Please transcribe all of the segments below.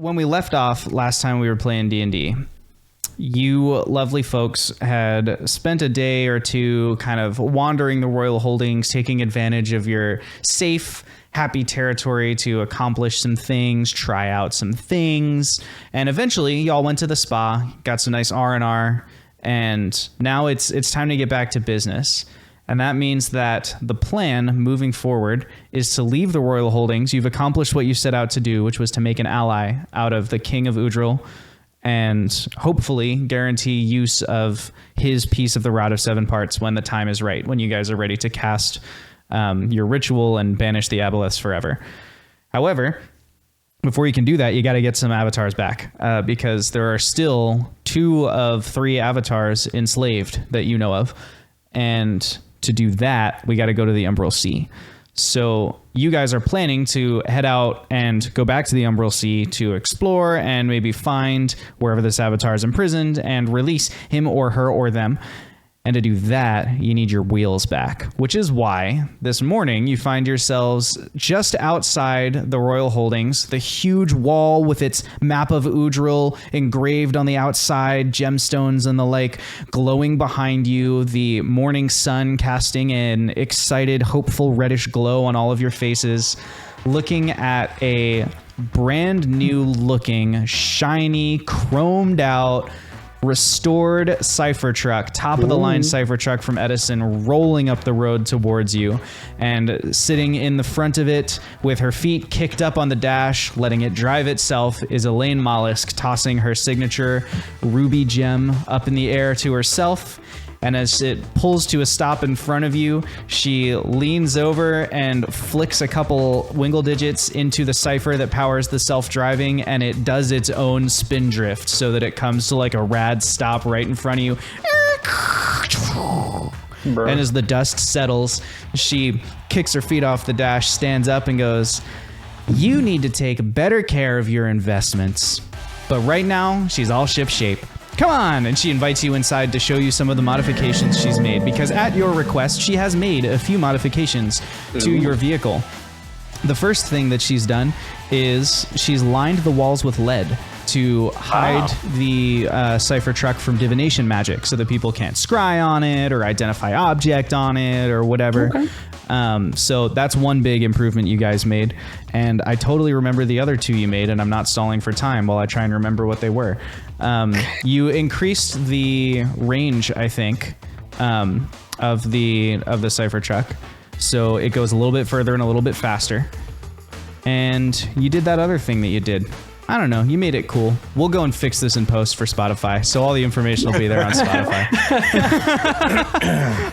when we left off last time we were playing D&D, you lovely folks had spent a day or two kind of wandering the royal holdings, taking advantage of your safe, happy territory to accomplish some things, try out some things, and eventually y'all went to the spa, got some nice R&R, and now it's time to get back to business. And that means that the plan moving forward is to leave the royal holdings. You've accomplished what you set out to do, which was to make an ally out of the King of Udril and hopefully guarantee use of his piece of the Rod of Seven Parts when the time is right, when you guys are ready to cast your ritual and banish the aboleths forever. However, before you can do that, you got to get some avatars back because there are still 2 of 3 avatars enslaved that you know of. And to do that, we got to go to the Umbral Sea. So you guys are planning to head out and go back to the Umbral Sea to explore and maybe find wherever this avatar is imprisoned and release him or her or them. And to do that, you need your wheels back, which is why this morning you find yourselves just outside the royal holdings, the huge wall with its map of Udril engraved on the outside, gemstones and the like glowing behind you, the morning sun casting an excited, hopeful reddish glow on all of your faces, looking at a brand new looking, shiny, chromed out, restored cipher truck, top of the line cipher truck from Edison, rolling up the road towards you, and sitting in the front of it with her feet kicked up on the dash, letting it drive itself, is Elaine Mollusk, tossing her signature ruby gem up in the air to herself. And as it pulls to a stop in front of you, she leans over and flicks a couple wingle digits into the cipher that powers the self-driving, and it does its own spin drift so that it comes to like a rad stop right in front of you. And as the dust settles, she kicks her feet off the dash, stands up and goes, "You need to take better care of your investments." But right now, she's all ship-shape. Come on! And she invites you inside to show you some of the modifications she's made, because at your request, she has made a few modifications to your vehicle. The first thing that she's done is she's lined the walls with lead to hide the cipher truck from divination magic so that people can't scry on it or identify object on it or whatever. Okay. So that's one big improvement you guys made. And I totally remember the other 2 you made, and I'm not stalling for time while I try and remember what they were. You increased the range, I think, of the cipher truck. So it goes a little bit further and a little bit faster. And you did that other thing that you did. I don't know. You made it cool. We'll go and fix this in post for Spotify. So all the information will be there on Spotify.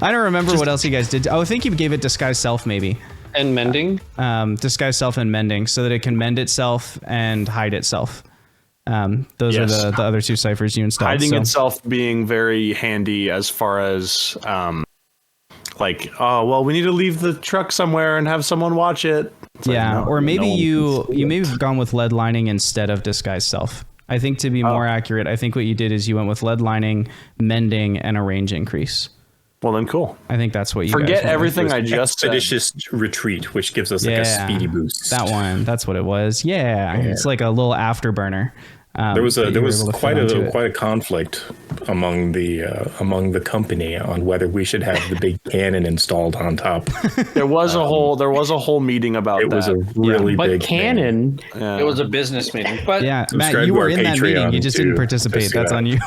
I don't remember what else you guys did. Oh, I think you gave it Disguise Self maybe. And Mending? Disguise Self and Mending so that it can mend itself and hide itself. Those are the other 2 ciphers you installed. Hiding itself being very handy as far as like, oh, well, we need to leave the truck somewhere and have someone watch it. It's yeah, like, no, or maybe you maybe have gone with lead lining instead of Disguise Self. I think to be more accurate, I think what you did is you went with lead lining, mending, and a range increase. Well, then cool. I think that's what you forget everything I just said. Expeditious retreat, which gives us like a speedy boost. That one, that's what it was. Yeah, it's like a little afterburner. There was quite a conflict among the company on whether we should have the big cannon installed on top. There was a whole meeting about it. That. Was a really big cannon. Yeah. It was a business meeting. But yeah, Matt, you were in that meeting. You just didn't participate. That's on you.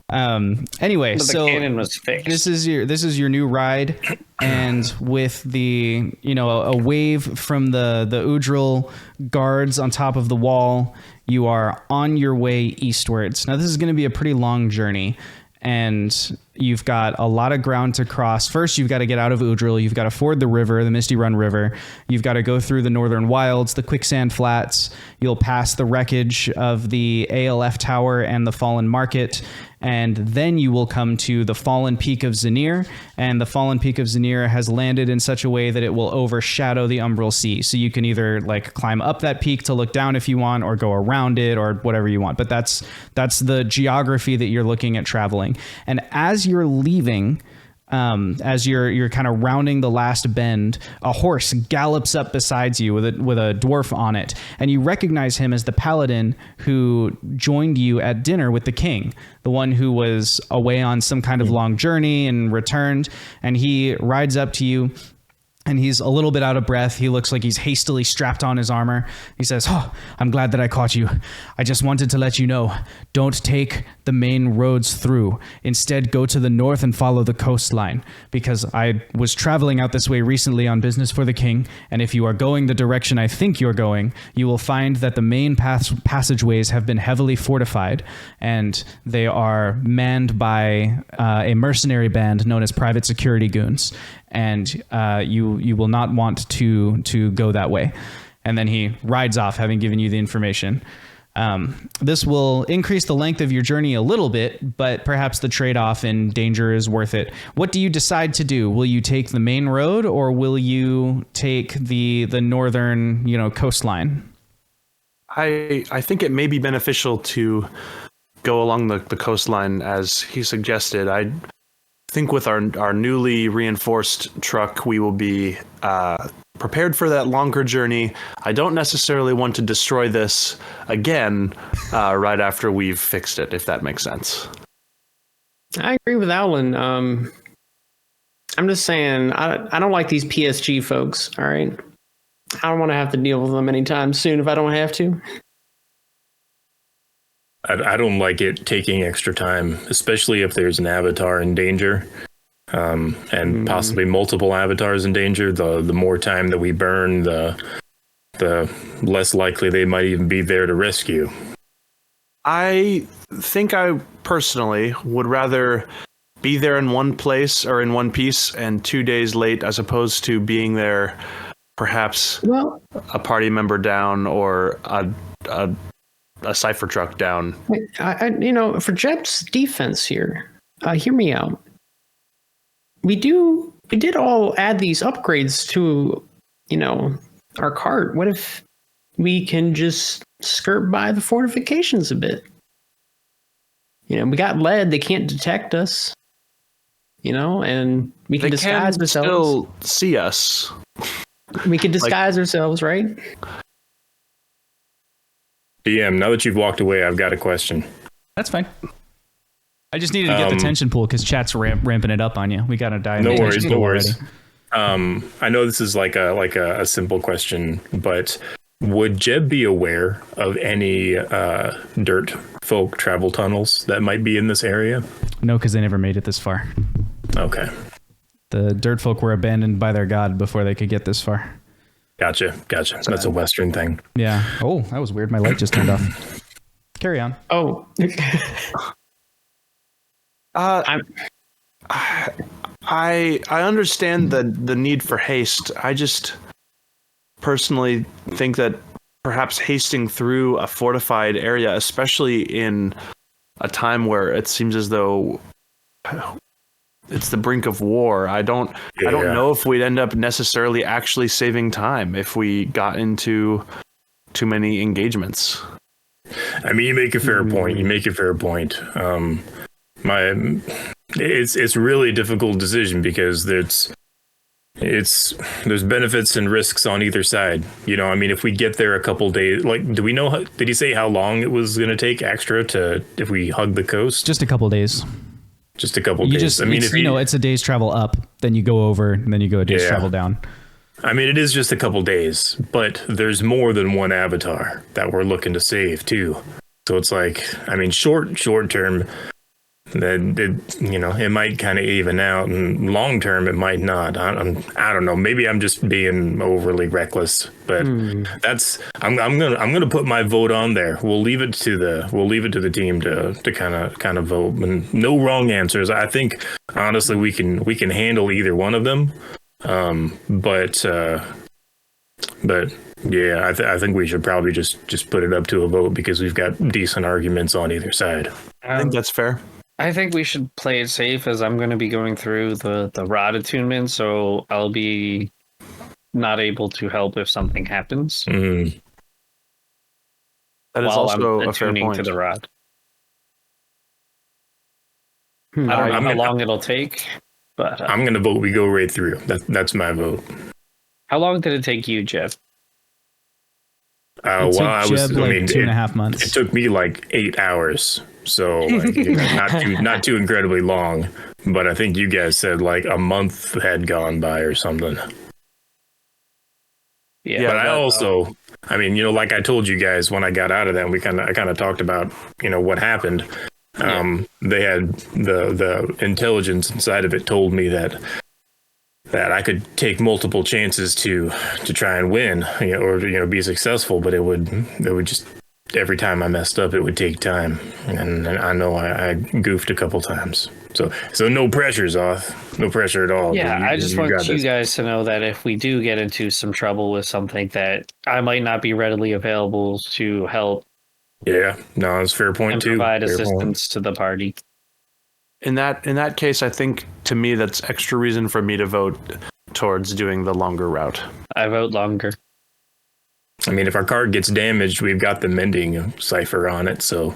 Anyway, so the cannon was fixed. This is your new ride, and with the a wave from the Udril guards on top of the wall, you are on your way eastwards. Now this is going to be a pretty long journey, and you've got a lot of ground to cross. First, you've got to get out of Udril. You've got to ford the river, the Misty Run River. You've got to go through the Northern Wilds, the Quicksand Flats. You'll pass the wreckage of the ALF Tower and the Fallen Market. And then you will come to the Fallen Peak of Zanir, and the Fallen Peak of Zanir has landed in such a way that it will overshadow the Umbral Sea. So you can either like climb up that peak to look down if you want, or go around it, or whatever you want. But that's the geography that you're looking at traveling. And as you're leaving as you're kind of rounding the last bend, a horse gallops up beside you with a dwarf on it, and you recognize him as the paladin who joined you at dinner with the king, the one who was away on some kind of long journey and returned, and he rides up to you. And he's a little bit out of breath. He looks like he's hastily strapped on his armor. He says, "Oh, I'm glad that I caught you. I just wanted to let you know, don't take the main roads through. Instead, go to the north and follow the coastline, because I was traveling out this way recently on business for the king, and if you are going the direction I think you're going, you will find that the main passageways have been heavily fortified, and they are manned by a mercenary band known as Private Security Goons. And you will not want to go that way." And then he rides off, having given you the information. This will increase the length of your journey a little bit, but perhaps the trade-off in danger is worth it. What do you decide to do? Will you take the main road, or will you take the northern, coastline? I think it may be beneficial to go along the coastline as he suggested. I think with our newly reinforced truck, we will be prepared for that longer journey. I don't necessarily want to destroy this again right after we've fixed it, if that makes sense. I agree with Alan. I'm just saying, I don't like these PSG folks, all right? I don't want to have to deal with them anytime soon if I don't have to. I don't like it taking extra time, especially if there's an avatar in danger, and possibly multiple avatars in danger. The more time that we burn, the less likely they might even be there to rescue. I think I personally would rather be there in one place or in one piece and 2 days late, as opposed to being there perhaps a party member down or a cipher truck down. For Jeb's defense here, hear me out. We did all add these upgrades to, our cart. What if we can just skirt by the fortifications a bit? We got lead. They can't detect us, and we can disguise ourselves. They still see us. We can disguise ourselves, right? DM, now that you've walked away, I've got a question. That's fine. I just needed to get the tension pool because chat's ramping it up on you. We got to die. No worries. I know this is like a simple question, but would Jeb be aware of any dirt folk travel tunnels that might be in this area? No, because they never made it this far. Okay. The dirt folk were abandoned by their god before they could get this far. Gotcha. That's a Western thing. Yeah. Oh, that was weird. My light just turned off. Carry on. Oh. I understand the need for haste. I just personally think that perhaps hasting through a fortified area, especially in a time where it seems as though it's the brink of war. I don't know if we'd end up necessarily actually saving time if we got into too many engagements. I mean, you make a fair point. It's really a difficult decision because there's benefits and risks on either side. If we get there a couple days, do we know? Did he say how long it was going to take extra if we hug the coast? Just a couple days. Just a couple days. It's a day's travel up, then you go over, and then you go a day's travel down. I mean, it is just a couple days, but there's more than one avatar that we're looking to save too. So it's short term, it might kind of even out, and long term it might not. I don't know. Maybe I'm just being overly reckless, but I'm gonna put my vote on there. We'll leave it to the team to kind of vote, and no wrong answers. I think honestly we can handle either one of them. But yeah, I think we should probably just put it up to a vote because we've got decent arguments on either side. I think that's fair. I think we should play it safe, as I'm going to be going through the rod attunement, so I'll be not able to help if something happens. That is also a fair point. To the rod. I don't know how long it'll take. But I'm going to vote we go right through. That's my vote. how long did it take you, Jeff? It took Jeb 2.5 months. It took me like 8 hours. So like, not too incredibly long. But I think you guys said like a month had gone by or something. Yeah. But I also, I mean, like I told you guys when I got out of that, I kind of talked about, what happened. They had the intelligence inside of it told me that I could take multiple chances to try and win, or be successful, but it would just every time I messed up, it would take time, and I know I goofed a couple times. So no pressure, Zoth. No pressure at all. Yeah, I just want you guys to know that if we do get into some trouble with something, that I might not be readily available to help. Yeah, no, that's a fair point and too. Provide fair assistance to the party. In that case, I think to me that's extra reason for me to vote towards doing the longer route. I vote longer. I mean, if our card gets damaged, we've got the mending cipher on it, so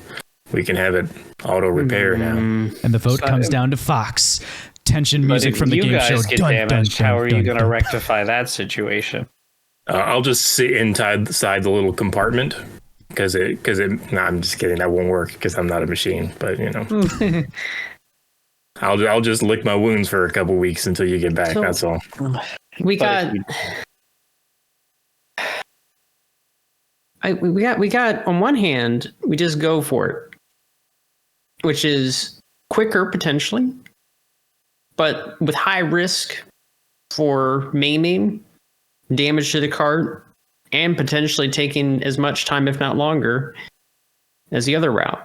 we can have it auto repair now. And the vote comes down to Fox. Tension music from the game show. If you guys get damaged, how are you going to rectify that situation? I'll just sit inside the little compartment because no, I'm just kidding. That won't work because I'm not a machine. But I'll just lick my wounds for a couple weeks until you get back. That's all. We got on one hand, we just go for it, which is quicker potentially, but with high risk for maiming, damage to the cart, and potentially taking as much time, if not longer, as the other route.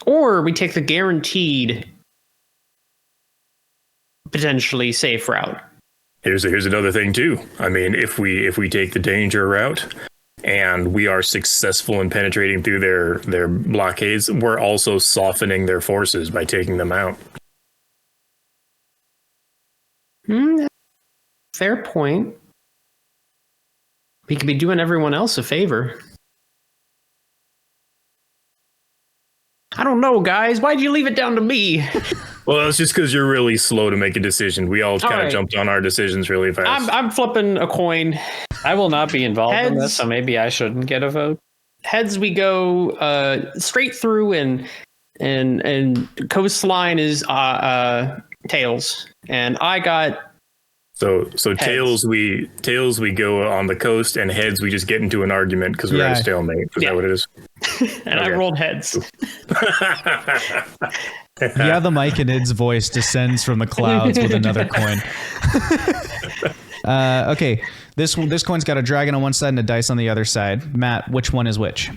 Or we take the guaranteed, potentially safe route. Here's another thing too. I mean, if we take the danger route and we are successful in penetrating through their blockades, we're also softening their forces by taking them out. Fair point. We could be doing everyone else a favor. I don't know, guys. Why'd you leave it down to me? Well, it's just because you're really slow to make a decision. We all kind of jumped on our decisions really fast. I'm flipping a coin. I will not be involved in this, so maybe I shouldn't get a vote. Heads, we go straight through, and coastline is tails, and I got. So tails we go on the coast, and heads we just get into an argument because we're at a stalemate. Is that what it is? And I rolled heads. Yeah, the Myconid's voice descends from the clouds with another coin. Okay, this coin's got a dragon on one side and a dice on the other side. Matt, which one is which?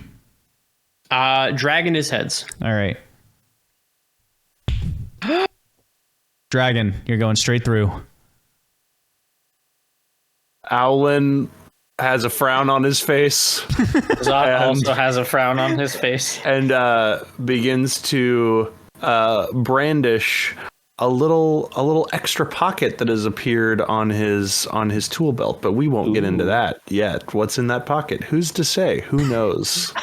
Dragon is heads. All right. Dragon, you're going straight through. Owlin has a frown on his face. Zoth also has a frown on his face. And begins to brandish a little extra pocket that has appeared on his tool belt, but we won't get into that yet. What's in that pocket? Who's to say? Who knows?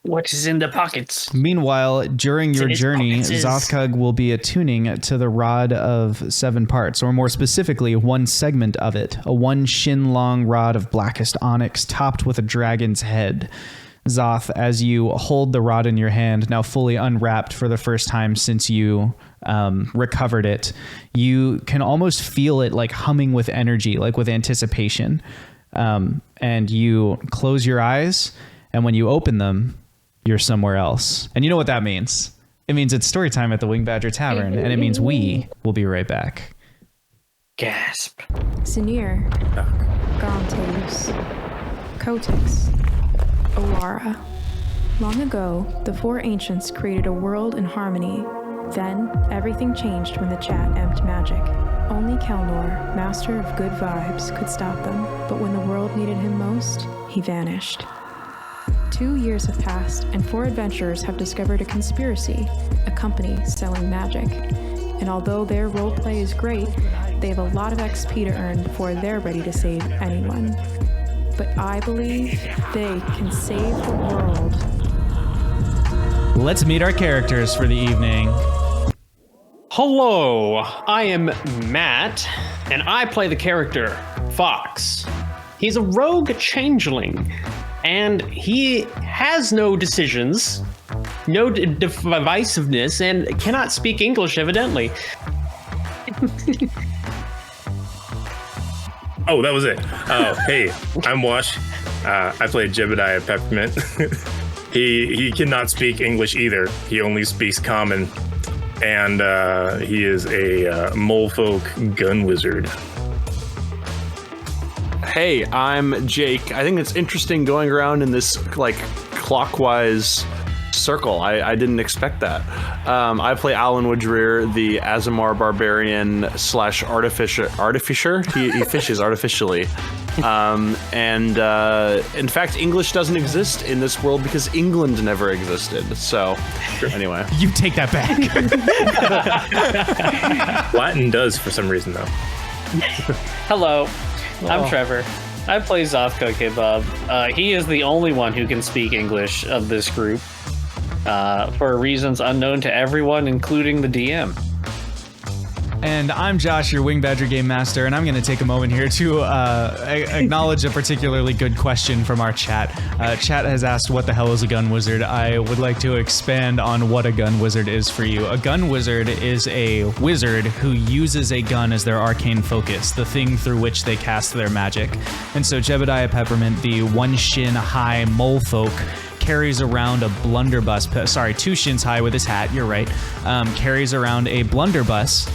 What is in the pockets? Meanwhile, during your journey, Xothkug will be attuning to the rod of 7 parts, or more specifically, one segment of it, a 1 shin-long rod of blackest onyx topped with a dragon's head. Zoth, as you hold the rod in your hand, now fully unwrapped for the first time since you recovered it, you can almost feel it like humming with energy, like with anticipation. And you close your eyes, and when you open them, you're somewhere else. And you know what that means. It means it's story time at the Wing Badger Tavern, and it means we will be right back. Gasp. Sinir, Gontaeus, Kotex, Olara. Long ago, the 4 ancients created a world in harmony. Then, everything changed when the chat emped magic. Only Kelnor, master of good vibes, could stop them, but when the world needed him most, he vanished. 2 years have passed, and 4 adventurers have discovered a conspiracy, a company selling magic. And although their roleplay is great, they have a lot of XP to earn before they're ready to save anyone. But I believe they can save the world. Let's meet our characters for the evening. Hello, I am Matt, and I play the character Fox. He's a rogue changeling, and he has no decisions, no divisiveness, and cannot speak English, evidently. Oh, that was it. Oh, hey, I'm Wash. I play Jebediah Peppermint. He cannot speak English either. He only speaks Common, and he is a molefolk gun wizard. Hey, I'm Jake. I think it's interesting going around in this like clockwise circle. I didn't expect that. I play Alan Woodrear, the Azamar barbarian / artificer. He fishes artificially. And in fact, English doesn't exist in this world because England never existed. So anyway, You take that back. Latin does for some reason, though. Hello, I'm Trevor. I play Xothkug Kebab. He is the only one who can speak English of this group, for reasons unknown to everyone, including the DM. And I'm Josh, your Wing Badger Game Master, and I'm going to take a moment here to acknowledge a particularly good question from our chat. Chat has asked, what the hell is a gun wizard? I would like to expand on what a gun wizard is for you. A gun wizard is a wizard who uses a gun as their arcane focus, the thing through which they cast their magic. And so Jebediah Peppermint, the one shin high mole folk, carries around a blunderbuss, 2 shins high with his hat, you're right, carries around a blunderbuss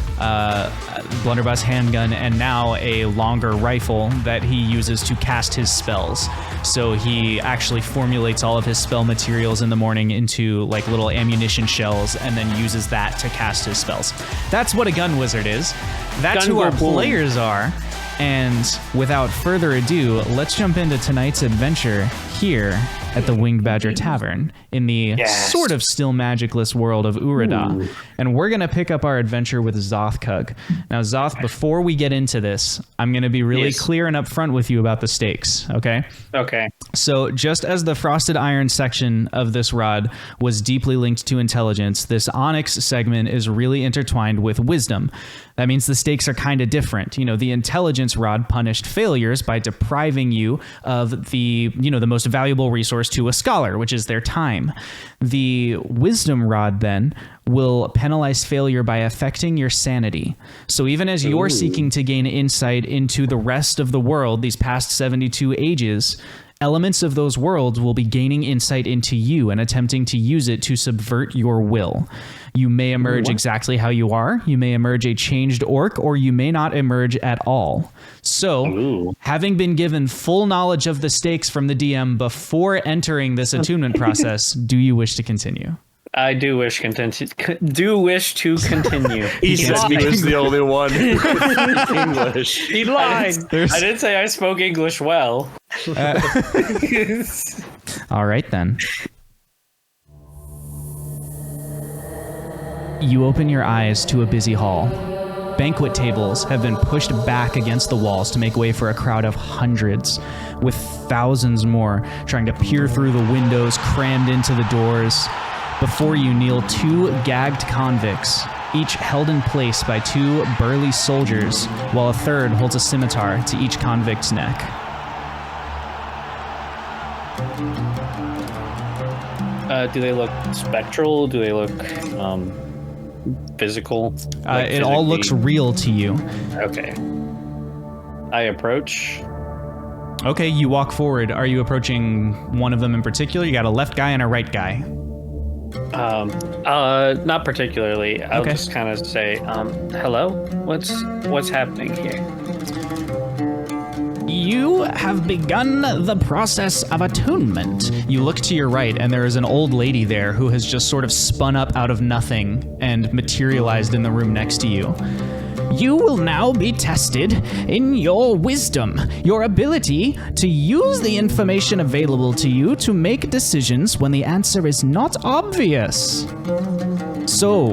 handgun, and now a longer rifle that he uses to cast his spells. So he actually formulates all of his spell materials in the morning into like little ammunition shells and then uses that to cast his spells. That's what a gun wizard is. That's who our players are. And without further ado, let's jump into tonight's adventure here at the Winged Badger Tavern in the sort of still magicless world of Urada. Ooh. And we're going to pick up our adventure with Xothkug. Now, Xoth, before we get into this, I'm going to be really clear and upfront with you about the stakes, okay? Okay. So just as the frosted iron section of this rod was deeply linked to intelligence, this onyx segment is really intertwined with wisdom. That means the stakes are kind of different. You know, the intelligence rod punished failures by depriving you of the most valuable resource to a scholar, which is their time. The wisdom rod then will penalize failure by affecting your sanity. So even as you're seeking to gain insight into the rest of the world, these past 72 ages, elements of those worlds will be gaining insight into you and attempting to use it to subvert your will. You may emerge exactly how you are, you may emerge a changed orc, or you may not emerge at all. So, having been given full knowledge of the stakes from the DM before entering this attunement process, do you wish to continue? I do wish to continue. He said he was the only one who could speak English. He lied. I didn't say I spoke English well. All right, then. You open your eyes to a busy hall. Banquet tables have been pushed back against the walls to make way for a crowd of hundreds, with thousands more trying to peer through the windows crammed into the doors. Before you kneel 2 gagged convicts, each held in place by 2 burly soldiers, while a third holds a scimitar to each convict's neck. Do they look spectral? Do they look physical? It all looks real to you. Okay. I approach. Okay, you walk forward. Are you approaching one of them in particular? You got a left guy and a right guy. Not particularly. I'll just kind of say, hello? What's happening here? You have begun the process of attunement. You look to your right, and there is an old lady there who has just sort of spun up out of nothing and materialized in the room next to you. You will now be tested in your wisdom, your ability to use the information available to you to make decisions when the answer is not obvious. So,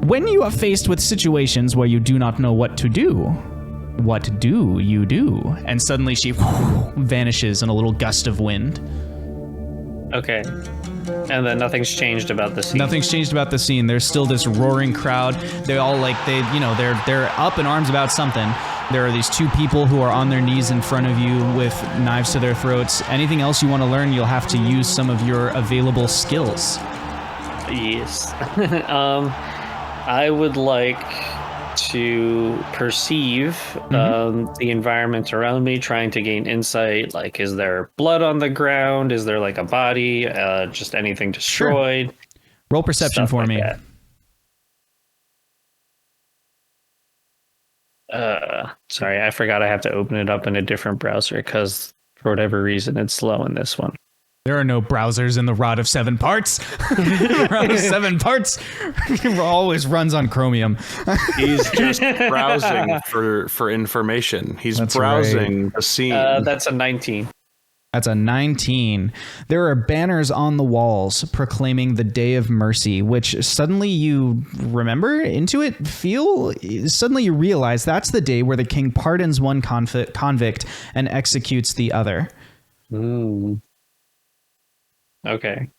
when you are faced with situations where you do not know what to do, what do you do? And suddenly she vanishes in a little gust of wind. Okay. And then nothing's changed about the scene. Nothing's changed about the scene. There's still this roaring crowd. They all they're up in arms about something. There are these two people who are on their knees in front of you with knives to their throats. Anything else you want to learn, you'll have to use some of your available skills. Yes. I would like to perceive the environment around me, trying to gain insight. Like, is there blood on the ground? Is there like a body? Just anything destroyed? Sure. Roll perception for me. Sorry, I forgot I have to open it up in a different browser because for whatever reason it's slow in this one. There are no browsers in the Rod of Seven Parts. Rod of Seven Parts always runs on Chromium. He's just browsing for information. That's browsing the scene. That's a 19. That's a 19. There are banners on the walls proclaiming the Day of Mercy, which suddenly you remember, intuit, feel, suddenly you realize that's the day where the king pardons one convict and executes the other. Ooh. Okay.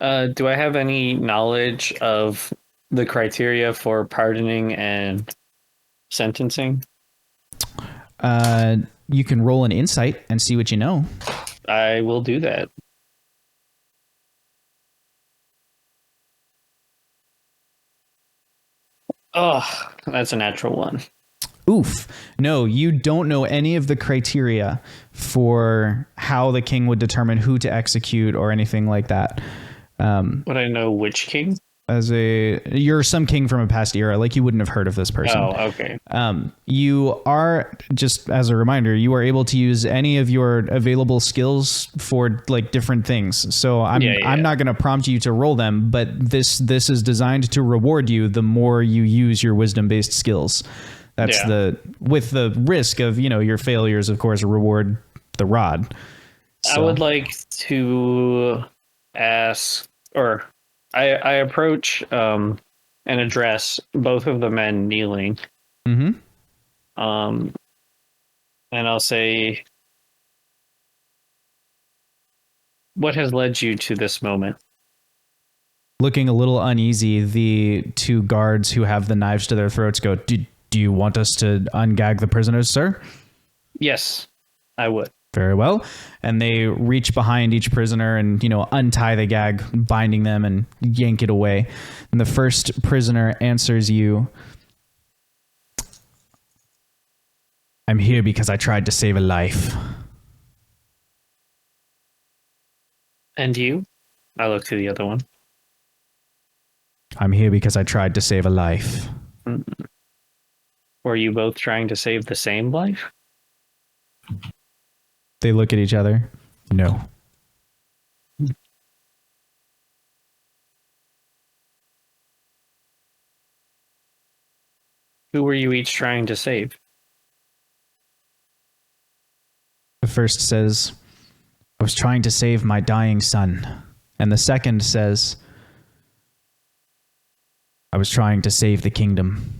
Do I have any knowledge of the criteria for pardoning and sentencing? You can roll an insight and see what you know. I will do that. Oh, that's a natural one. Oof. No, you don't know any of the criteria for how the king would determine who to execute or anything like that. Would I know which king? You're some king from a past era, like you wouldn't have heard of this person. Oh, okay. You are, just as a reminder, you are able to use any of your available skills for like different things. So I'm not going to prompt you to roll them, but this is designed to reward you the more you use your wisdom-based skills. That's with the risk of, your failures, of course, reward the rod. So. I would like to ask, or I approach and address both of the men kneeling. Mm-hmm. And I'll say, what has led you to this moment? Looking a little uneasy, the two guards who have the knives to their throats go, Do you want us to ungag the prisoners, sir? Yes, I would. Very well. And they reach behind each prisoner and, untie the gag, binding them and yank it away. And the first prisoner answers you, I'm here because I tried to save a life. And you? I look to the other one. I'm here because I tried to save a life. Mm-hmm. Were you both trying to save the same life? They look at each other. No. Who were you each trying to save? The first says, I was trying to save my dying son. And the second says, I was trying to save the kingdom.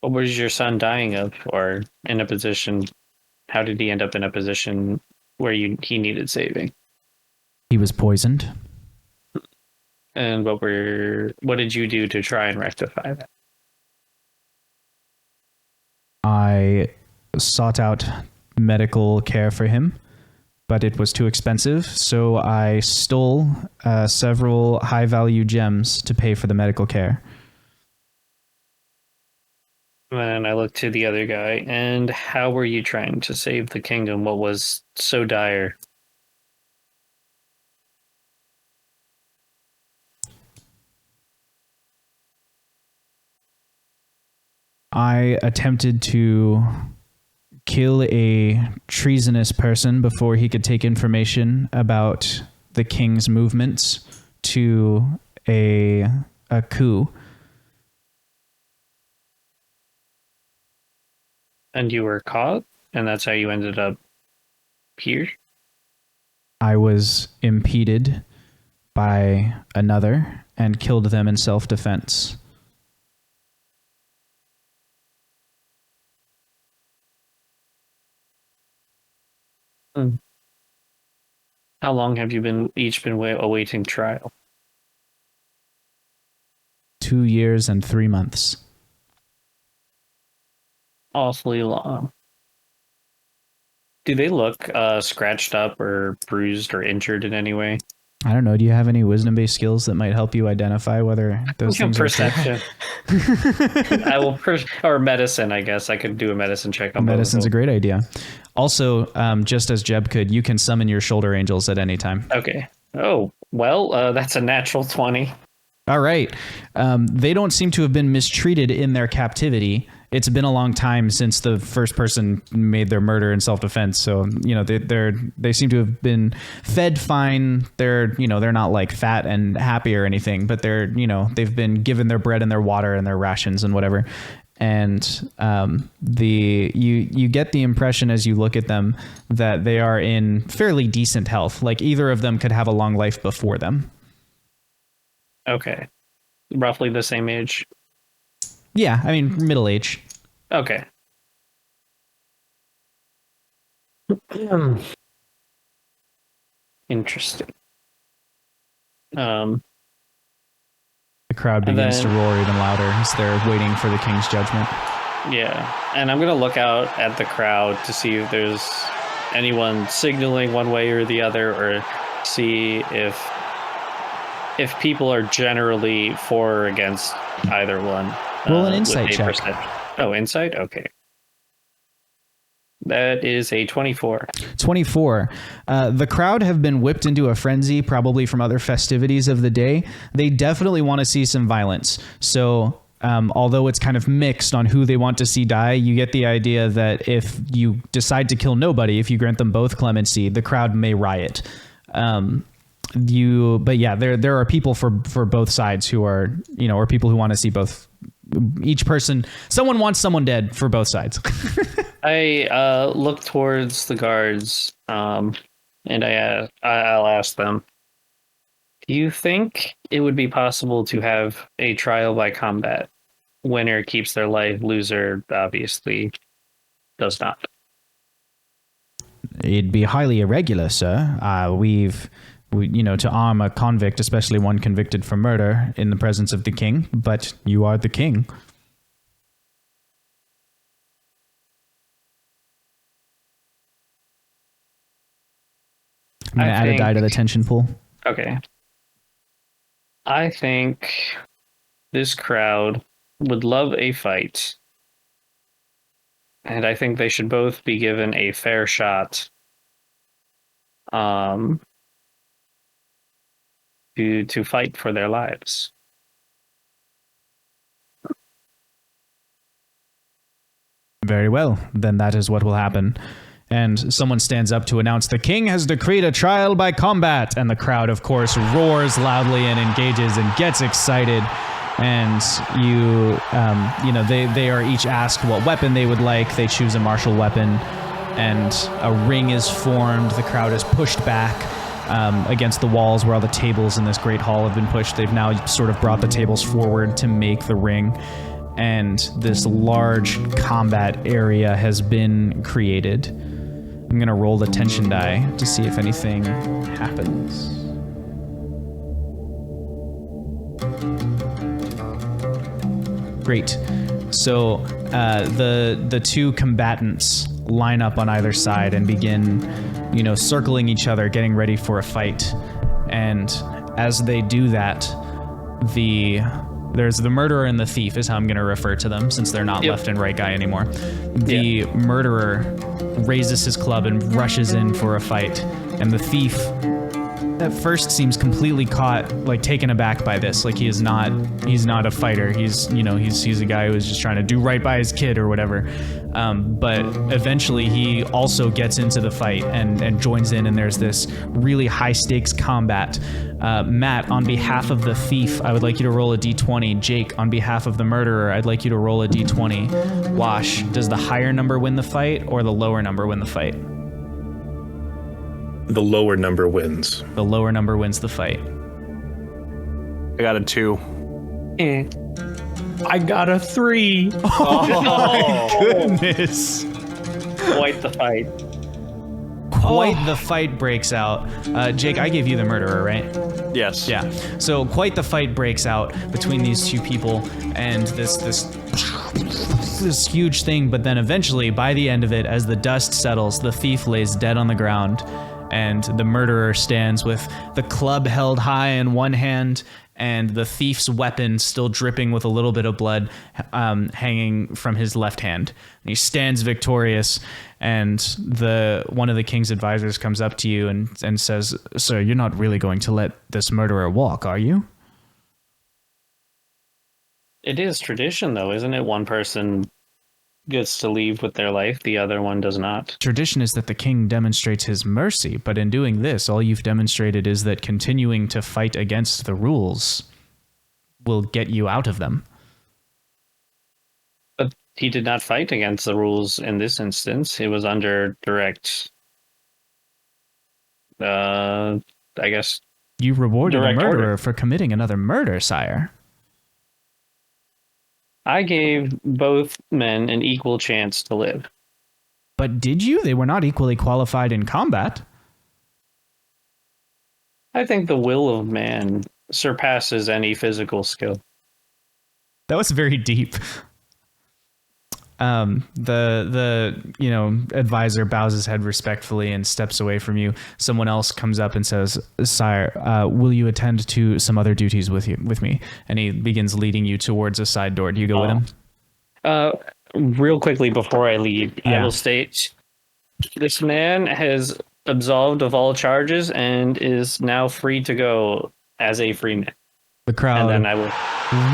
What was your son dying of, or in a position? How did he end up in a position where he needed saving? He was poisoned. And what did you do to try and rectify that? I sought out medical care for him, but it was too expensive, so I stole several high-value gems to pay for the medical care. And I looked to the other guy, and how were you trying to save the kingdom? What was so dire? I attempted to kill a treasonous person before he could take information about the king's movements to a coup. And you were caught, and that's how you ended up here? I was impeded by another and killed them in self-defense. How long have you been awaiting trial? 2 years and 3 months. Awfully long. Do they look scratched up or bruised or injured in any way? I don't know. Do you have any wisdom-based skills that might help you identify whether those things are safe? Perception. I will, or medicine. I guess I could do a medicine check on Medicine's a great idea. Also, just as Jeb could, you can summon your shoulder angels at any time. Okay. Oh well, that's a natural 20. All right. They don't seem to have been mistreated in their captivity. It's been a long time since the first person made their murder in self-defense. So, they seem to have been fed fine. They're not like fat and happy or anything, but they've been given their bread and their water and their rations and whatever. And you get the impression as you look at them that they are in fairly decent health. Like either of them could have a long life before them. Okay. Roughly the same age. Yeah, I mean, middle age. Okay. Interesting. The crowd begins to roar even louder as they're waiting for the king's judgment. Yeah, and I'm going to look out at the crowd to see if there's anyone signaling one way or the other, or see if people are generally for or against either one. Roll an insight check. Oh, insight? Okay. That is a 24. 24. The crowd have been whipped into a frenzy, probably from other festivities of the day. They definitely want to see some violence. So, although it's kind of mixed on who they want to see die, you get the idea that if you decide to kill nobody, if you grant them both clemency, the crowd may riot. But yeah, there are people for both sides who are, or people who want to see both. Each person, someone wants someone dead for both sides. I look towards the guards, and I'll ask them, do you think it would be possible to have a trial by combat? Winner keeps their life, loser obviously does not. It'd be highly irregular, sir. To arm a convict, especially one convicted for murder, in the presence of the king, but you are the king. I'm going to add a die to the tension pool. Okay. I think this crowd would love a fight. And I think they should both be given a fair shot. To fight for their lives. Very well, then that is what will happen. And someone stands up to announce the king has decreed a trial by combat, and the crowd, of course, roars loudly and engages and gets excited. And they are each asked what weapon they would like. They choose a martial weapon, and a ring is formed. The crowd is pushed back against the walls where all the tables in this great hall have been pushed. They've now sort of brought the tables forward to make the ring, and this large combat area has been created. I'm going to roll the tension die to see if anything happens. Great. So the two combatants line up on either side and begin, circling each other, getting ready for a fight. And as they do that, there's the murderer and the thief is how I'm going to refer to them, since they're not left and right guy anymore. The murderer raises his club and rushes in for a fight, and the thief at first seems completely taken aback by this. Like he's not a fighter. He's a guy who's just trying to do right by his kid or whatever. But eventually he also gets into the fight and joins in, and there's this really high stakes combat. Matt, on behalf of the thief, I would like you to roll a d20. Jake, on behalf of the murderer, I'd like you to roll a d20. Wash, does the higher number win the fight or the lower number win the fight? The lower number wins. The lower number wins the fight. I got a 2. I got a 3. Oh my goodness. Quite the fight. quite the fight breaks out. Jake, I gave you the murderer, right? Yes. Yeah. So quite the fight breaks out between these two people, and this huge thing. But then eventually, by the end of it, as the dust settles, the thief lays dead on the ground, and the murderer stands with the club held high in one hand and the thief's weapon still dripping with a little bit of blood hanging from his left hand. And he stands victorious, and one of the king's advisors comes up to you and says, "Sir, you're not really going to let this murderer walk, are you?" It is tradition, though, isn't it? One person gets to leave with their life, the other one does not. Tradition is that the king demonstrates his mercy, but in doing this, all you've demonstrated is that continuing to fight against the rules will get you out of them. But he did not fight against the rules in this instance. It was under direct, I guess... You rewarded a murderer order for committing another murder, sire. I gave both men an equal chance to live. But did you? They were not equally qualified in combat. I think the will of man surpasses any physical skill. That was very deep. The advisor bows his head respectfully and steps away from you. Someone else comes up and says, "Sire, will you attend to some other duties with me?" And he begins leading you towards a side door. Do you go with him? Real quickly before I leave, Yeah. I will state this man has absolved of all charges and is now free to go as a free man. The crowd And then I will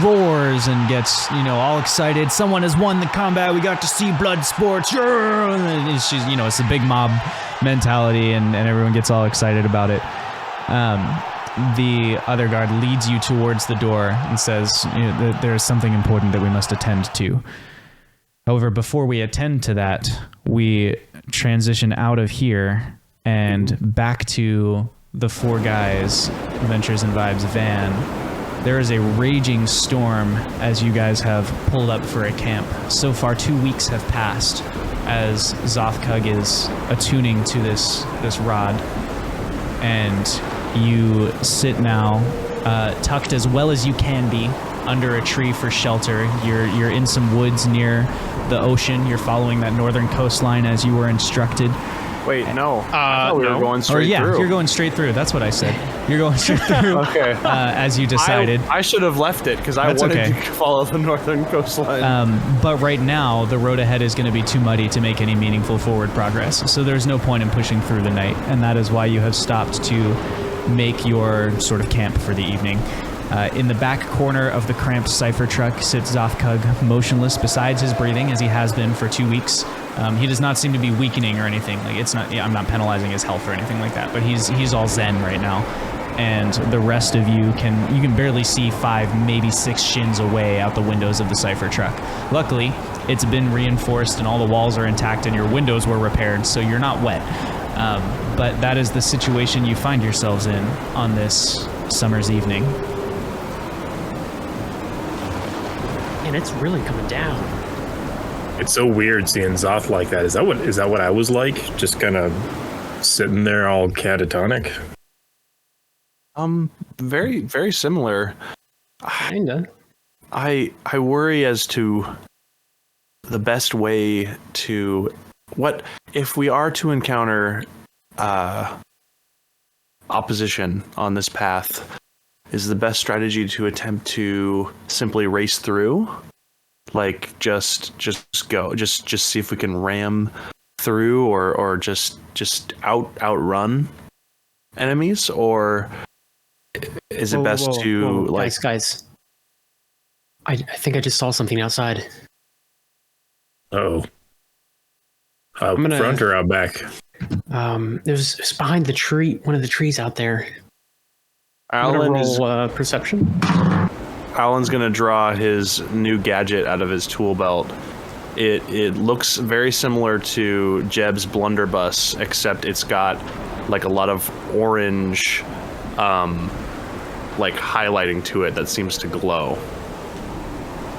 roars and gets, all excited. Someone has won the combat. We got to see blood sports. Yeah! And it's a big mob mentality, and everyone gets all excited about it. The other guard leads you towards the door and says, there is something important that we must attend to. However, before we attend to that, we transition out of here and back to the Four Guys Adventures and Vibes van. There is a raging storm as you guys have pulled up for a camp. So far, 2 weeks have passed as Xothkug is attuning to this rod. And you sit now tucked as well as you can be under a tree for shelter. You're in some woods near the ocean. You're following that northern coastline as you were instructed. Wait, no. I thought we were going straight through. You're going straight through. That's what I said. You're going straight through. Okay. As you decided. I should have left it because I That's wanted okay. to follow the northern coastline. But right now, the road ahead is going to be too muddy to make any meaningful forward progress. So there's no point in pushing through the night. And that is why you have stopped to make your sort of camp for the evening. In the back corner of the cramped cipher truck sits Xothkug, motionless besides his breathing, as he has been for 2 weeks. He does not seem to be weakening or anything. I'm not penalizing his health or anything like that, but he's all zen right now. And the rest of you can barely see 5, maybe 6 shins away out the windows of the cipher truck. Luckily, it's been reinforced and all the walls are intact and your windows were repaired, so you're not wet. But that is the situation you find yourselves in on this summer's evening. And it's really coming down. It's so weird seeing Zoth like that. Is that what I was like? Just kind of sitting there all catatonic? Very, very similar. Kinda. I worry as to the best way to what if we are to encounter opposition on this path. Is the best strategy to attempt to simply race through, like just go, just see if we can ram through, or just outrun enemies, or is it best to like guys? I think I just saw something outside. Oh, gonna- front or out back? It's behind the tree, one of the trees out there. Alan is roll perception. Alan's gonna draw his new gadget out of his tool belt. It looks very similar to Jeb's blunderbuss, except it's got like a lot of orange like highlighting to it that seems to glow.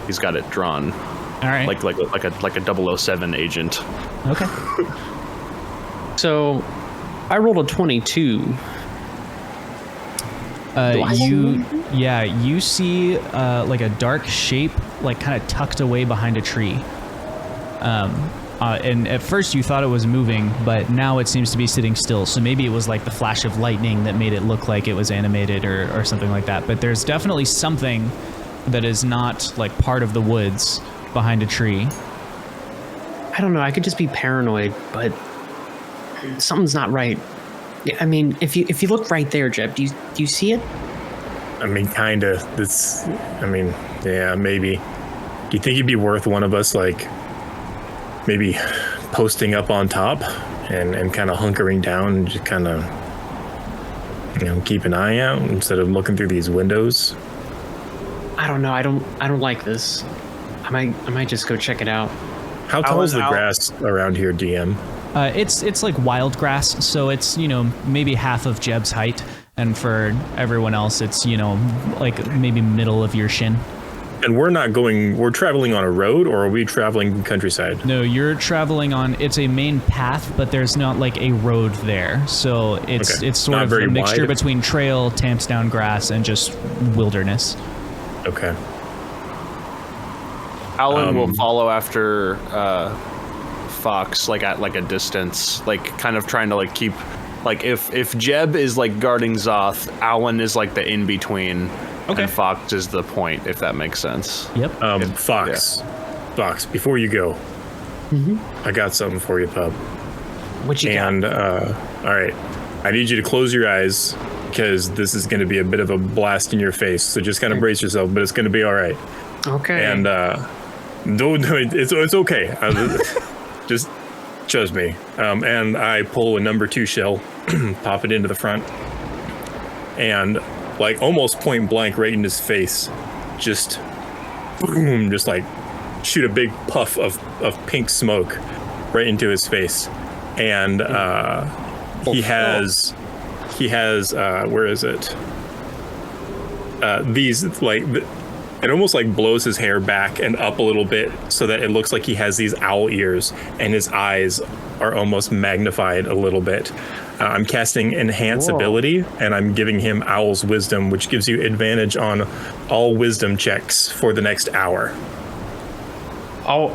He's got it drawn. All right. Like a 007 agent. Okay. So I rolled a 22. You see like a dark shape, like kind of tucked away behind a tree. And at first you thought it was moving, but now it seems to be sitting still. So maybe it was like the flash of lightning that made it look like it was animated or something like that. But there's definitely something that is not like part of the woods behind a tree. I don't know. I could just be paranoid, but something's not right. I mean, if you look right there, Jeb, do you see it? I mean, kinda. Yeah, maybe. Do you think it'd be worth one of us, like, maybe posting up on top and kind of hunkering down and just kind of, keep an eye out instead of looking through these windows? I don't know. I don't like this. I might just go check it out. How tall is the grass around here, DM? It's like wild grass, so it's maybe half of Jeb's height, and for everyone else, it's like maybe middle of your shin. And we're traveling on a road, or are we traveling countryside? No, you're traveling on. It's a main path, but there's not like a road there, so it's sort Not of very a mixture wide. between trail, tamped down grass, and just wilderness. Okay. Alan will follow after Fox, like at like a distance, like kind of trying to like keep, like if Jeb is like guarding Xoth, Alan is like the in between, and Fox is the point, if that makes sense. Yep. Fox, before you go, I got something for you, pup. What you got? And all right, I need you to close your eyes because this is going to be a bit of a blast in your face. So just kind of brace yourself, but it's going to be all right. Okay. And it's okay. Just trust me. And I pull a number 2 shell, pop it into the front, and like almost point blank right in his face, just boom, just like shoot a big puff of pink smoke right into his face. And he has where is it? These like. It almost like blows his hair back and up a little bit so that it looks like he has these owl ears and his eyes are almost magnified a little bit. I'm casting Enhance ability and I'm giving him Owl's Wisdom, which gives you advantage on all wisdom checks for the next hour. Oh,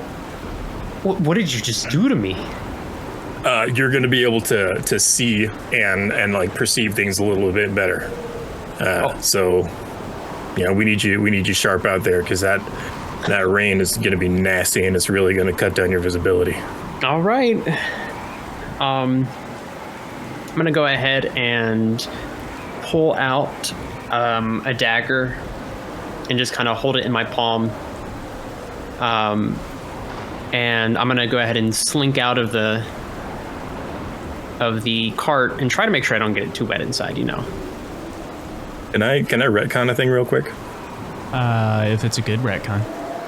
what did you just do to me? You're going to be able to see and like perceive things a little bit better. So... we need you sharp out there because that rain is going to be nasty and it's really going to cut down your visibility. All right. I'm going to go ahead and pull out a dagger and just kind of hold it in my palm. And I'm going to go ahead and slink out of the cart and try to make sure I don't get it too wet inside, Can I retcon a thing real quick? If it's a good retcon.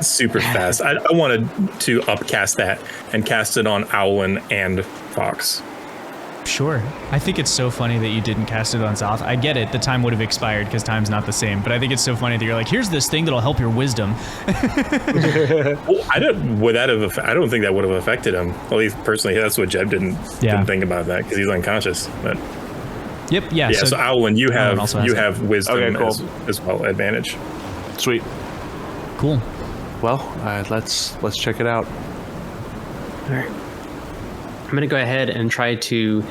Super fast. I wanted to upcast that and cast it on Owlin and Fox. Sure. I think it's so funny that you didn't cast it on Xoth. I get it. The time would have expired because time's not the same. But I think it's so funny that you're like, here's this thing that'll help your wisdom. Well, I don't think that would have affected him. At least personally, that's what Jeb didn't think about that because he's unconscious. But Yep. Yeah. so Owlin, you also has have wisdom Okay, cool. as well, advantage. Sweet. Cool. Well, let's check it out. All right. I'm going to go ahead and try to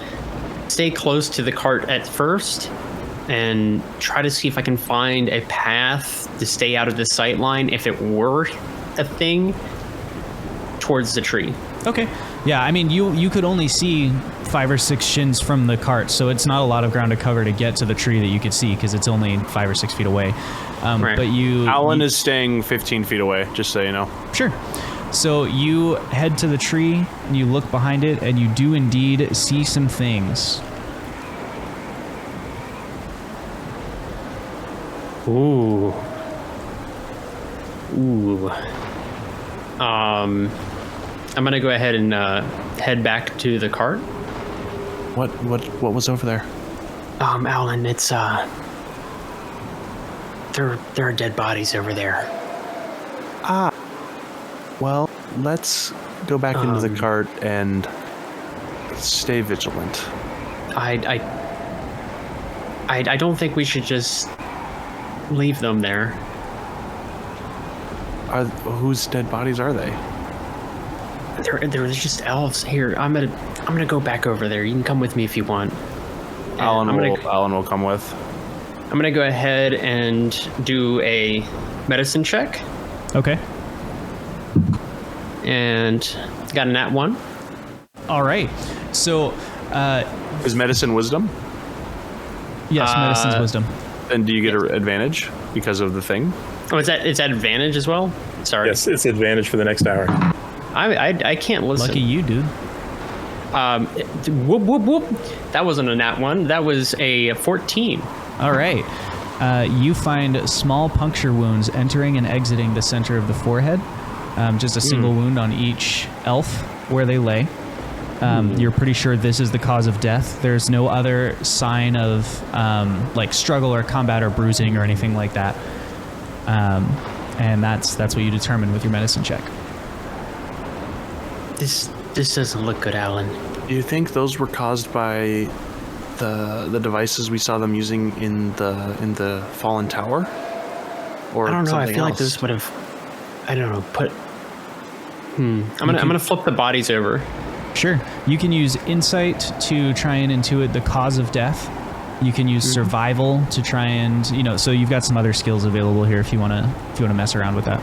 stay close to the cart at first and try to see if I can find a path to stay out of the sight line if it were a thing towards the tree. Okay. Yeah, I mean, you could only see 5 or 6 shins from the cart, so it's not a lot of ground to cover to get to the tree that you could see because it's only 5 or 6 feet away. Right. But Alan is staying 15 feet away, just so you know. Sure. So you head to the tree, and you look behind it, and you do indeed see some things. Ooh. I'm gonna go ahead and head back to the cart. What was over there? Alan, it's there are dead bodies over there. Well, let's go back into the cart and stay vigilant. I don't think we should just leave them there. Whose dead bodies are they? They're just elves. Here, I'm gonna go back over there. You can come with me if you want. Alan will come with. I'm gonna go ahead and do a medicine check, Okay. and got a nat 1. All right. So, Is medicine wisdom? yes, medicine's wisdom. And do you get an advantage because of the thing? Oh, is that advantage as well? Sorry. Yes, it's advantage for the next hour. I can't listen. Lucky you, dude. Whoop whoop whoop. That wasn't a nat 1. That was a 14. All right. You find small puncture wounds entering and exiting the center of the forehead. Just a single wound on each elf where they lay. You're pretty sure this is the cause of death. There's no other sign of like struggle or combat or bruising or anything like that. And that's what you determine with your medicine check. This doesn't look good, Alan. Do you think those were caused by the devices we saw them using in the fallen tower? Or I don't know. I something feel like else? this would have. I don't know. I'm gonna flip the bodies over. Sure. You can use insight to try and intuit the cause of death. You can use survival to try and, so you've got some other skills available here if you want to mess around with that.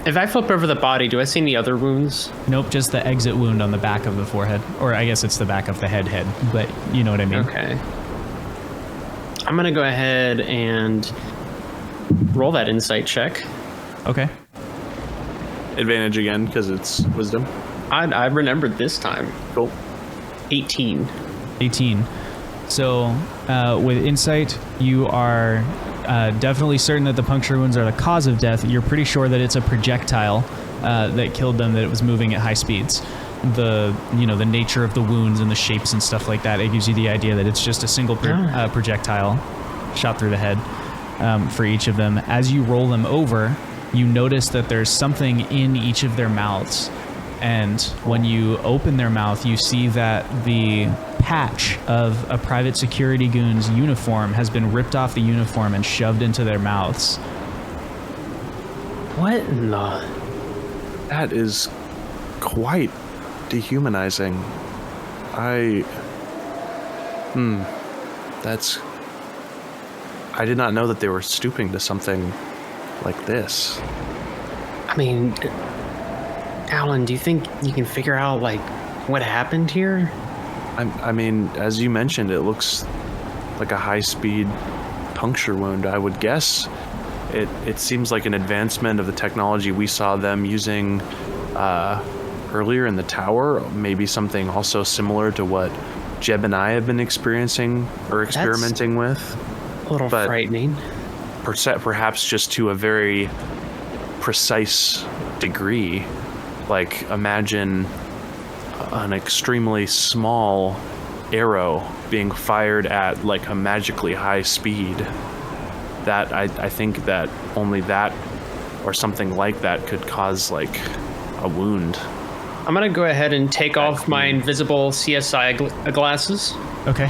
If I flip over the body, do I see any other wounds? Nope, just the exit wound on the back of the forehead. Or I guess it's the back of the head, but you know what I mean. Okay. I'm gonna go ahead and roll that insight check. Okay. Advantage again because it's wisdom. I remembered this time. Cool. 18. 18. So with insight, you are definitely certain that the puncture wounds are the cause of death. You're pretty sure that it's a projectile that killed them, that it was moving at high speeds. The nature of the wounds and the shapes and stuff like that, it gives you the idea that it's just a single projectile shot through the head for each of them. As you roll them over, you notice that there's something in each of their mouths. And when you open their mouth, you see that the patch of a private security goon's uniform has been ripped off the uniform and shoved into their mouths. What in the... That is quite dehumanizing. That's... I did not know that they were stooping to something like this. I mean, Alan, do you think you can figure out, like, what happened here? I mean, as you mentioned, it looks like a high-speed puncture wound. I would guess it seems like an advancement of the technology we saw them using earlier in the tower. Maybe something also similar to what Jeb and I have been experiencing or experimenting with. A little frightening. Perhaps just to a very precise degree. Like, imagine an extremely small arrow being fired at like a magically high speed. That I think that only that or something like that could cause like a wound. I'm gonna go ahead and take off my invisible CSI glasses. Okay.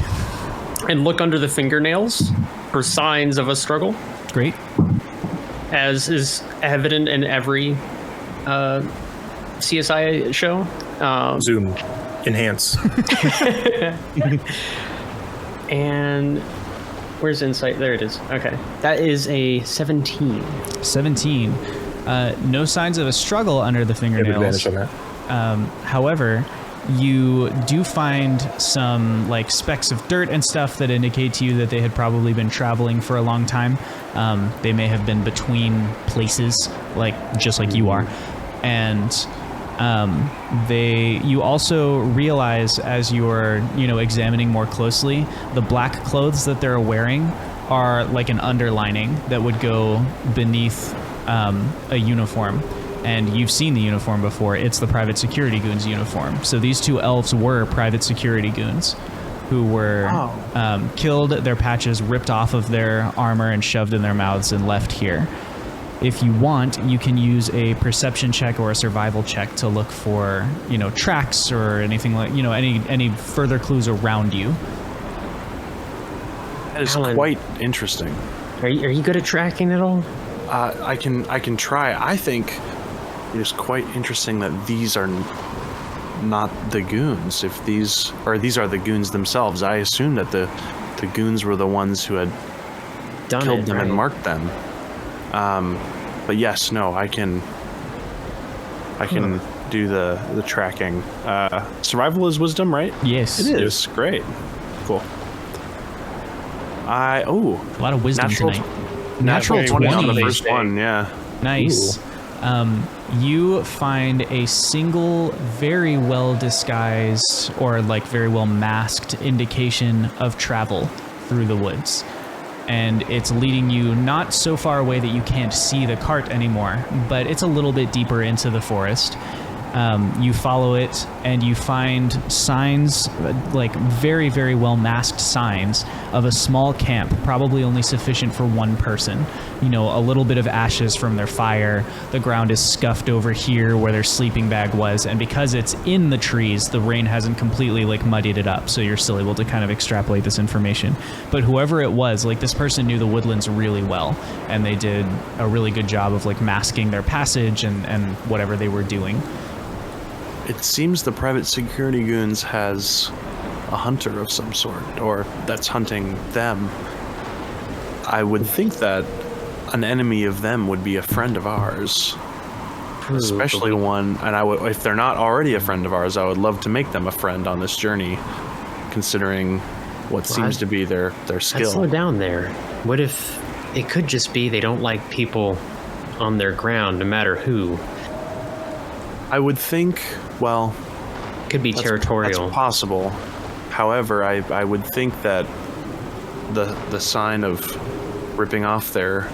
And look under the fingernails for signs of a struggle. Great. As is evident in every CSI show. Zoom. Enhance. And where's insight? There it is. Okay. That is a 17. 17. No signs of a struggle under the fingernails. Advantage on that. However, you do find some like specks of dirt and stuff that indicate to you that they had probably been traveling for a long time. They may have been between places, just like you are. And you also realize as you're, examining more closely, the black clothes that they're wearing are like an underlining that would go beneath a uniform. And you've seen the uniform before. It's the private security goons uniform. So these two elves were private security goons who were killed, their patches ripped off of their armor and shoved in their mouths and left here. If you want, you can use a perception check or a survival check to look for, tracks or anything like, any further clues around you. That is Alan. quite interesting. Are you good at tracking at all? I can try. I think it is quite interesting that these are not the goons. If these are the goons themselves, I assumed that the goons were the ones who had killed them and marked them. But yes, no, I can do the tracking. Survival is wisdom, right? Yes. It is. Great. Cool. A lot of wisdom tonight. Natural 20 on the 20. first one, yeah. Nice. You find a single very well disguised or very well masked indication of travel through the woods. And it's leading you not so far away that you can't see the cart anymore, but it's a little bit deeper into the forest. You follow it and you find signs, very, very well masked signs of a small camp, probably only sufficient for one person. A little bit of ashes from their fire. The ground is scuffed over here where their sleeping bag was. And because it's in the trees, the rain hasn't completely muddied it up. So you're still able to kind of extrapolate this information. But whoever it was, this person knew the woodlands really well. And they did a really good job of masking their passage and whatever they were doing. It seems the private security goons has a hunter of some sort, or that's hunting them. I would think that an enemy of them would be a friend of ours. Especially one, and if they're not already a friend of ours, I would love to make them a friend on this journey, considering what seems to be their skill. Slow down there. What if it could just be they don't like people on their ground, no matter who? I would think, Could be territorial. That's possible. However, I would think that the sign of ripping off their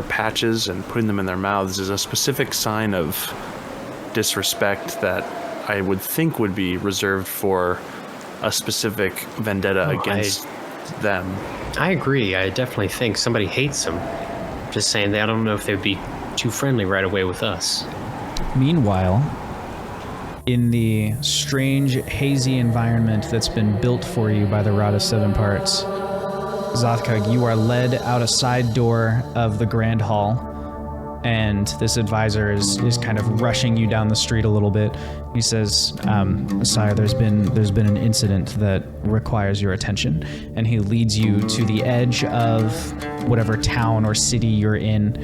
patches and putting them in their mouths is a specific sign of disrespect that I would think would be reserved for a specific vendetta against them. I agree. I definitely think somebody hates them. Just saying that I don't know if they'd be too friendly right away with us. Meanwhile, in the strange, hazy environment that's been built for you by the Rod of Seven Parts, Xothkug, you are led out a side door of the Grand Hall, and this advisor is kind of rushing you down the street a little bit. He says, "Sire, there's been an incident that requires your attention," and he leads you to the edge of whatever town or city you're in,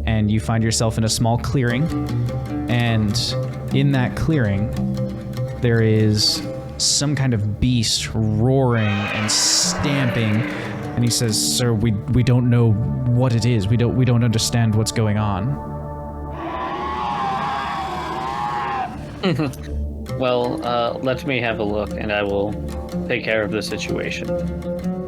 and you find yourself in a small clearing, and in that clearing, there is some kind of beast roaring and stamping. And he says, "Sir, we don't know what it is. We don't understand what's going on." Well, let me have a look, and I will take care of the situation.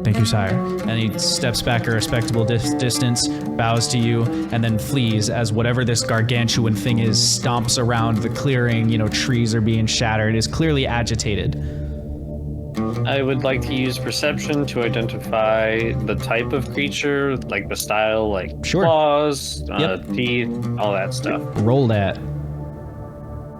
"Thank you, sire." And he steps back a respectable distance, bows to you, and then flees as whatever this gargantuan thing is stomps around the clearing. Trees are being shattered. Is clearly agitated. I would like to use perception to identify the type of creature, the style, Sure. claws, Yep. teeth, all that stuff. Roll that.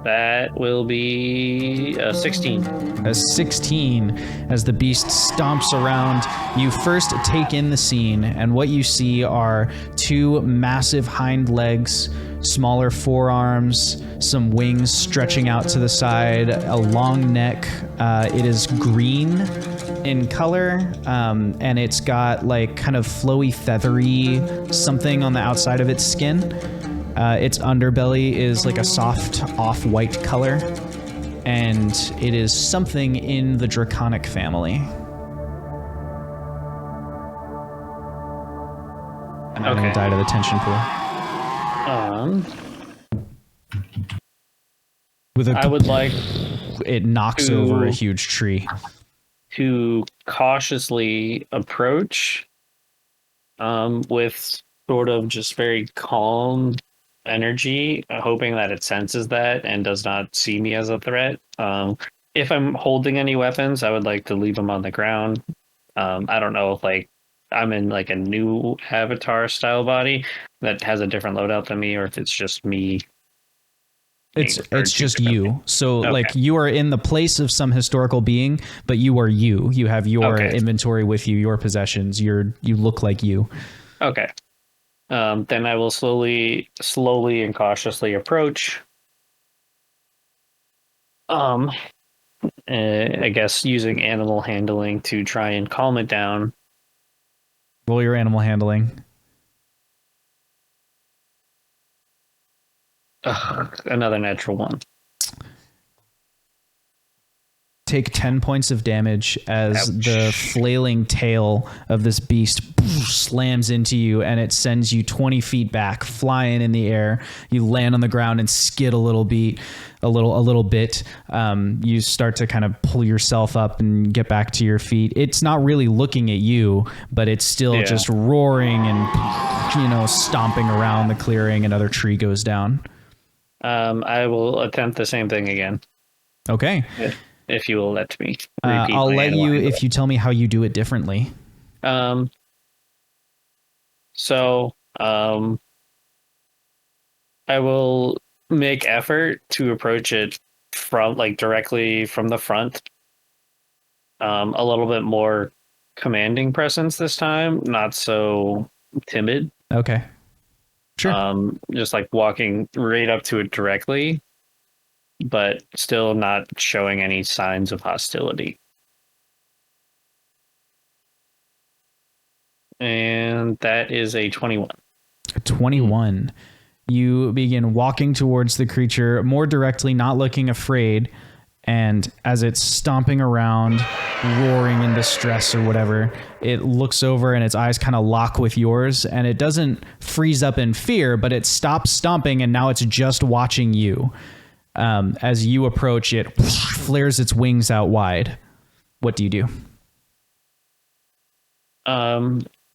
That will be 16. A 16 as the beast stomps around. You first take in the scene, and what you see are two massive hind legs, smaller forearms, some wings stretching out to the side, a long neck. It is green in color, and it's got kind of flowy, feathery something on the outside of its skin. Its underbelly is a soft off-white color, and it is something in the draconic family. And I'm gonna die to the tension pool. I would like it knocks over a huge tree. To cautiously approach, with sort of just very calm energy, hoping that it senses that and does not see me as a threat. If I'm holding any weapons, I would like to leave them on the ground. I don't know if I'm in like a new avatar style body that has a different loadout than me, or if it's just me. It's just you. So Okay. like you are in the place of some historical being, but you are you. You have your inventory with you, your possessions. You look like you. Okay. Then I will slowly and cautiously approach. I guess using animal handling to try and calm it down. Roll your animal handling. Another natural one. Take 10 points of damage as the flailing tail of this beast slams into you, and it sends you 20 feet back, flying in the air. You land on the ground and skid a little bit. You start to kind of pull yourself up and get back to your feet. It's not really looking at you, but it's still just roaring and stomping around the clearing. Another tree goes down. I will attempt the same thing again. Okay. If you will let me. I'll let you if you tell me how you do it differently. So I will make effort to approach it from directly from the front. A little bit more commanding presence this time, not so timid. Okay. Sure. Just like walking right up to it directly, but still not showing any signs of hostility. And that is a 21. 21. You begin walking towards the creature more directly, not looking afraid. And as it's stomping around, roaring in distress or whatever, it looks over and its eyes kind of lock with yours. And it doesn't freeze up in fear, but it stops stomping and now it's just watching you. As you approach, it flares its wings out wide. What do you do?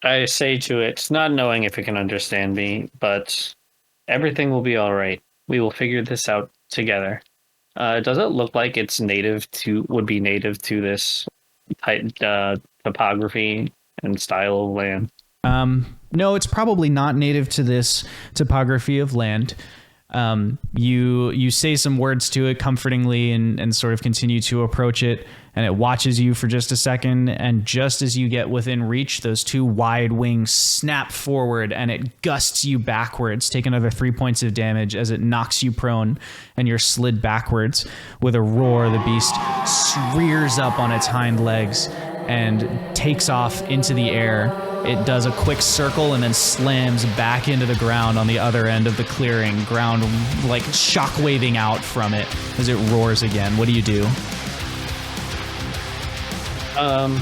I say to it, not knowing if it can understand me, but everything will be all right. We will figure this out together. Does it look like it's would be native to this topography and style of land? No, it's probably not native to this topography of land. You say some words to it comfortingly and sort of continue to approach it, and it watches you for just a second, and just as you get within reach, those two wide wings snap forward and it gusts you backwards. Take another 3 points of damage as it knocks you prone and you're slid backwards. With a roar, the beast rears up on its hind legs and takes off into the air. It does a quick circle and then slams back into the ground on the other end of the clearing, ground like shockwaving out from it as it roars again. What do you do? I'm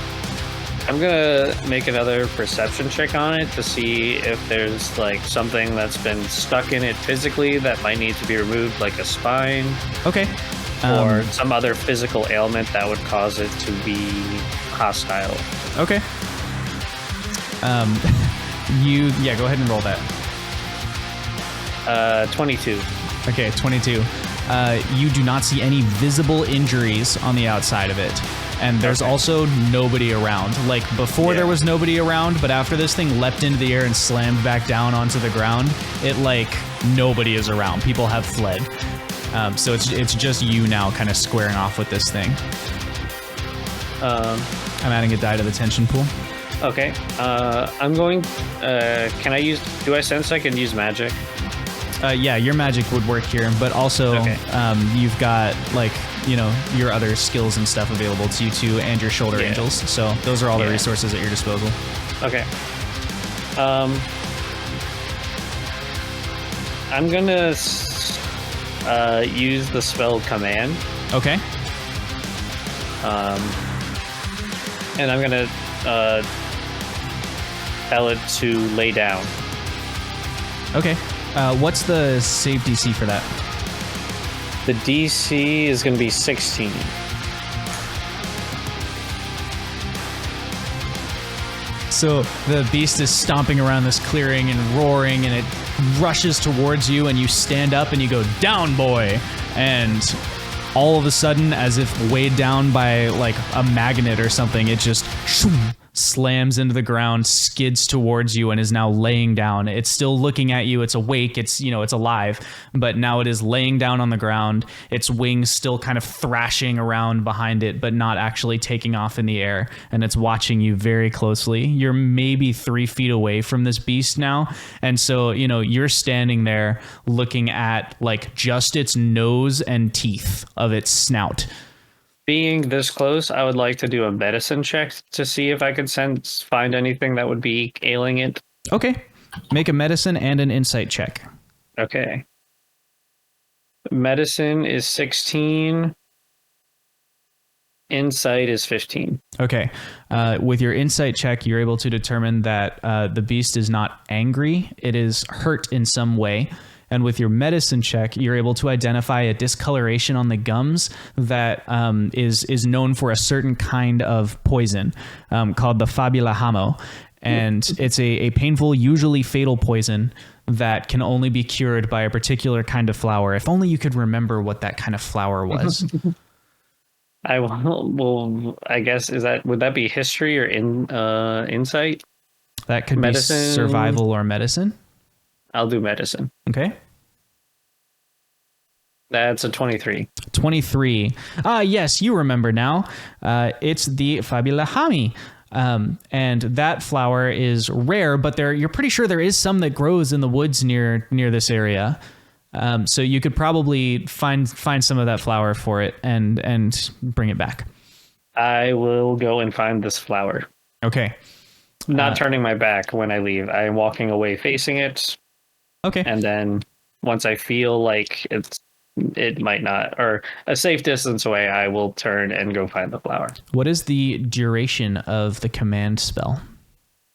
gonna make another perception check on it to see if there's like something that's been stuck in it physically that might need to be removed, like a spine. Okay. Or some other physical ailment that would cause it to be hostile. Okay. Go ahead and roll that. 22. Okay, 22. You do not see any visible injuries on the outside of it. And there's also nobody around. Like, before there was nobody around, but after this thing leapt into the air and slammed back down onto the ground, nobody is around. People have fled. So it's just you now kind of squaring off with this thing. I'm adding a die to the tension pool. Okay. I'm going... do I sense I can use magic? Yeah, your magic would work here, but also you've got your other skills and stuff available to you too, and your shoulder angels. So those are all the resources at your disposal. Okay. I'm gonna use the spell command. Okay. And I'm gonna tell it to lay down. Okay. What's the save DC for that? The DC is going to be 16. So the beast is stomping around this clearing and roaring, and it rushes towards you, and you stand up and you go, "Down, boy!" And all of a sudden, as if weighed down by like a magnet or something, it just slams into the ground, skids towards you, and is now laying down. It's still looking at you. It's awake. It's, it's alive, but now it is laying down on the ground. Its wings still kind of thrashing around behind it, but not actually taking off in the air. And it's watching you very closely. You're maybe 3 feet away from this beast now. And so, you're standing there looking at like just its nose and teeth of its snout. Being this close, I would like to do a medicine check to see if I could find anything that would be ailing it. Okay. Make a medicine and an insight check. Okay. Medicine is 16. Insight is 15. Okay. With your insight check, you're able to determine that the beast is not angry. It is hurt in some way. And with your medicine check, you're able to identify a discoloration on the gums that is known for a certain kind of poison called the fabula hamo. And it's a painful, usually fatal poison that can only be cured by a particular kind of flower. If only you could remember what that kind of flower was. I guess, would that be history or insight? That could medicine. Be survival or medicine. I'll do medicine. Okay. That's a 23. 23. Yes, you remember now. It's the Fabula Hami. And that flower is rare, but you're pretty sure there is some that grows in the woods near this area. So you could probably find some of that flower for it and bring it back. I will go and find this flower. Okay. Not turning my back when I leave. I'm walking away facing it. Okay. And then once I feel like it might not, or a safe distance away, I will turn and go find the flower. What is the duration of the command spell?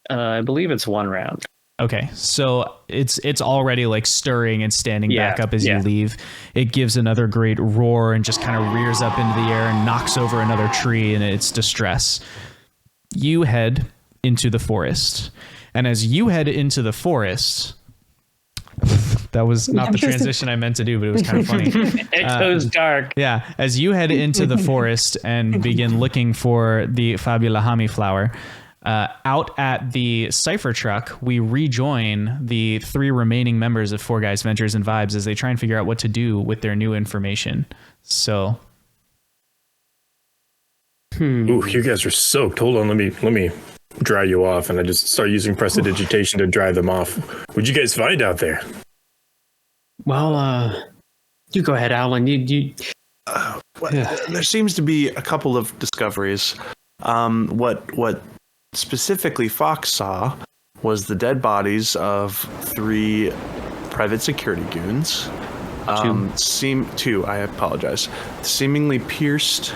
I believe it's 1 round. Okay, so it's already like stirring and standing back up as you leave. It gives another great roar and just kind of rears up into the air and knocks over another tree in its distress. You head into the forest. And as you head into the forest, that was not the transition I meant to do, but it was kind of funny. It goes dark. Yeah, as you head into the forest and begin looking for the Fabula Hami flower, out at the Cypher truck, we rejoin the 3 remaining members of Four Guys Ventures and Vibes as they try and figure out what to do with their new information. So, Ooh, you guys are soaked. Hold on, let me dry you off, and I just start using prestidigitation to dry them off. What'd you guys find out there? Well, you go ahead, Alan. There seems to be a couple of discoveries. What specifically Fox saw was the dead bodies of 3 private security goons. 2, I apologize. Seemingly pierced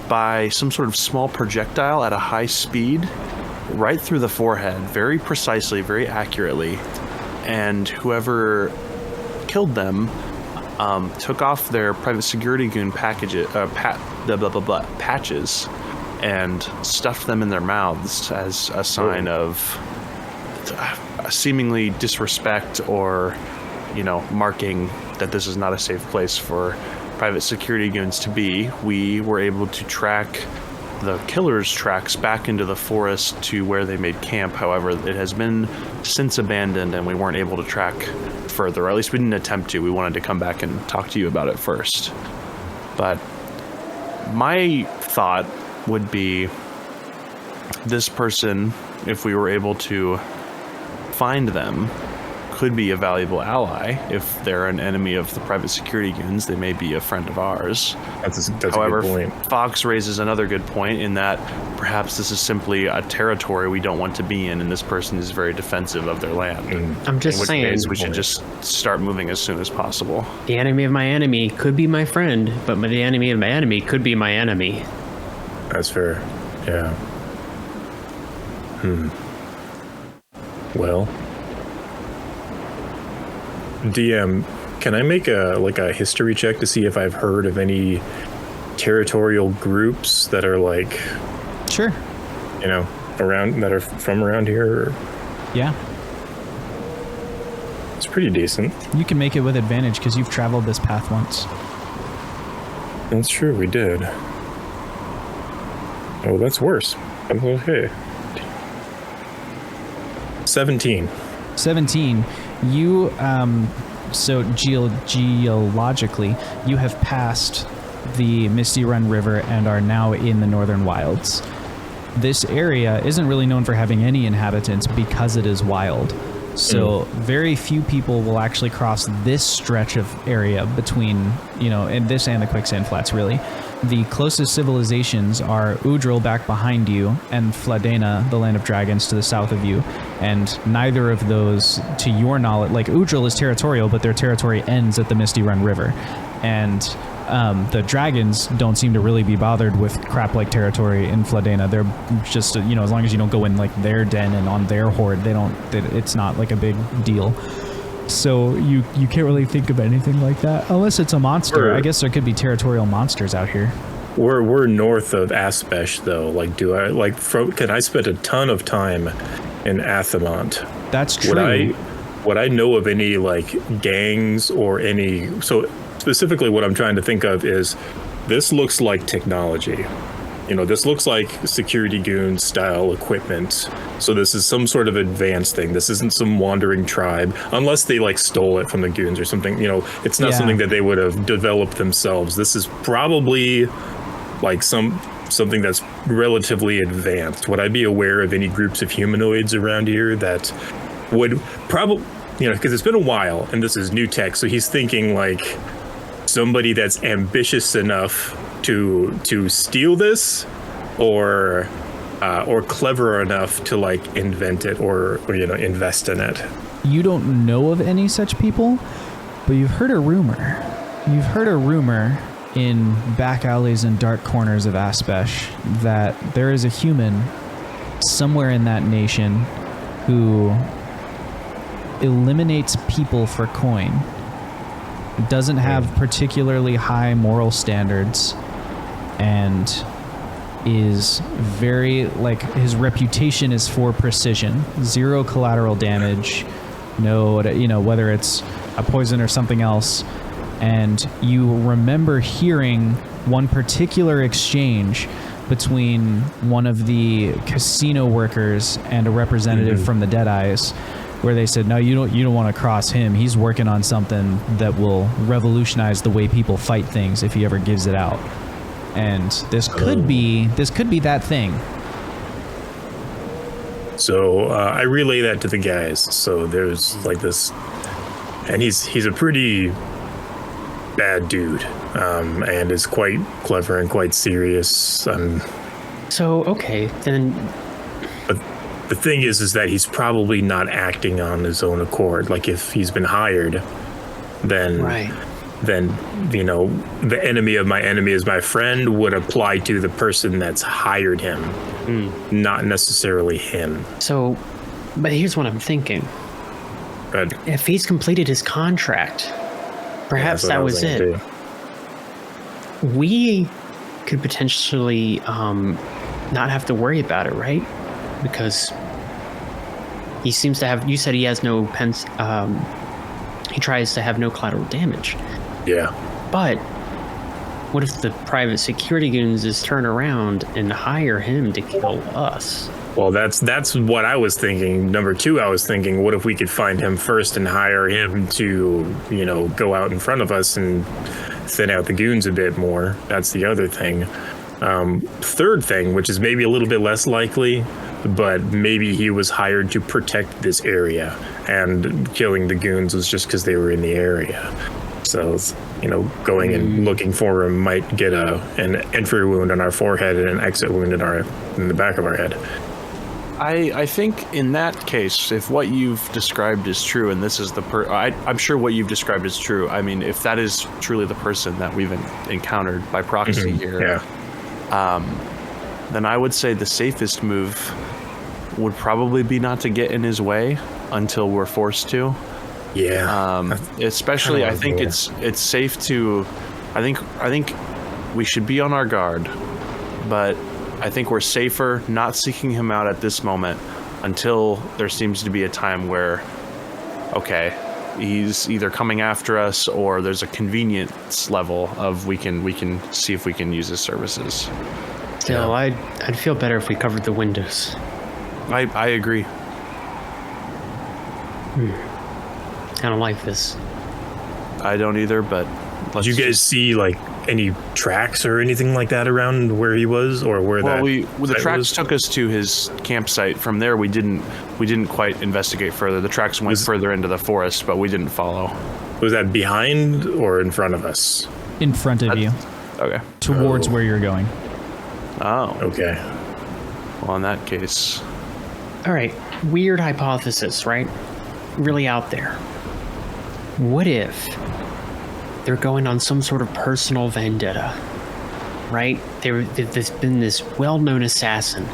by some sort of small projectile at a high speed, right through the forehead, very precisely, very accurately. And whoever killed them took off their private security goon patches and stuffed them in their mouths as a sign of seemingly disrespect, or marking that this is not a safe place for private security goons to be. We were able to track the killer's tracks back into the forest to where they made camp. However, it has been since abandoned, and we weren't able to track further, or at least we didn't attempt to. We wanted to come back and talk to you about it first. But my thought would be, this person, if we were able to find them, could be a valuable ally. If they're an enemy of the private security goons, they may be a friend of ours. That's However, a good point. Fox raises another good point in that perhaps this is simply a territory we don't want to be in, and this person is very defensive of their land. I'm just in which saying, case we should just start moving as soon as possible. the enemy of my enemy could be my friend, but the enemy of my enemy could be my enemy. That's fair. Yeah. Well, DM, can I make a history check to see if I've heard of any territorial groups that are sure, around, that are from around here? yeah, It's pretty decent. you can make it with advantage because you've traveled this path once. That's true, we did. Oh, that's worse. Okay. 17. 17. You so geologically, you have passed the Misty Run River and are now in the Northern Wilds. This area isn't really known for having any inhabitants because it is wild. So very few people will actually cross this stretch of area between, and this and the Quicksand Flats, really. The closest civilizations are Udril back behind you and Fladena, the Land of Dragons, to the south of you. And neither of those, to your knowledge, like Udril is territorial, but their territory ends at the Misty Run River. And the dragons don't seem to really be bothered with crap like territory in Fladena. They're just, as long as you don't go in like their den and on their horde, it's not like a big deal. So you can't really think of anything like that unless it's a monster. I guess there could be territorial monsters out here. We're north of Aspesh though. Like, can I spend a ton of time in Atunement? That's true. Would I know of any like gangs or any? So specifically, what I'm trying to think of is this looks like technology. This looks like security goon style equipment. So this is some sort of advanced thing. This isn't some wandering tribe, unless they like stole it from the goons or something. It's not something that they would have developed themselves. This is probably like something that's relatively advanced. Would I be aware of any groups of humanoids around here that would probably, because it's been a while and this is new tech. So he's thinking like somebody that's ambitious enough to steal this, or clever enough to like invent it or invest in it. You don't know of any such people, but you've heard a rumor. You've heard a rumor in back alleys and dark corners of Aspesh that there is a human somewhere in that nation who eliminates people for coin. Doesn't have particularly high moral standards, and is very, like, his reputation is for precision, 0 collateral damage, no, whether it's a poison or something else. And you remember hearing one particular exchange between one of the casino workers and a representative from the Deadeyes, where they said, no, you don't want to cross him. He's working on something that will revolutionize the way people fight things if he ever gives it out. And this could be that thing. So I relay that to the guys. So there's like this, and he's a pretty bad dude, and is quite clever and quite serious. So okay, then. But the thing is that he's probably not acting on his own accord. Like if he's been hired, then right. Then the enemy of my enemy is my friend would apply to the person that's hired him, not necessarily him. So, but here's what I'm thinking. But if he's completed his contract, perhaps that was it. Too. We could potentially not have to worry about it, right? Because he seems to have. You said he has no pens. He tries to have no collateral damage. Yeah. But what if the private security goons just turn around and hire him to kill us? Well, that's what I was thinking. Number 2, I was thinking, what if we could find him first and hire him to, go out in front of us and thin out the goons a bit more? That's the other thing. Third thing, which is maybe a little bit less likely, but maybe he was hired to protect this area, and killing the goons was just because they were in the area. So, going and looking for him might get an entry wound on our forehead and an exit wound in the back of our head. I think in that case, if what you've described is true, and this is I'm sure what you've described is true. I mean, if that is truly the person that we've encountered by proxy here, then I would say the safest move would probably be not to get in his way until we're forced to. Yeah. Especially, I think it's safe to. I think we should be on our guard, but I think we're safer not seeking him out at this moment until there seems to be a time where, okay, he's either coming after us or there's a convenience level of we can see if we can use his services. Still, I'd feel better if we covered the windows. I agree. I don't like this. I don't either, but Did you guys see like any tracks or anything like that around where he was, or where Well, that? the site tracks was? took us to his campsite. From there, we didn't quite investigate further. The tracks went further into the forest, but we didn't follow. Was that behind or in front of us? In front of you, Okay. towards where you're going. Oh. Okay. Well, in that case, All right, weird hypothesis, right? Really out there. What if they're going on some sort of personal vendetta, right? There's been this well-known assassin,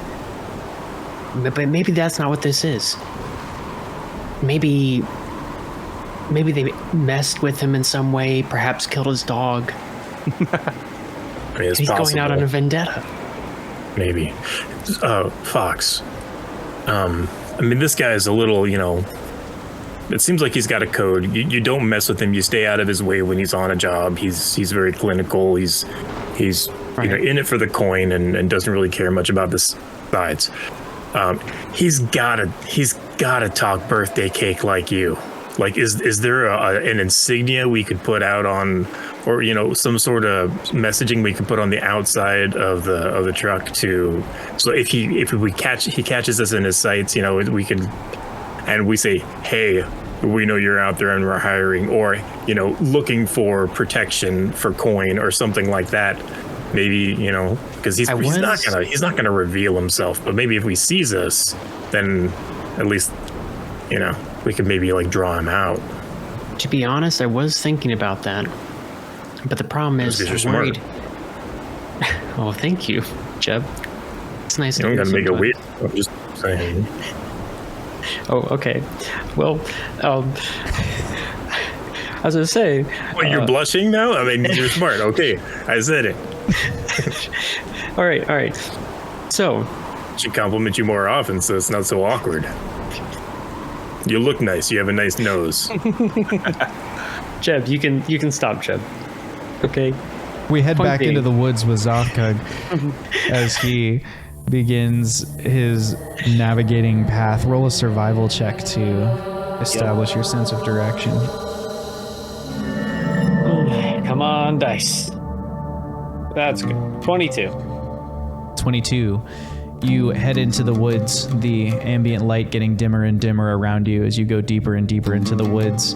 but maybe that's not what this is. Maybe they messed with him in some way, perhaps killed his dog. I mean, it's He's possible. going out on a vendetta. Maybe. Fox. I mean, this guy is a little, it seems like he's got a code. You don't mess with him. You stay out of his way when he's on a job. He's very clinical. He's Right. in it for the coin and doesn't really care much about the sides. He's gotta talk birthday cake like you. Like, is there an insignia we could put out on, or some sort of messaging we could put on the outside of the truck so if he catches us in his sights, we could, and we say, hey, we know you're out there and we're hiring, or looking for protection for coin or something like that. Maybe because he's not gonna reveal himself, but maybe if he sees us, then at least we could maybe like draw him out. To be honest, I was thinking about that, but the problem is, Because I'm you're worried. Oh, thank you, Jeb. It's nice. You don't gotta make it sometimes. weird. I'm just saying. Oh, okay. Well, I was gonna say. Well, you're blushing now? I mean, you're smart. Okay, I said it. All right. So, I should compliment you more often so it's not so awkward. You look nice. You have a nice nose. Jeb, you can stop, Jeb. Okay. We head Point back being- into the woods with Xothkug as he begins his navigating path. Roll a survival check to establish your sense of direction. Come on, dice. That's good. 22. 22. You head into the woods, the ambient light getting dimmer and dimmer around you as you go deeper and deeper into the woods.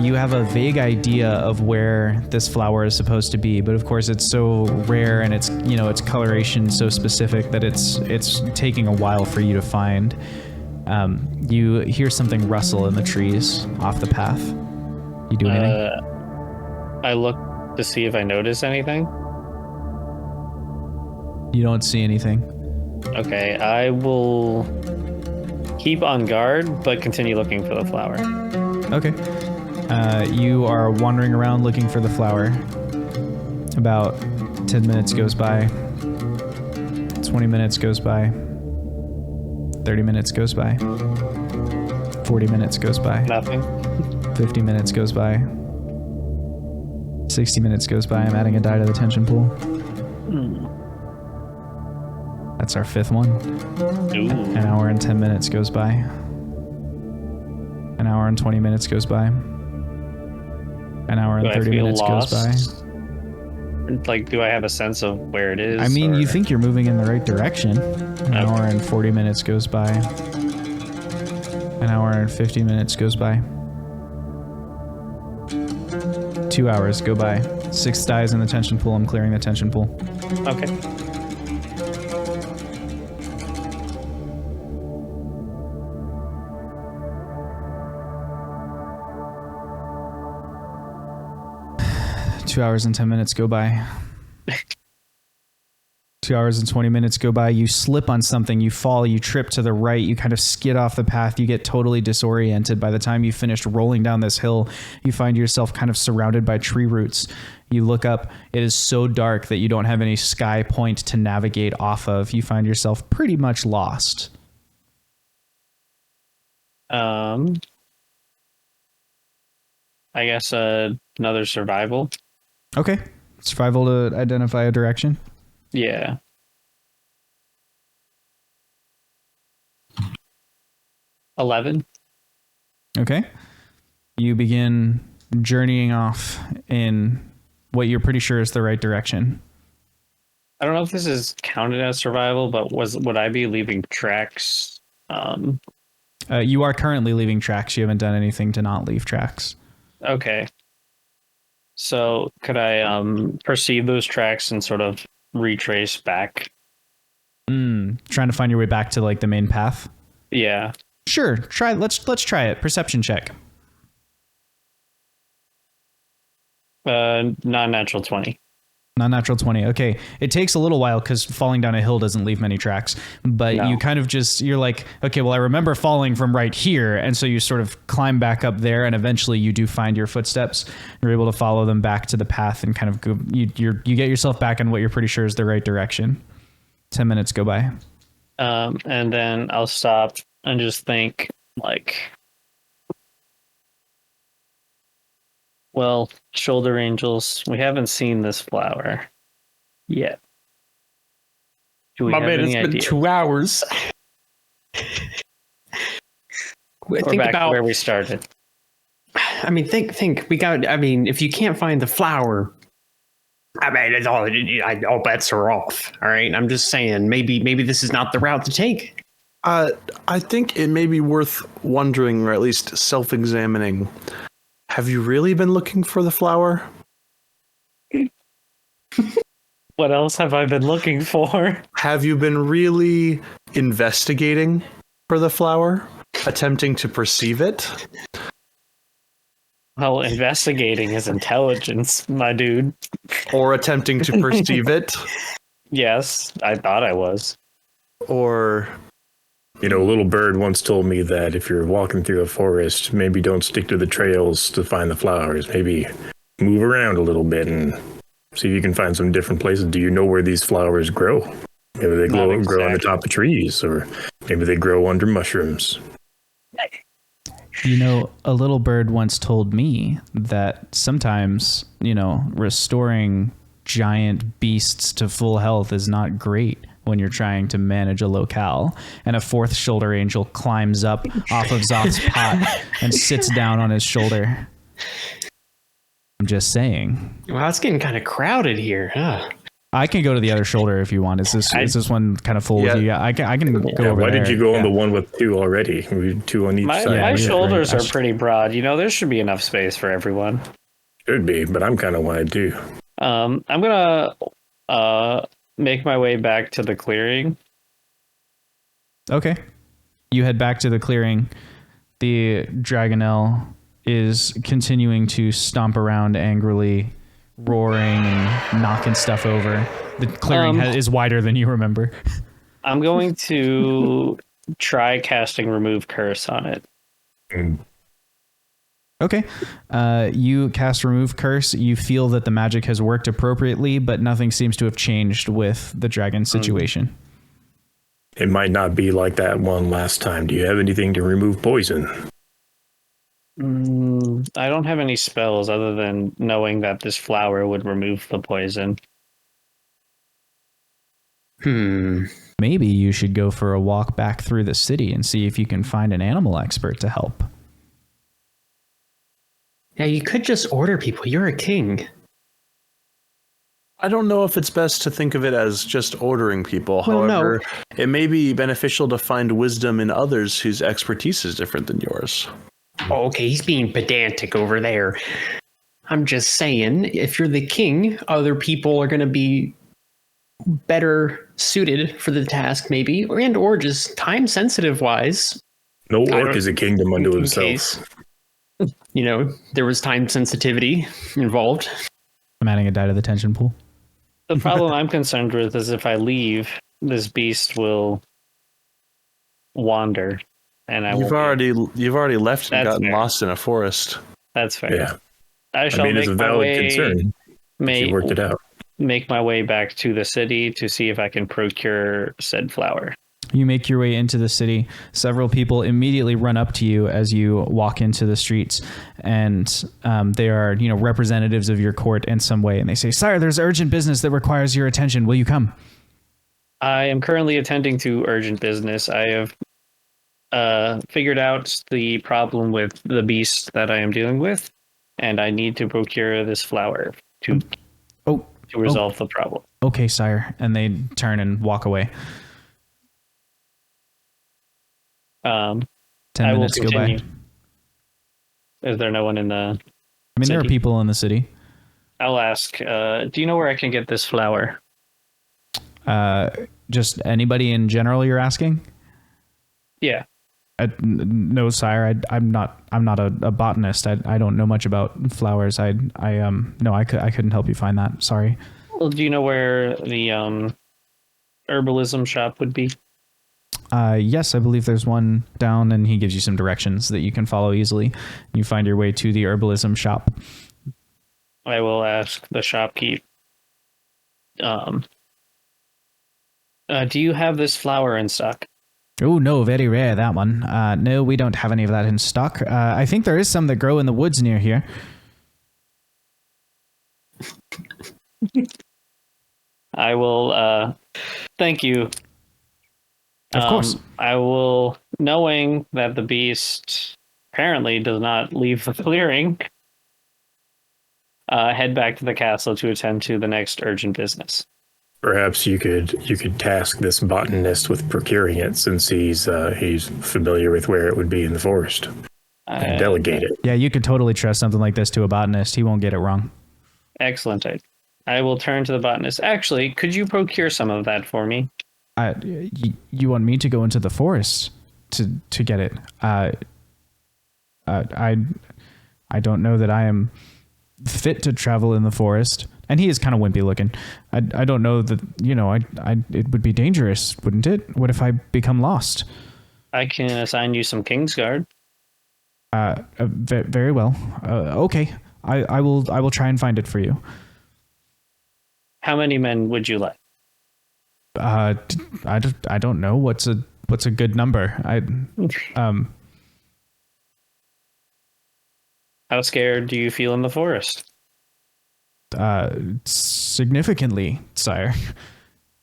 You have a vague idea of where this flower is supposed to be, but of course it's so rare and its its coloration so specific that it's taking a while for you to find. You hear something rustle in the trees off the path. You do anything? I look to see if I notice anything. You don't see anything. Okay, I will keep on guard, but continue looking for the flower. Okay. You are wandering around looking for the flower. About 10 minutes goes by. 20 minutes goes by. 30 minutes goes by. 40 minutes goes by. Nothing. 50 minutes goes by. 60 minutes goes by. I'm adding a die to the tension pool. That's our fifth one. Ooh. An hour and 10 minutes goes by. An hour and 20 minutes goes by. An hour and Do I 30 feel minutes goes by. lost? Like, do I have a sense of where it is? I mean, you or- think you're moving in the right direction. An hour and 40 minutes goes by. An hour and 50 minutes goes by. 2 hours go by. 6 dies in the tension pool. I'm clearing the tension pool. Okay. Two hours and 10 minutes go by. 2 hours and 20 minutes go by. You slip on something, you fall, you trip to the right, you kind of skid off the path, you get totally disoriented. By the time you finished rolling down this hill, you find yourself kind of surrounded by tree roots. You look up, it is so dark that you don't have any sky point to navigate off of. You find yourself pretty much lost. I guess another survival. Okay. Survival to identify a direction. Yeah. $11. Okay. You begin journeying off in what you're pretty sure is the right direction. I don't know if this is counted as survival, but would I be leaving tracks? You are currently leaving tracks. You haven't done anything to not leave tracks. Okay. So could I perceive those tracks and sort of retrace back? Trying to find your way back to like the main path. Yeah. Sure. Let's try it. Perception check. Non-natural 20. Non-natural 20. Okay. It takes a little while because falling down a hill doesn't leave many tracks. But No. you kind of you're like, okay, well, I remember falling from right here. And so you sort of climb back up there and eventually you do find your footsteps. You're able to follow them back to the path and kind of go, you get yourself back in what you're pretty sure is the right direction. 10 minutes go by. And then I'll stop and just think like, well, shoulder angels, we haven't seen this flower yet. Do we My have man, any it's been idea? 2 hours. We're Think back about to where we started. I mean, think. If you can't find the flower, I mean, it's all bets are off. All right, I'm just saying, maybe this is not the route to take. I think it may be worth wondering, or at least self-examining. Have you really been looking for the flower? What else have I been looking for? Have you been really investigating for the flower? Attempting to perceive it? Well, investigating is intelligence, my dude. Or attempting to perceive it? Yes, I thought I was. Or... You know, a little bird once told me that if you're walking through a forest, maybe don't stick to the trails to find the flowers. Maybe move around a little bit and see if you can find some different places. Do you know where these flowers grow? Maybe they grow on the top of trees, or maybe they grow under mushrooms. You know, a little bird once told me that sometimes, restoring giant beasts to full health is not great when you're trying to manage a locale. And a fourth shoulder angel climbs up off of Xoth's pot and sits down on his shoulder. I'm just saying. Well, it's getting kind of crowded here, huh? I can go to the other shoulder if you want. Is this one kind of full with you? Yeah, I can go over why there. did you go on the one with 2 already? We 2 on each My side. shoulders right. are pretty broad. There should be enough space for everyone. Should be, but I'm kind of wide too. I'm gonna make my way back to the clearing. Okay. You head back to the clearing. The Dragonelle is continuing to stomp around angrily, roaring and knocking stuff over. The clearing is wider than you remember. I'm going to try casting Remove Curse on it. Okay. You cast Remove Curse. You feel that the magic has worked appropriately, but nothing seems to have changed with the dragon situation. It might not be like that one last time. Do you have anything to remove poison? I don't have any spells other than knowing that this flower would remove the poison. Maybe you should go for a walk back through the city and see if you can find an animal expert to help. Yeah, you could just order people. You're a king. I don't know if it's best to think of it as just ordering people. Well, However, it may be beneficial to find wisdom in others whose expertise is different than yours. Oh, okay, he's being pedantic over there. I'm just saying, if you're the king, other people are going to be better suited for the task, maybe, or just time sensitive wise. No orc is a kingdom unto in himself. case, there was time sensitivity involved. I'm adding a die to the tension pool. The problem I'm concerned with is if I leave, this beast will wander, and You've already left and That's gotten fair. lost in a forest. That's fair. Yeah. I shall it's a make my valid way. concern. You worked it out. Make my way back to the city to see if I can procure said flower. You make your way into the city. Several people immediately run up to you as you walk into the streets, and they are, representatives of your court in some way. And they say, "Sire, there's urgent business that requires your attention. Will you come?" I am currently attending to urgent business. I have figured out the problem with the beast that I am dealing with, and I need to procure this flower to resolve the problem. Okay, sire. And they turn and walk away. 10 I will minutes go by. continue. Is there no one in the I mean, there are city? people in the city. I'll ask, do you know where I can get this flower? Just anybody in general you're asking? Yeah. No, sire. I'm not a botanist. I don't know much about flowers. I couldn't help you find that. Sorry. Well, do you know where the herbalism shop would be? Yes, I believe there's one down, and he gives you some directions that you can follow easily. You find your way to the herbalism shop. I will ask the shopkeep. Do you have this flower in stock? Oh, no, very rare, that one. No, we don't have any of that in stock. I think there is some that grow in the woods near here. I will, thank you. Of course. I will, knowing that the beast apparently does not leave the clearing, head back to the castle to attend to the next urgent business. Perhaps you could task this botanist with procuring it, since he's familiar with where it would be in the forest, and delegate it. Yeah, you could totally trust something like this to a botanist. He won't get it wrong. Excellent. I will turn to the botanist. Actually, could you procure some of that for me? You want me to go into the forest to get it? I don't know that I am fit to travel in the forest. And he is kind of wimpy looking. I don't know that, it would be dangerous, wouldn't it? What if I become lost? I can assign you some Kingsguard. Very well. Okay. I will try and find it for you. How many men would you like? I don't know. What's a good number? How scared do you feel in the forest? Significantly, sire.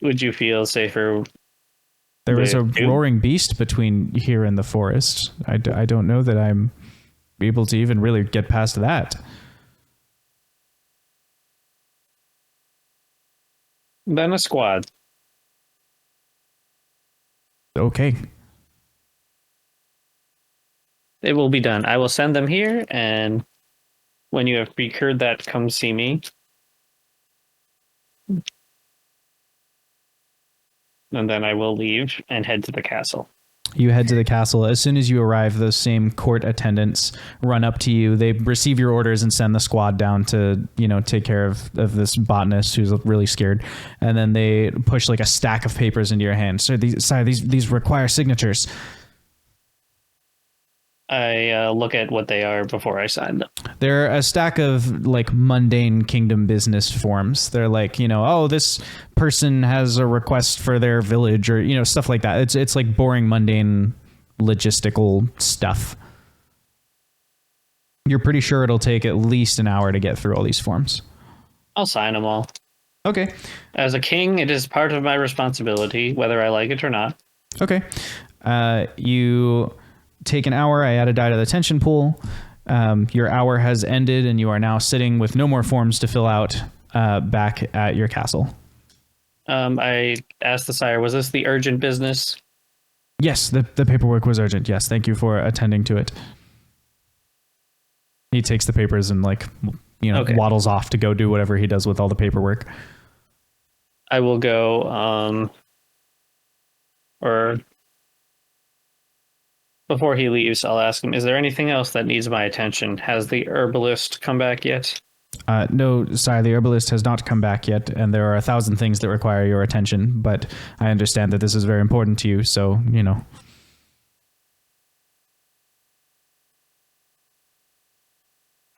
Would you feel safer? There is a with you? roaring beast between here and the forest. I don't know that I'm able to even really get past that. Then a squad. Okay. It will be done. I will send them here, and when you have procured that, come see me. And then I will leave and head to the castle. You head to the castle. As soon as you arrive, those same court attendants run up to you. They receive your orders and send the squad down to, take care of this botanist who's really scared. And then they push like a stack of papers into your hand. Sir, these require signatures. I look at what they are before I sign them. They're a stack of like mundane kingdom business forms. They're like, this person has a request for their village, or stuff like that. It's like boring, mundane, logistical stuff. You're pretty sure it'll take at least an hour to get through all these forms. I'll sign them all. Okay. As a king, it is part of my responsibility, whether I like it or not. Okay. You take an hour. I add a die to the tension pool. Your hour has ended, and you are now sitting with no more forms to fill out back at your castle. I asked the sire, was this the urgent business? Yes, the paperwork was urgent. Yes, thank you for attending to it. He takes the papers and Okay. waddles off to go do whatever he does with all the paperwork. I will go, or before he leaves, I'll ask him, is there anything else that needs my attention? Has the herbalist come back yet? No, sorry, the herbalist has not come back yet, and there are 1,000 things that require your attention, but I understand that this is very important to you, so,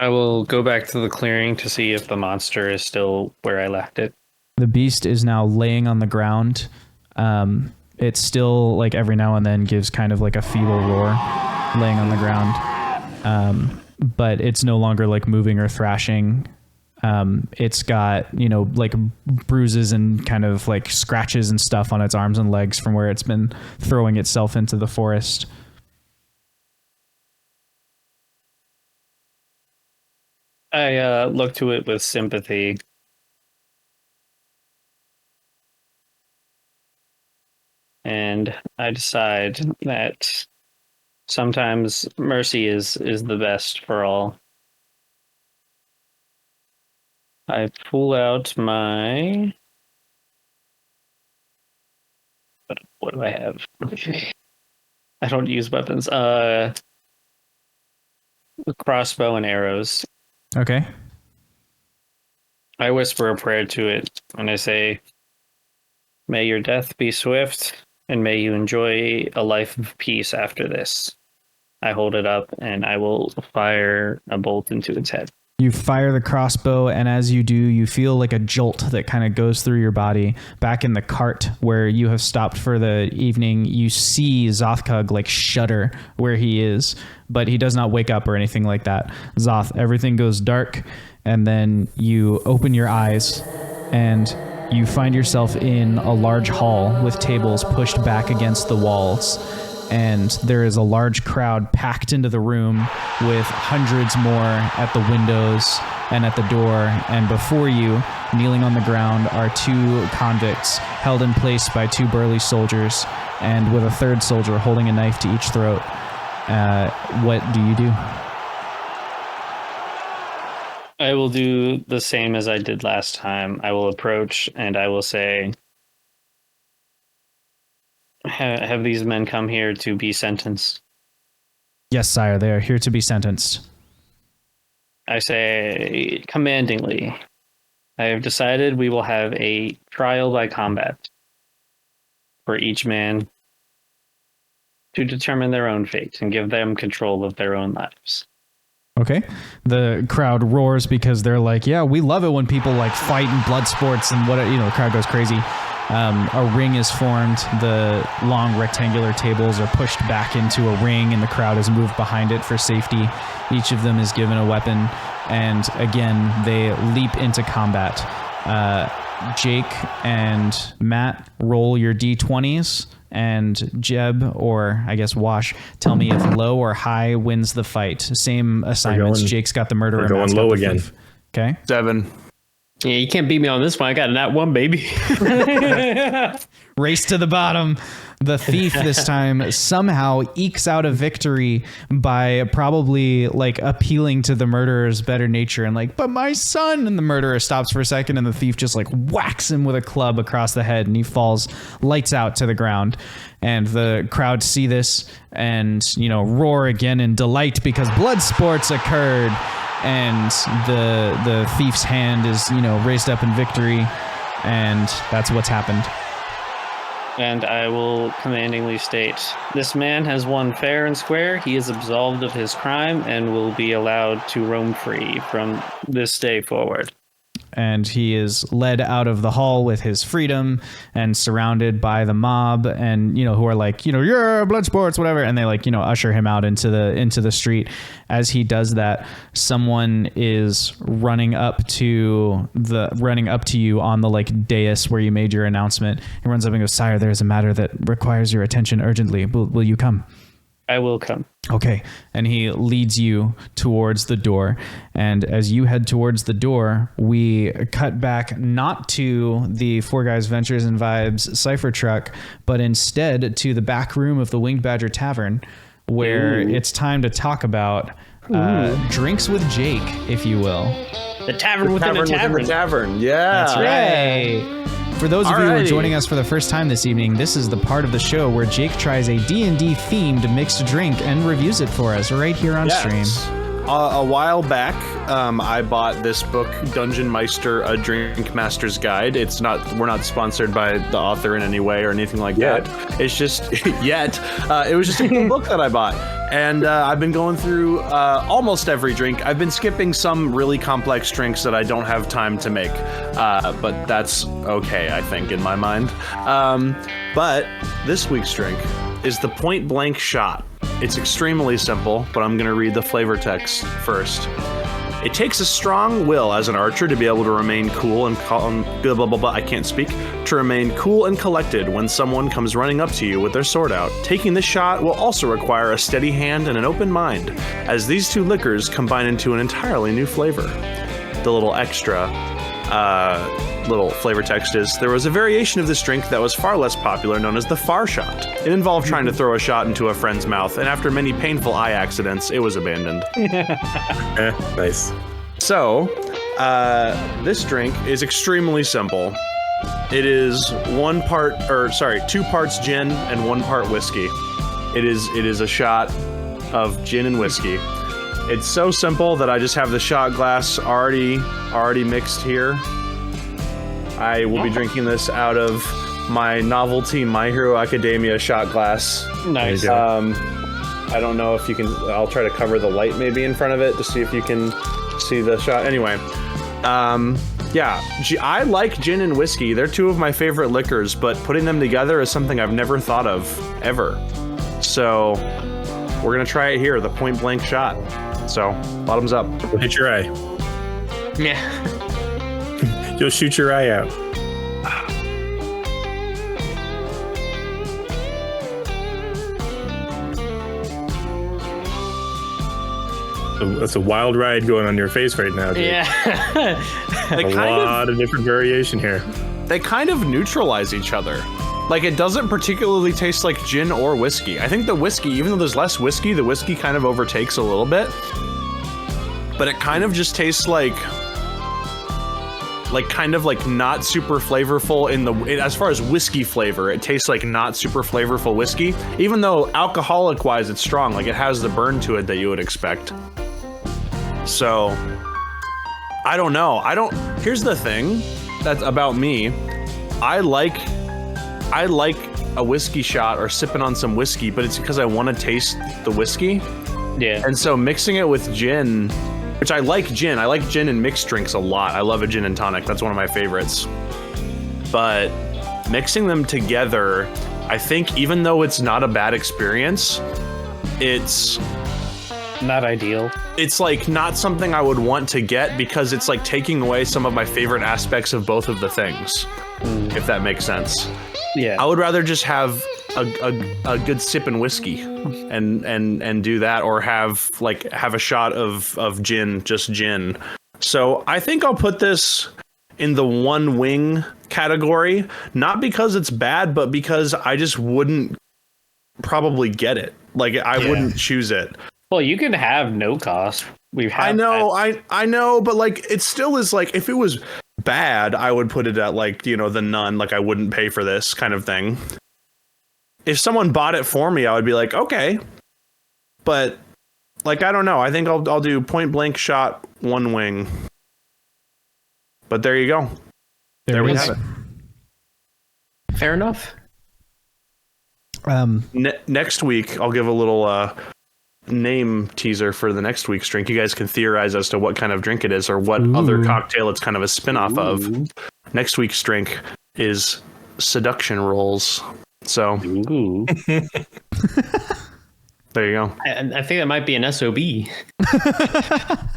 I will go back to the clearing to see if the monster is still where I left it. The beast is now laying on the ground. It's still, like, every now and then gives kind of like a feeble roar, laying on the ground. But it's no longer, like, moving or thrashing. It's got, like, bruises and kind of, like, scratches and stuff on its arms and legs from where it's been throwing itself into the forest. I look to it with sympathy. And I decide that sometimes mercy is the best for all. I pull out my... What do I have? I don't use weapons. Crossbow and arrows. Okay. I whisper a prayer to it, and I say, "May your death be swift, and may you enjoy a life of peace after this." I hold it up, and I will fire a bolt into its head. You fire the crossbow, and as you do, you feel like a jolt that kind of goes through your body. Back in the cart where you have stopped for the evening, you see Xothkug like shudder where he is, but he does not wake up or anything like that. Xoth, everything goes dark, and then you open your eyes, and you find yourself in a large hall with tables pushed back against the walls. And there is a large crowd packed into the room with hundreds more at the windows and at the door. And before you, kneeling on the ground, are two convicts held in place by two burly soldiers, and with a third soldier holding a knife to each throat. What do you do? I will do the same as I did last time. I will approach and I will say, "Have these men come here to be sentenced?" Yes, sire, they are here to be sentenced. I say, commandingly, "I have decided we will have a trial by combat for each man to determine their own fate and give them control of their own lives." Okay. The crowd roars because they're like, yeah, we love it when people like fight in blood sports and what, the crowd goes crazy. A ring is formed. The long rectangular tables are pushed back into a ring, and the crowd is moved behind it for safety. Each of them is given a weapon, and again, they leap into combat. Jake and Matt, roll your d20s, and Jeb, or I guess Wash, tell me if low or high wins the fight. Same assignments. Jake's got the murderer. We're going low again. Thief. Okay. 7. Yeah, you can't beat me on this one. I got a nat 1, baby. Race to the bottom. The thief this time somehow ekes out a victory by probably like appealing to the murderer's better nature and like, but my son. And the murderer stops for a second, and the thief just like whacks him with a club across the head, and he falls lights out to the ground. And the crowd see this and, roar again in delight because blood sports occurred. And the thief's hand is, raised up in victory, and that's what's happened. And I will commandingly state, "This man has won fair and square. He is absolved of his crime and will be allowed to roam free from this day forward." And he is led out of the hall with his freedom and surrounded by the mob, and who are like, yeah, blood sports, whatever, and they like usher him out into the street. As he does that, someone is running up to you on the like dais where you made your announcement. He runs up and goes, "Sire, there is a matter that requires your attention urgently. Will you come?" I will come. Okay. And he leads you towards the door. And as you head towards the door, we cut back not to the Four Guys Ventures and Vibes cipher truck, but instead to the back room of the Winged Badger Tavern, where it's time to talk about drinks with Jake, if you will. The tavern within a tavern. Within the tavern. Yeah. That's right. For those of you who are joining us for the first time this evening, this is the part of the show where Jake tries a D&D themed mixed drink and reviews it for us right here on stream. A while back, I bought this book, Dungeon Meister: A Drink Master's Guide. We're not sponsored by the author in any way or anything like that. It's just it was just a cool book that I bought. And I've been going through almost every drink. I've been skipping some really complex drinks that I don't have time to make. But that's okay, I think, in my mind. But this week's drink is the Point Blank Shot. It's extremely simple, but I'm going to read the flavor text first. It takes a strong will as an archer to be able to remain cool and blah, blah, blah, blah, I can't speak. To remain cool and collected when someone comes running up to you with their sword out. Taking this shot will also require a steady hand and an open mind, as these two liquors combine into an entirely new flavor. The little extra little flavor text is, there was a variation of this drink that was far less popular known as the far shot. It involved trying to throw a shot into a friend's mouth, and after many painful eye accidents, it was abandoned. Nice. So, this drink is extremely simple. It is 2 parts gin and 1 part whiskey. It is a shot of gin and whiskey. It's so simple that I just have the shot glass already mixed here. I will be drinking this out of my novelty My Hero Academia shot glass. Nice. I don't know if you can. I'll try to cover the light maybe in front of it to see if you can see the shot. Anyway, yeah, I like gin and whiskey. They're 2 of my favorite liquors, but putting them together is something I've never thought of ever. So we're gonna try it here, the point blank shot. So bottoms up. We'll hit your eye. Yeah. You'll shoot your eye out. That's a wild ride going on your face right now, dude. Yeah. A lot of different variation here. They kind of neutralize each other. Like, it doesn't particularly taste like gin or whiskey. I think the whiskey, even though there's less whiskey, the whiskey kind of overtakes a little bit. But it kind of just tastes like kind of like not super flavorful as far as whiskey flavor. It tastes like not super flavorful whiskey, even though alcoholic wise it's strong. Like, it has the burn to it that you would expect. So I don't know. Here's the thing that's about me. I like a whiskey shot or sipping on some whiskey, but it's because I want to taste the whiskey. Yeah. And so mixing it with gin, which I like gin. I like gin and mixed drinks a lot. I love a gin and tonic. That's one of my favorites. But mixing them together, I think even though it's not a bad experience, it's not ideal. It's like not something I would want to get because it's like taking away some of my favorite aspects of both of the things, if that makes sense. Yeah. I would rather just have a good sip and whiskey and do that, or have a shot of gin, just gin. So I think I'll put this in the one wing category, not because it's bad, but because I just wouldn't probably get it. Like, I wouldn't choose it. Well, you can have no cost. I know, but like, it still is like, if it was bad, I would put it at like, the Nun, like I wouldn't pay for this kind of thing. If someone bought it for me, I would be like, okay. But like, I don't know. I think I'll do point blank shot, one wing. But there you go. There we have it. Fair enough. Next week, I'll give a little name teaser for the next week's drink. You guys can theorize as to what kind of drink it is or what other cocktail it's kind of a spin-off of. Next week's drink is Seduction Rolls. So there you go. I think that might be an SOB.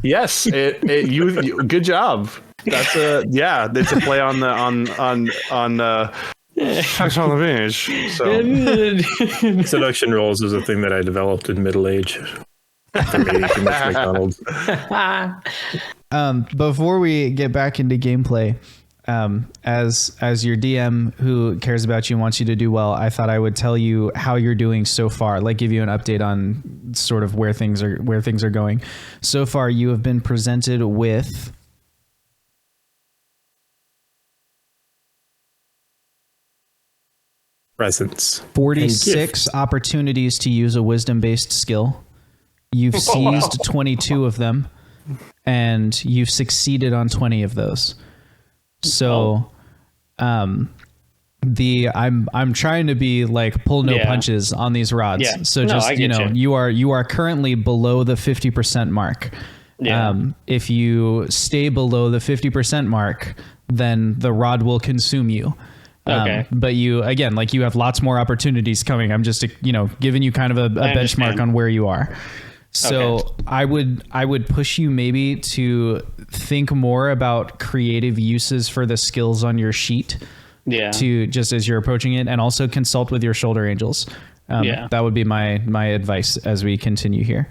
Yes, you good job. That's it's a play on Sex on the Beach. So Seduction Rolls is a thing that I developed in middle age. For me, too much McDonald's. Before we get back into gameplay, as your DM who cares about you and wants you to do well, I thought I would tell you how you're doing so far, like give you an update on sort of where things are going. So far, you have been presented with presents. 46 opportunities to use a wisdom-based skill. You've seized 22 of them, and you've succeeded on 20 of those. So, I'm trying to be like pull no punches on these rods. Yeah. So just you are currently below the 50% mark. Yeah. If you stay below the 50% mark, then the rod will consume you. Okay. But you have lots more opportunities coming. I'm just giving you kind of a benchmark on where you are. So Okay. I would push you maybe to think more about creative uses for the skills on your sheet. Yeah. To just as you're approaching it, and also consult with your shoulder angels. Yeah. That would be my advice as we continue here.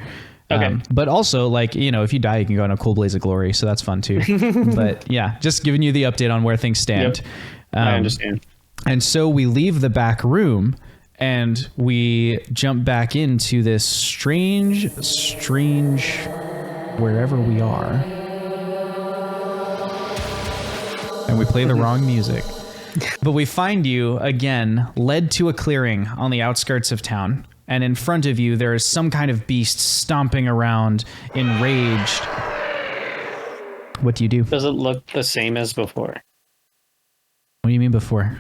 Okay. But also, like, you know, if you die, you can go in a cool blaze of glory, so that's fun too. But yeah, just giving you the update on where things stand. Yep. I understand. And so we leave the back room and we jump back into this strange wherever we are. And we play the wrong music. But we find you again led to a clearing on the outskirts of town. And in front of you, there is some kind of beast stomping around, enraged. What do you do? Does it look the same as before? What do you mean before?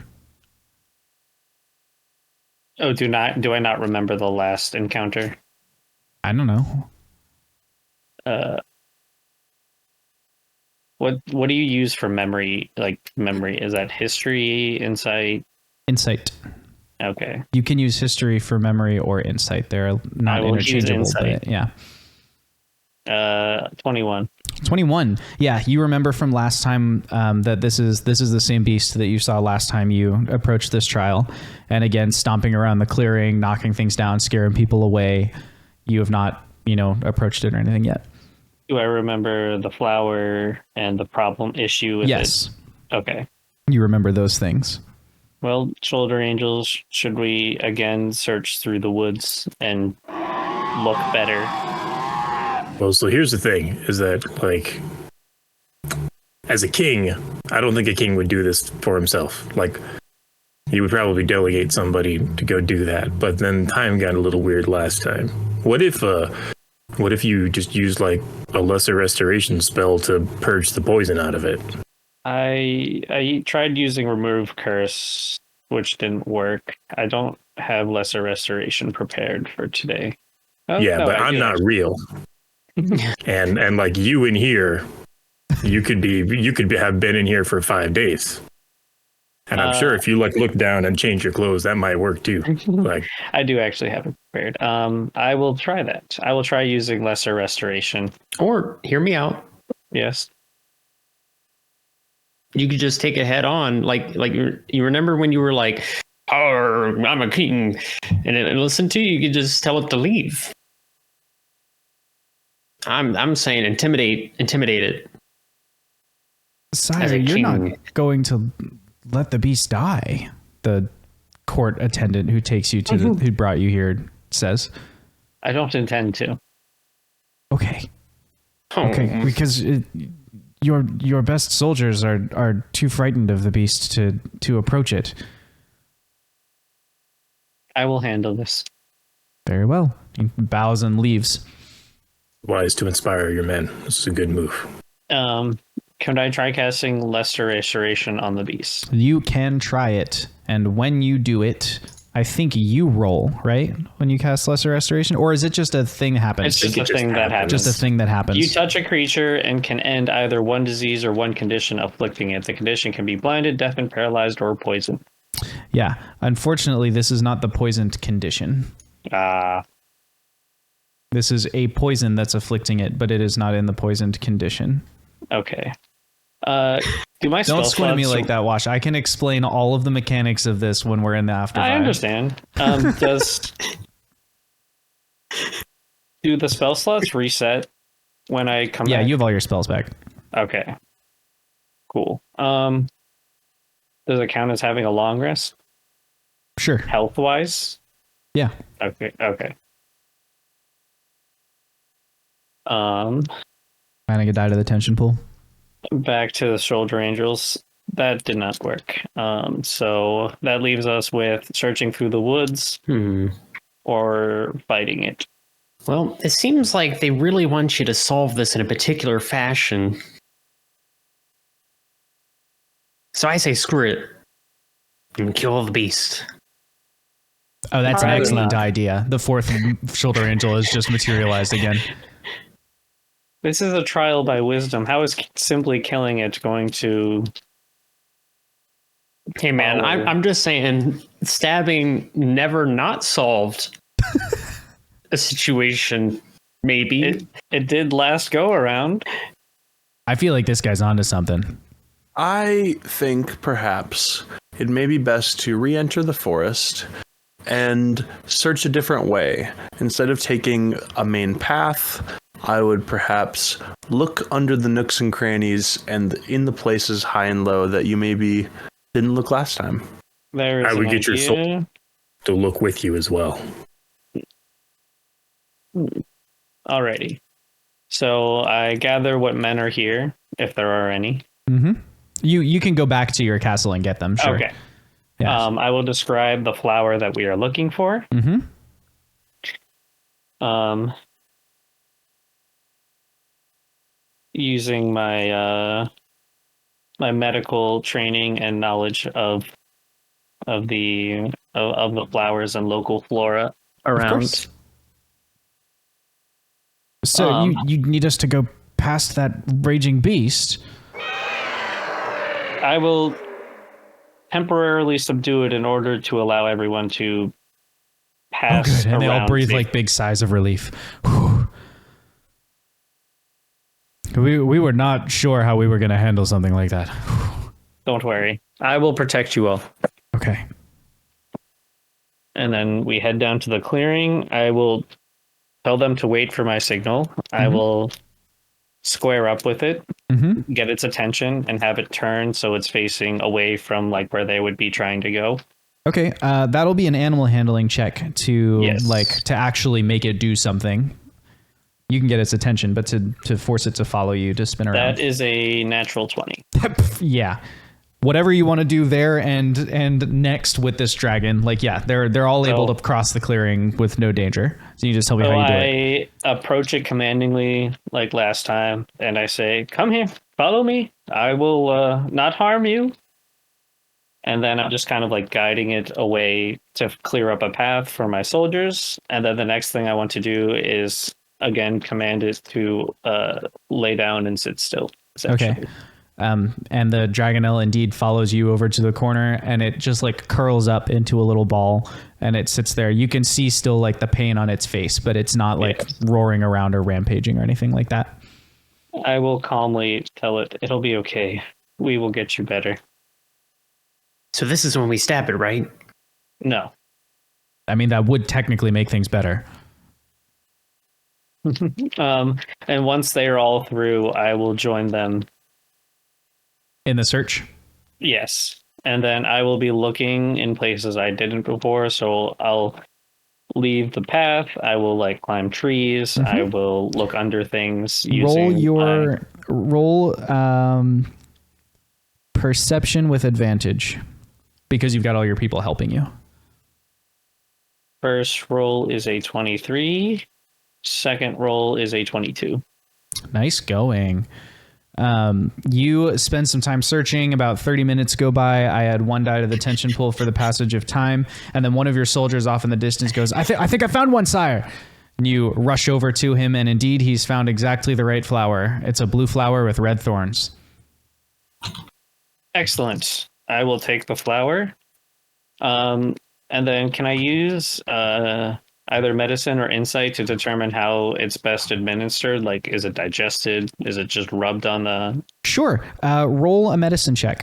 Oh, do I not remember the last encounter? I don't know. What do you use for memory? Like memory, is that history, insight? Insight. Okay. You can use history for memory or insight. They're not I will use interchangeable, insight. but yeah. 21. 21. Yeah, you remember from last time that this is the same beast that you saw last time you approached this trial. And again, stomping around the clearing, knocking things down, scaring people away. You have not, approached it or anything yet. Do I remember the flower and the problem issue with Yes. it? Okay. You remember those things. Well, shoulder angels, should we again search through the woods and look better? Well, so here's the thing, is that, like, as a king, I don't think a king would do this for himself. Like, he would probably delegate somebody to go do that. But then time got a little weird last time. What if you just used, like, a lesser restoration spell to purge the poison out of it? I tried using remove curse, which didn't work. I don't have lesser restoration prepared for today. Oh, Yeah, no, but I I'm do not actually. real. and like you in here, you could have been in here for 5 days. And I'm sure if you look down and change your clothes, that might work too. Like, I do actually have it prepared. I will try that. I will try using lesser restoration. Or hear me out. Yes. You could just take it head on. Like you remember when you were like, "Oh, I'm a king," and it listened to you. You could just tell it to leave. I'm saying intimidate it. Sire, a you're not king. going to let the beast die. The court attendant who takes you to who brought you here says. I don't intend to. Okay. Oh. Okay, because your best soldiers are too frightened of the beast to approach it. I will handle this. Very well. He bows and leaves. wise to inspire your men. This is a good move. Can I try casting lesser restoration on the beast? You can try it, and when you do it, I think you roll, right? When you cast lesser restoration, or is it just a thing that happens? It's just it a just thing that happens. Just a thing that happens. You touch a creature and can end either one disease or one condition afflicting it. The condition can be blinded, deafened, paralyzed, or poisoned. Yeah. Unfortunately, this is not the poisoned condition. This is a poison that's afflicting it, but it is not in the poisoned condition. Okay. Do my spell Don't squint at me slots- like that, Wash. I can explain all of the mechanics of this when we're in the after. I understand. Do the spell slots reset when I come Yeah, back? you have all your spells back. Okay. Cool. Does it count as having a long rest, Sure. health-wise? Yeah. Okay. Finding a die to the tension pool. Back to the shoulder angels. That did not work. So that leaves us with searching through the woods or fighting it. Well, it seems like they really want you to solve this in a particular fashion. So I say screw it. And kill the beast. Oh, that's an Alright. excellent idea. The fourth shoulder angel is just materialized again. This is a trial by wisdom. How is simply killing it going to... Hey man, Oh. I'm just saying stabbing never not solved a situation Maybe. It did last go around. I feel like this guy's onto something. I think perhaps it may be best to re-enter the forest and search a different way. Instead of taking a main path, I would perhaps look under the nooks and crannies and in the places high and low that you maybe didn't look last time. There is I would an get your soul idea. to look with you as well. Alrighty. So I gather what men are here, if there are any. Mm-hmm. You can go back to your castle and get them. Sure. Okay. Yeah. I will describe the flower that we are looking for. Mm-hmm. Using my my medical training and knowledge of the flowers and local flora around. So you need us to go past that raging beast. I will temporarily subdue it in order to allow everyone to pass. Oh, good. And they all around breathe me. like big sighs of relief. Whew. We were not sure how we were going to handle something like that. Don't worry. I will protect you all. Okay. And then we head down to the clearing. I will tell them to wait for my signal. I will square up with it, get its attention, and have it turn so it's facing away from like where they would be trying to go. Okay. That'll be an animal handling check to to actually make it do something. You can get its attention, but to force it to follow you, to spin around. That is a natural 20. Yeah. Whatever you want to do there and next with this dragon, they're all able to cross the clearing with no danger. So you just tell me how you do it. I approach it commandingly like last time, and I say, "Come here, follow me. I will not harm you." And then I'm just kind of like guiding it away to clear up a path for my soldiers. And then the next thing I want to do is again command it to lay down and sit still. Okay. And the Dragonelle indeed follows you over to the corner, and it just like curls up into a little ball, and it sits there. You can see still like the pain on its face, but it's not like roaring around or rampaging or anything like that. I will calmly tell it, it'll be okay. We will get you better. So this is when we stab it, right? No. I mean, that would technically make things better. And once they are all through, I will join them. In the search? Yes. And then I will be looking in places I didn't before. So I'll leave the path. I will like climb trees. I will look under things. Roll perception with advantage, because you've got all your people helping you. First roll is a 23. Second roll is a 22. Nice going. You spend some time searching. About 30 minutes go by. I add 1 die to the tension pool for the passage of time, and then one of your soldiers off in the distance goes, I think I found one, sire. And you rush over to him, and indeed he's found exactly the right flower. It's a blue flower with red thorns. Excellent. I will take the flower. And then can I use either medicine or insight to determine how it's best administered? Like, is it digested? Is it just rubbed on the... Sure. Roll a medicine check.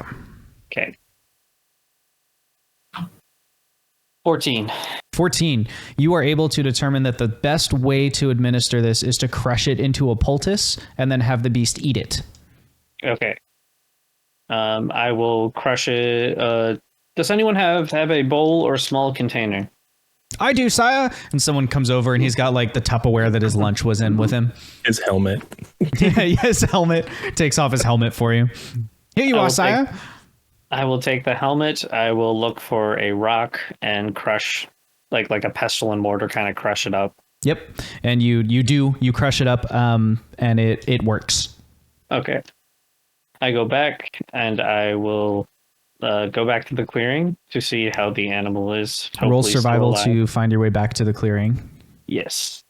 Okay. 14. 14. You are able to determine that the best way to administer this is to crush it into a poultice and then have the beast eat it. Okay. I will crush it. Does anyone have a bowl or small container? I do, sire. And someone comes over and he's got like the Tupperware that his lunch was in with him. His helmet. Yeah, his helmet. Takes off his helmet for you. Here you are, sire. I will take the helmet. I will look for a rock and crush, like a pestle and mortar, kind of crush it up. Yep. And you crush it up, and it works. Okay. I go back and I will go back to the clearing to see how the animal is. Roll survival to find your way back to the clearing. Yes.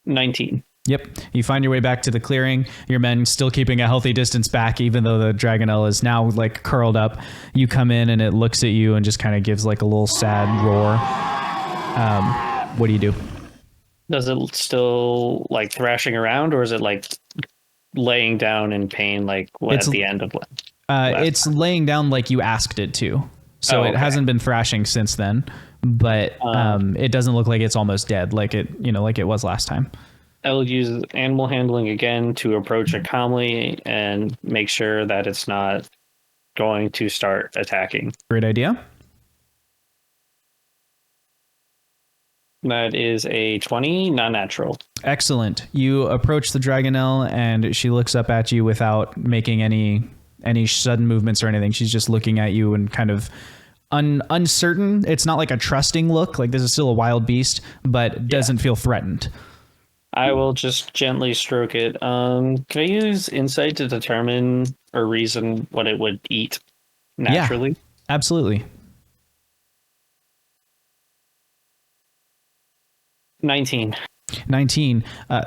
19. Yep. You find your way back to the clearing. Your men still keeping a healthy distance back, even though the Dragonelle is now like curled up. You come in and it looks at you and just kind of gives like a little sad roar. What do you do? Does it still like thrashing around, or is it like laying down in pain like at the end of it's laying down like you asked it to. So it hasn't been thrashing since then, but it doesn't look like it's almost dead like it was last time. I will use animal handling again to approach it calmly and make sure that it's not going to start attacking. Great idea. That is a 20, not natural. Excellent. You approach the Dragonelle and she looks up at you without making any sudden movements or anything. She's just looking at you and kind of uncertain. It's not like a trusting look. Like this is still a wild beast, but doesn't feel threatened. I will just gently stroke it. Can I use insight to determine or reason what it would eat naturally? Yeah, absolutely. 19.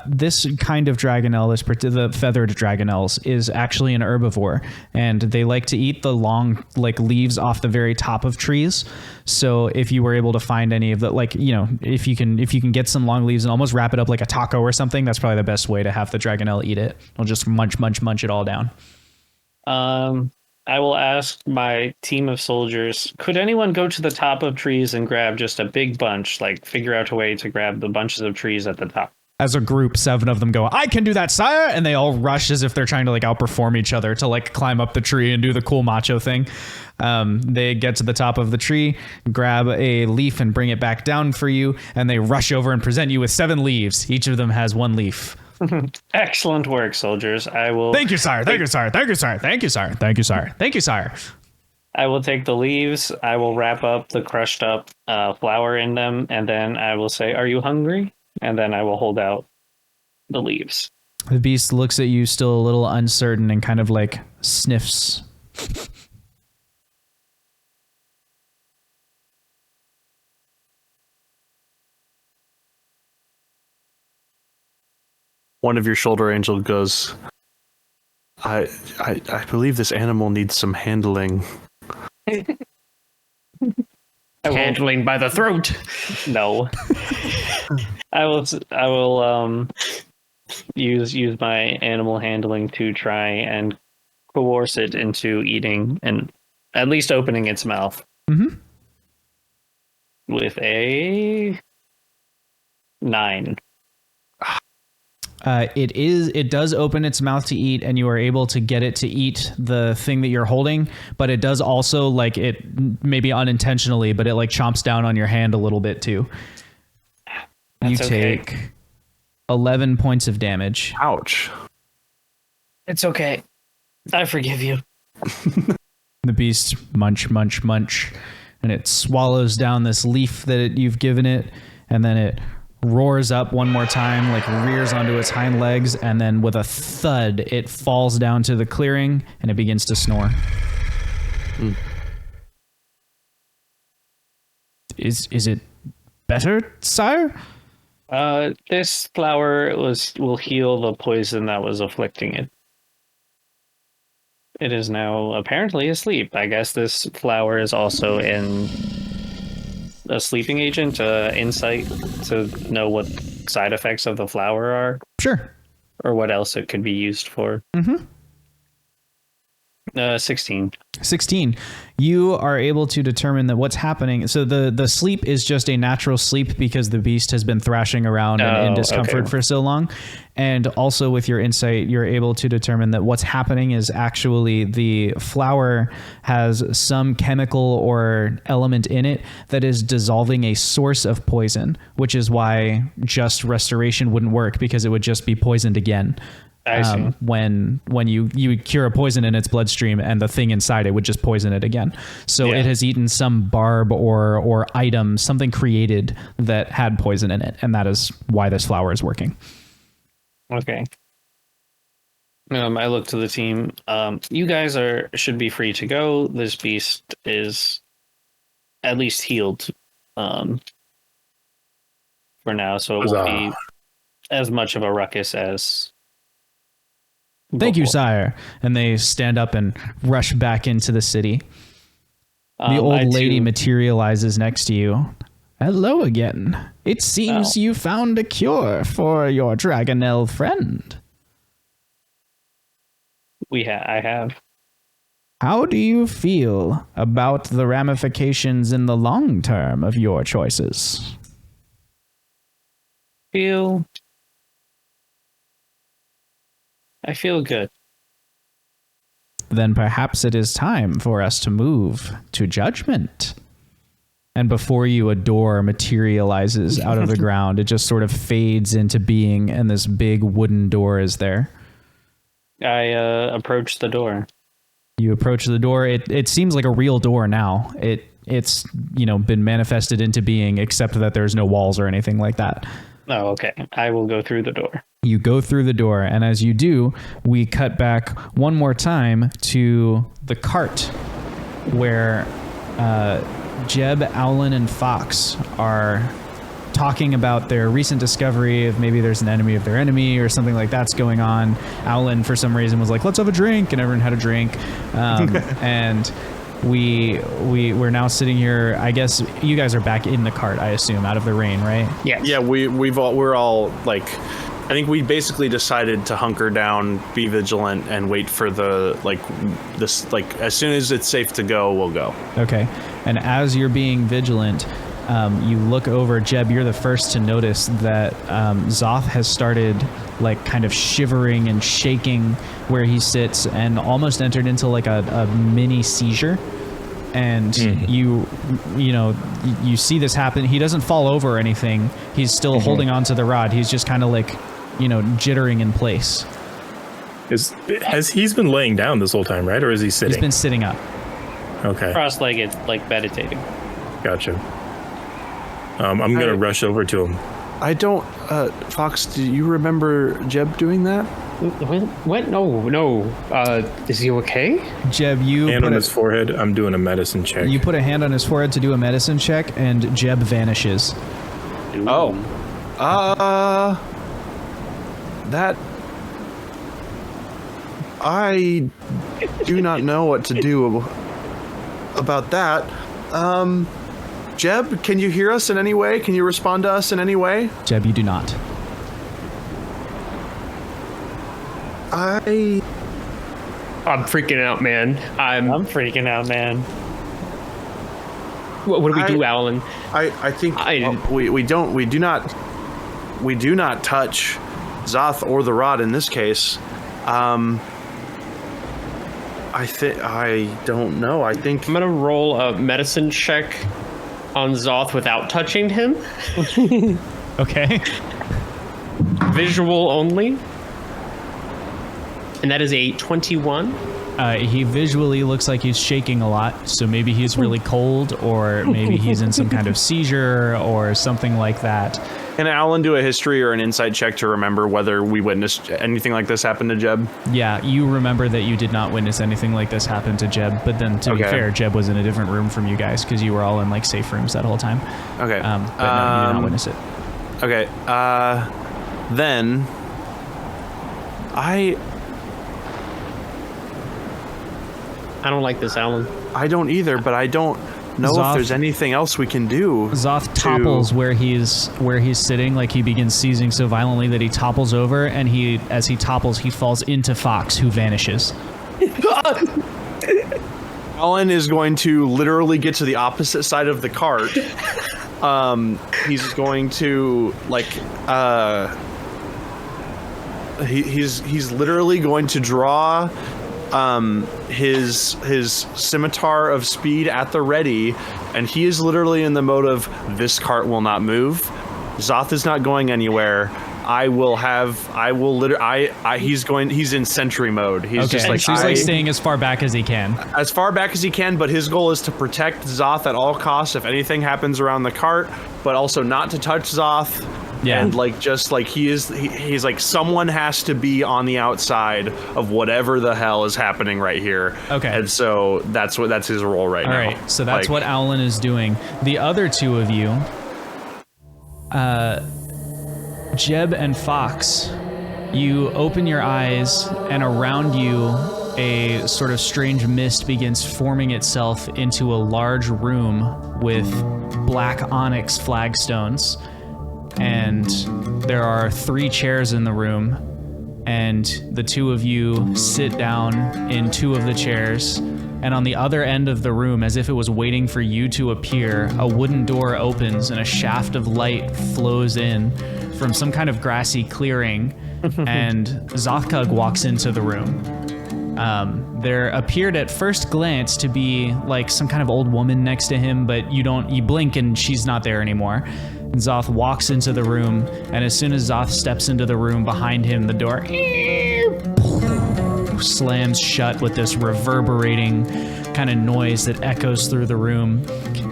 This kind of Dragonelle, the feathered Dragonelles, is actually an herbivore, and they like to eat the long leaves off the very top of trees. So if you were able to find any of the if you can get some long leaves and almost wrap it up like a taco or something, that's probably the best way to have the Dragonelle eat it. It'll just munch it all down. I will ask my team of soldiers, could anyone go to the top of trees and grab just a big bunch, figure out a way to grab the bunches of trees at the top? As a group, 7 of them go, I can do that, sire! And they all rush as if they're trying to outperform each other to climb up the tree and do the cool macho thing. They get to the top of the tree, grab a leaf and bring it back down for you, and they rush over and present you with 7 leaves. Each of them has 1 leaf. Excellent work, soldiers. I will. Thank you, sire. Thank you, sire. Thank you, sire. Thank you, sire. Thank you, sire. Thank you, sire. I will take the leaves. I will wrap up the crushed up flour in them, and then I will say, "Are you hungry?" And then I will hold out the leaves. The beast looks at you, still a little uncertain, and kind of sniffs. One of your shoulder angel goes, I believe this animal needs some handling. Handling by the throat. No. I will use my animal handling to try and coerce it into eating and at least opening its mouth. Mm-hmm. With a 9. It does open its mouth to eat, and you are able to get it to eat the thing that you're holding, but it does also it maybe unintentionally, but it chomps down on your hand a little bit too. You take 11 points of damage. Ouch. It's okay. I forgive you. The beast munch, and it swallows down this leaf that you've given it, and then it roars up one more time, rears onto its hind legs, and then with a thud, it falls down to the clearing, and it begins to snore. Is it better, sire? This flower will heal the poison that was afflicting it. It is now apparently asleep. I guess this flower is also a sleeping agent, insight to know what side effects of the flower are. Sure. Or what else it could be used for. Mm-hmm. 16. You are able to determine that what's happening. So the sleep is just a natural sleep because the beast has been thrashing around and in discomfort for so long. And also with your insight, you're able to determine that what's happening is actually the flower has some chemical or element in it that is dissolving a source of poison, which is why just restoration wouldn't work, because it would just be poisoned again. I see. When you cure a poison in its bloodstream, and the thing inside it would just poison it again. So it has eaten some barb or item, something created that had poison in it, and that is why this flower is working. Okay. I look to the team. You guys should be free to go. This beast is at least healed for now, so it won't be as much of a ruckus as... Thank you, sire. And they stand up and rush back into the city. The old lady materializes next to you. Hello again. It seems you found a cure for your Dragonelle friend. I have. How do you feel about the ramifications in the long term of your choices? I feel good. Then perhaps it is time for us to move to Judgment. And before you, a door materializes out of the ground. It just sort of fades into being, and this big wooden door is there. I approach the door. You approach the door. It seems like a real door now. It's been manifested into being, except that there's no walls or anything like that. Oh, okay. I will go through the door. You go through the door, and as you do, we cut back one more time to the cart where Jeb, Owlin, and Fox are talking about their recent discovery of maybe there's an enemy of their enemy or something like that's going on. Owlin, for some reason, was like, let's have a drink, and everyone had a drink. And we're now sitting here. I guess you guys are back in the cart, I assume, out of the rain, right? Yeah, we're all like, I think we basically decided to hunker down, be vigilant, and wait for as soon as it's safe to go, we'll go. Okay. And as you're being vigilant, you look over. Jeb, you're the first to notice that Xoth has started like kind of shivering and shaking where he sits and almost entered into like a mini seizure. And you see this happen. He doesn't fall over or anything. He's still holding on to the rod. He's just kind of like, jittering in place. He's been laying down this whole time, right? Or is he sitting? He's been sitting up. Okay. Cross-legged, like meditating. Gotcha. I'm going to rush over to him. I don't, Fox, do you remember Jeb doing that? What? No. Is he okay? Jeb, you hand on his forehead. I'm doing a medicine check. You put a hand on his forehead to do a medicine check, and Jeb vanishes. Ooh. Oh. That... I do not know what to do about that. Jeb, can you hear us in any way? Can you respond to us in any way? Jeb, you do not. I'm freaking out, man. I'm freaking out, man. What do we do, Alan? I think we do not touch Xoth or the rod in this case. I don't know. I think I'm gonna roll a medicine check on Xoth without touching him. Okay. Visual only. And that is a 21. He visually looks like he's shaking a lot, so maybe he's really cold, or maybe he's in some kind of seizure or something like that. Can Alan do a history or an insight check to remember whether we witnessed anything like this happen to Jeb? Yeah, you remember that you did not witness anything like this happen to Jeb, but then to be fair, Jeb was in a different room from you guys because you were all in like safe rooms that whole time. Okay. But no, you did not witness it. Okay. Then I don't like this, Alan. I don't either, but I don't know if there's anything else we can do. Xoth topples where he's sitting, like he begins seizing so violently that he topples over, and as he topples, he falls into Fox, who vanishes. Alan is going to literally get to the opposite side of the cart. He's going to he's literally going to draw his scimitar of speed at the ready, and he is literally in the mode of this cart will not move. Xoth is not going anywhere. He's in sentry mode. He's just like, so he's like staying as far back as he can. As far back as he can, but his goal is to protect Xoth at all costs if anything happens around the cart, but also not to touch Xoth. Yeah. And he's like, someone has to be on the outside of whatever the hell is happening right here. Okay. And so that's his role right now. All right. So that's what Owlin is doing. The other two of you, Jeb and Fox, you open your eyes, and around you a sort of strange mist begins forming itself into a large room with black onyx flagstones. And there are 3 chairs in the room, and the 2 of you sit down in 2 of the chairs. And on the other end of the room, as if it was waiting for you to appear, a wooden door opens and a shaft of light flows in from some kind of grassy clearing, and Xothkug walks into the room. There appeared at first glance to be like some kind of old woman next to him, but you blink and she's not there anymore. And Xoth walks into the room, and as soon as Xoth steps into the room behind him, the door slams shut with this reverberating kind of noise that echoes through the room.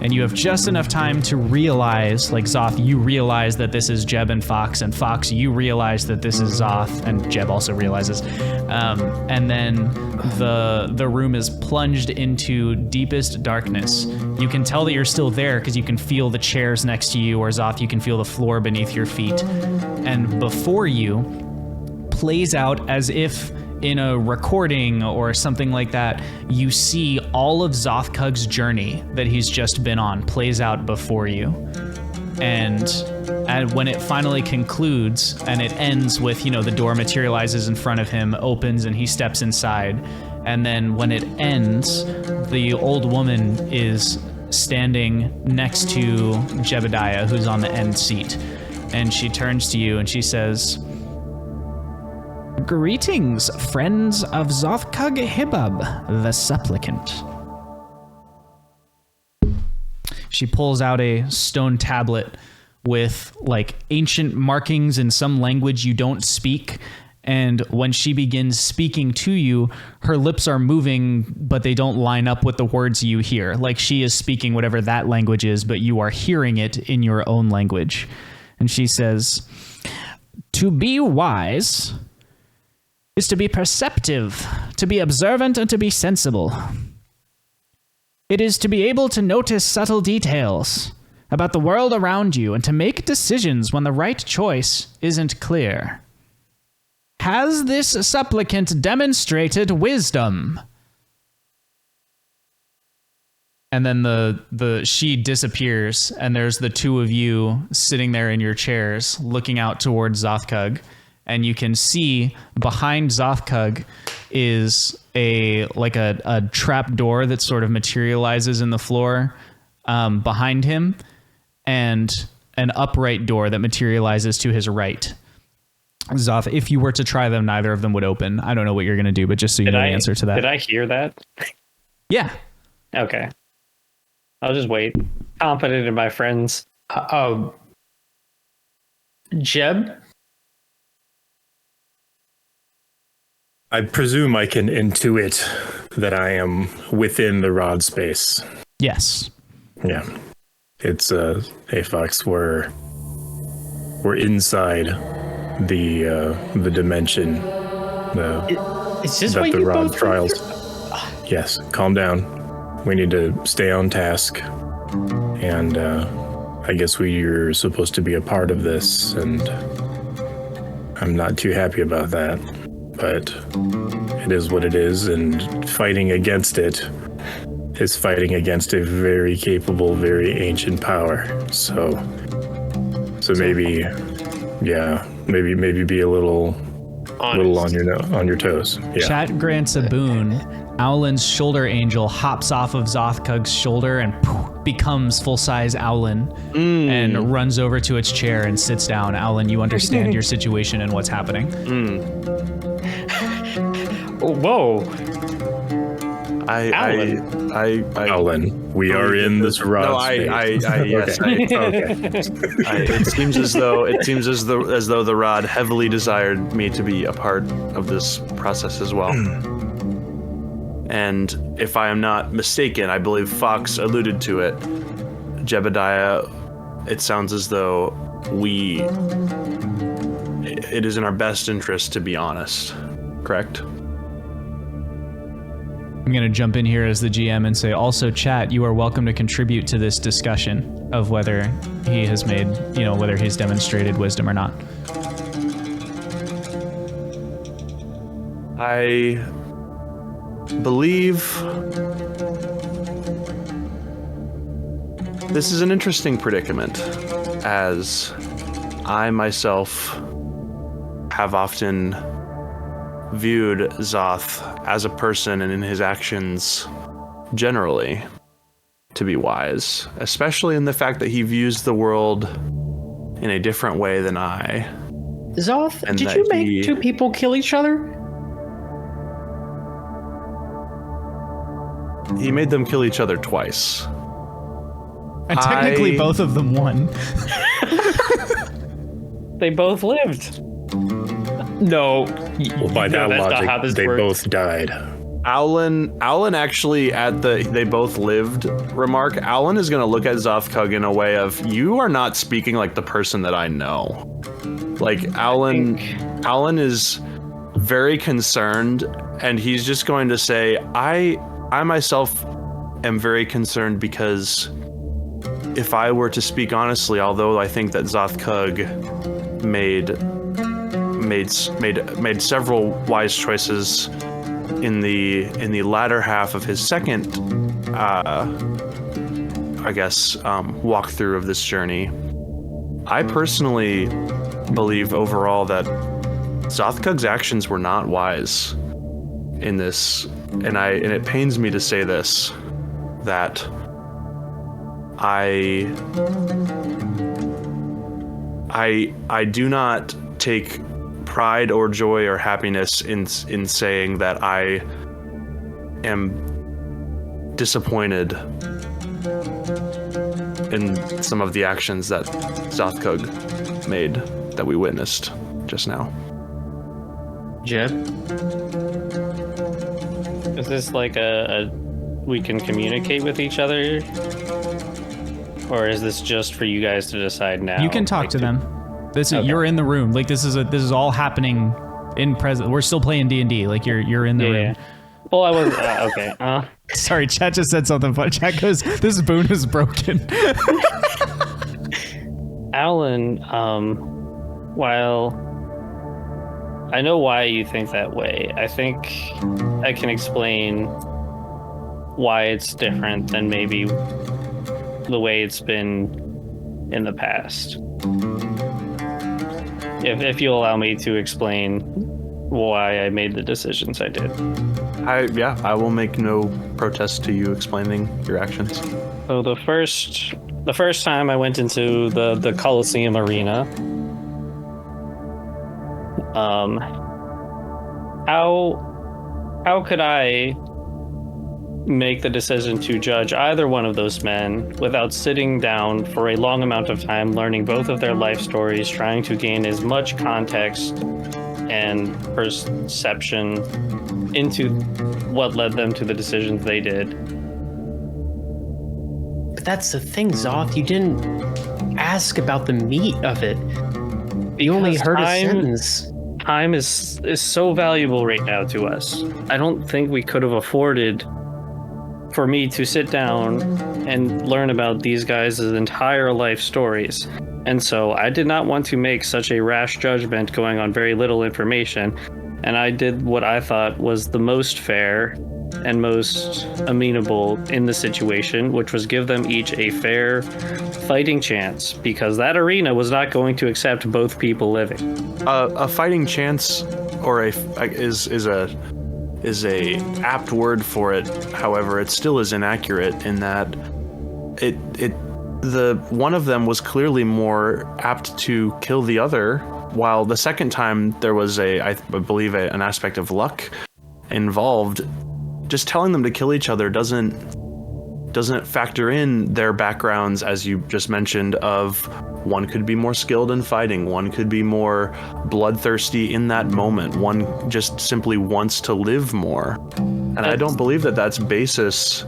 And you have just enough time to realize, like Xoth, you realize that this is Jeb and Fox you realize that this is Xoth, and Jeb also realizes. And then the room is plunged into deepest darkness. You can tell that you're still there because you can feel the chairs next to you, or Xoth, you can feel the floor beneath your feet. And before you plays out as if in a recording or something like that, you see all of Xothkug's journey that he's just been on plays out before you. And when it finally concludes and it ends with, the door materializes in front of him, opens, and he steps inside. And then when it ends, the old woman is standing next to Jebediah, who's on the end seat. And she turns to you and she says, "Greetings, friends of Xothkug Hibub, the supplicant." She pulls out a stone tablet with like ancient markings in some language you don't speak. And when she begins speaking to you, her lips are moving, but they don't line up with the words you hear. Like she is speaking whatever that language is, but you are hearing it in your own language. And she says, "To be wise is to be perceptive, to be observant, and to be sensible. It is to be able to notice subtle details about the world around you and to make decisions when the right choice isn't clear. Has this supplicant demonstrated wisdom?" And then she disappears, and there's the 2 of you sitting there in your chairs looking out towards Xothkug. And you can see behind Xothkug is a trap door that sort of materializes in the floor behind him, and an upright door that materializes to his right. Xoth, if you were to try them, neither of them would open. I don't know what you're going to do, but just so you know the answer to that. Did I hear that? Yeah. Okay. I'll just wait. Confident in my friends. Jeb? I presume I can intuit that I am within the rod space. Yes. Yeah. It's hey Fox, we're inside the dimension. Is this that what the you rod both trials. Yes, calm down. We need to stay on task. And I guess we're supposed to be a part of this, and I'm not too happy about that. But it is what it is, and fighting against it is fighting against a very capable, very ancient power. So maybe, yeah, maybe be a little on your toes. Yeah. Chat grants a boon. Owlin's shoulder angel hops off of Xothkug's shoulder and becomes full-size Owlin and runs over to its chair and sits down. Owlin, you understand your situation and what's happening. Whoa. Owlin, we are in this rod space. Yes. It seems as though the rod heavily desired me to be a part of this process as well. And if I am not mistaken, I believe Fox alluded to it. Jebediah, it sounds as though it is in our best interest to be honest. Correct? I'm going to jump in here as the GM and say, also, chat, you are welcome to contribute to this discussion of whether he has made, whether he's demonstrated wisdom or not. believe this is an interesting predicament, as I myself have often viewed Xoth as a person and in his actions generally to be wise, especially in the fact that he views the world in a different way than I. Xoth, And did that you make he- two people kill each other? He made them kill each other twice. And technically, I- both of them won. They both lived. No. Well, by that that's not how logic, this they works. both died. Alan actually, at the "they both lived" remark, Alan is going to look at Xothkug in a way of, you are not speaking like the person that I know. Like, Alan is very concerned, and he's just going to say, I myself am very concerned, because if I were to speak honestly, although I think that Xothkug made several wise choices in the latter half of his second walkthrough of this journey, I personally believe overall that Xothkug's actions were not wise in this, and it pains me to say this, that I do not take pride or joy or happiness in saying that I am disappointed in some of the actions that Xothkug made that we witnessed just now. Jeb? Is this like a we can communicate with each other? Or is this just for you guys to decide now? You can talk Like, to them. This is, you're in the room. Like, this is all happening in present. We're still playing D&D. Like, you're in the room. Yeah. Well, I was okay. Sorry, chat just said something funny. Chat goes, this boon is broken. Alan, while I know why you think that way, I think I can explain why it's different than maybe the way it's been in the past. If you'll allow me to explain why I made the decisions I did. I will make no protest to you explaining your actions. So the first time I went into the Coliseum arena, how could I make the decision to judge either one of those men without sitting down for a long amount of time, learning both of their life stories, trying to gain as much context and perception into what led them to the decisions they did? But that's the thing, Xoth. You didn't ask about the meat of it. You only Because heard a time- sentence. Time is so valuable right now to us. I don't think we could have afforded for me to sit down and learn about these guys' entire life stories. And so I did not want to make such a rash judgment going on very little information. And I did what I thought was the most fair and most amenable in the situation, which was give them each a fair fighting chance, because that arena was not going to accept both people living. A fighting chance, or is a apt word for it. However, it still is inaccurate in that the one of them was clearly more apt to kill the other, while the second time there was I believe an aspect of luck involved. Just telling them to kill each other doesn't factor in their backgrounds, as you just mentioned, of one could be more skilled in fighting, one could be more bloodthirsty in that moment, one just simply wants to live more. And I don't believe that that's basis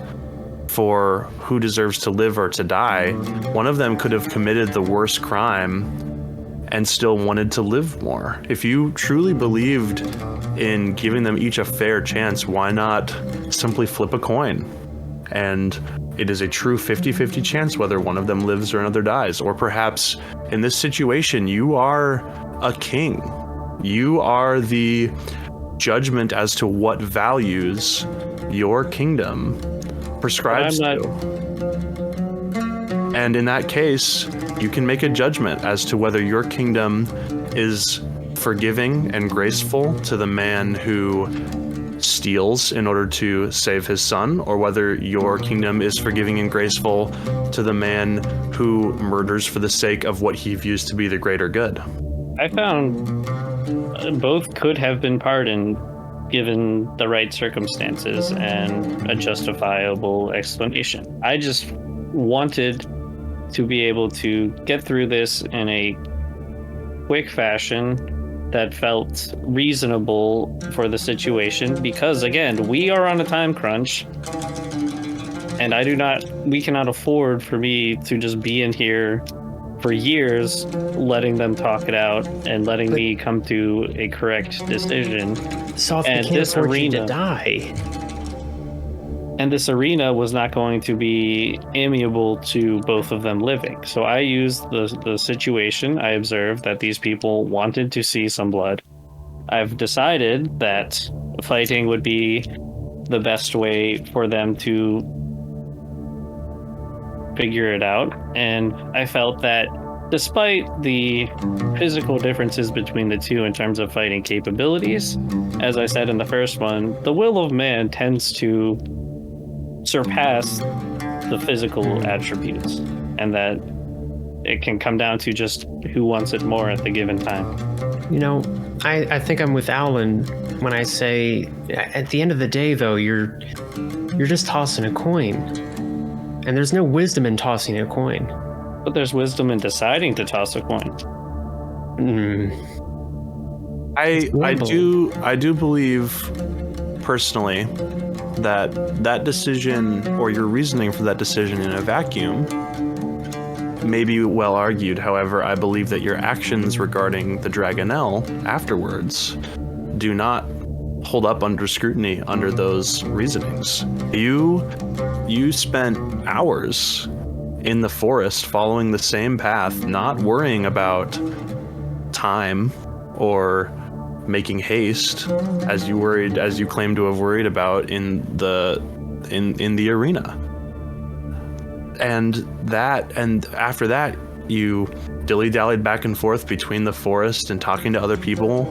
for who deserves to live or to die. One of them could have committed the worst crime and still wanted to live more. If you truly believed in giving them each a fair chance, why not simply flip a coin? And it is a true 50-50 chance whether one of them lives or another dies. Or perhaps in this situation, you are a king. You are the judgment as to what values your kingdom prescribes to. And in that case, you can make a judgment as to whether your kingdom is forgiving and graceful to the man who steals in order to save his son, or whether your kingdom is forgiving and graceful to the man who murders for the sake of what he views to be the greater good. I found both could have been pardoned given the right circumstances and a justifiable explanation. I just wanted to be able to get through this in a quick fashion that felt reasonable for the situation, because again, we are on a time crunch, and we cannot afford for me to just be in here for years letting them talk it out and letting me come to a correct decision. Soft, and can't afford you to die. And this arena was not going to be amiable to both of them living. So I used the situation. I observed that these people wanted to see some blood. I've decided that fighting would be the best way for them to figure it out. And I felt that despite the physical differences between the two in terms of fighting capabilities, as I said in the first one, the will of man tends to surpass the physical attributes, and that it can come down to just who wants it more at the given time. You know, I think I'm with Alan when I say at the end of the day, though, you're just tossing a coin, and there's no wisdom in tossing a coin. But there's wisdom in deciding to toss a coin. I do believe personally that decision, or your reasoning for that decision in a vacuum, may be well argued. However, I believe that your actions regarding the Dragonelle afterwards do not hold up under scrutiny under those reasonings. You spent hours in the forest following the same path, not worrying about time or making haste as you claim to have worried about in the arena. And after that, you dilly-dallied back and forth between the forest and talking to other people,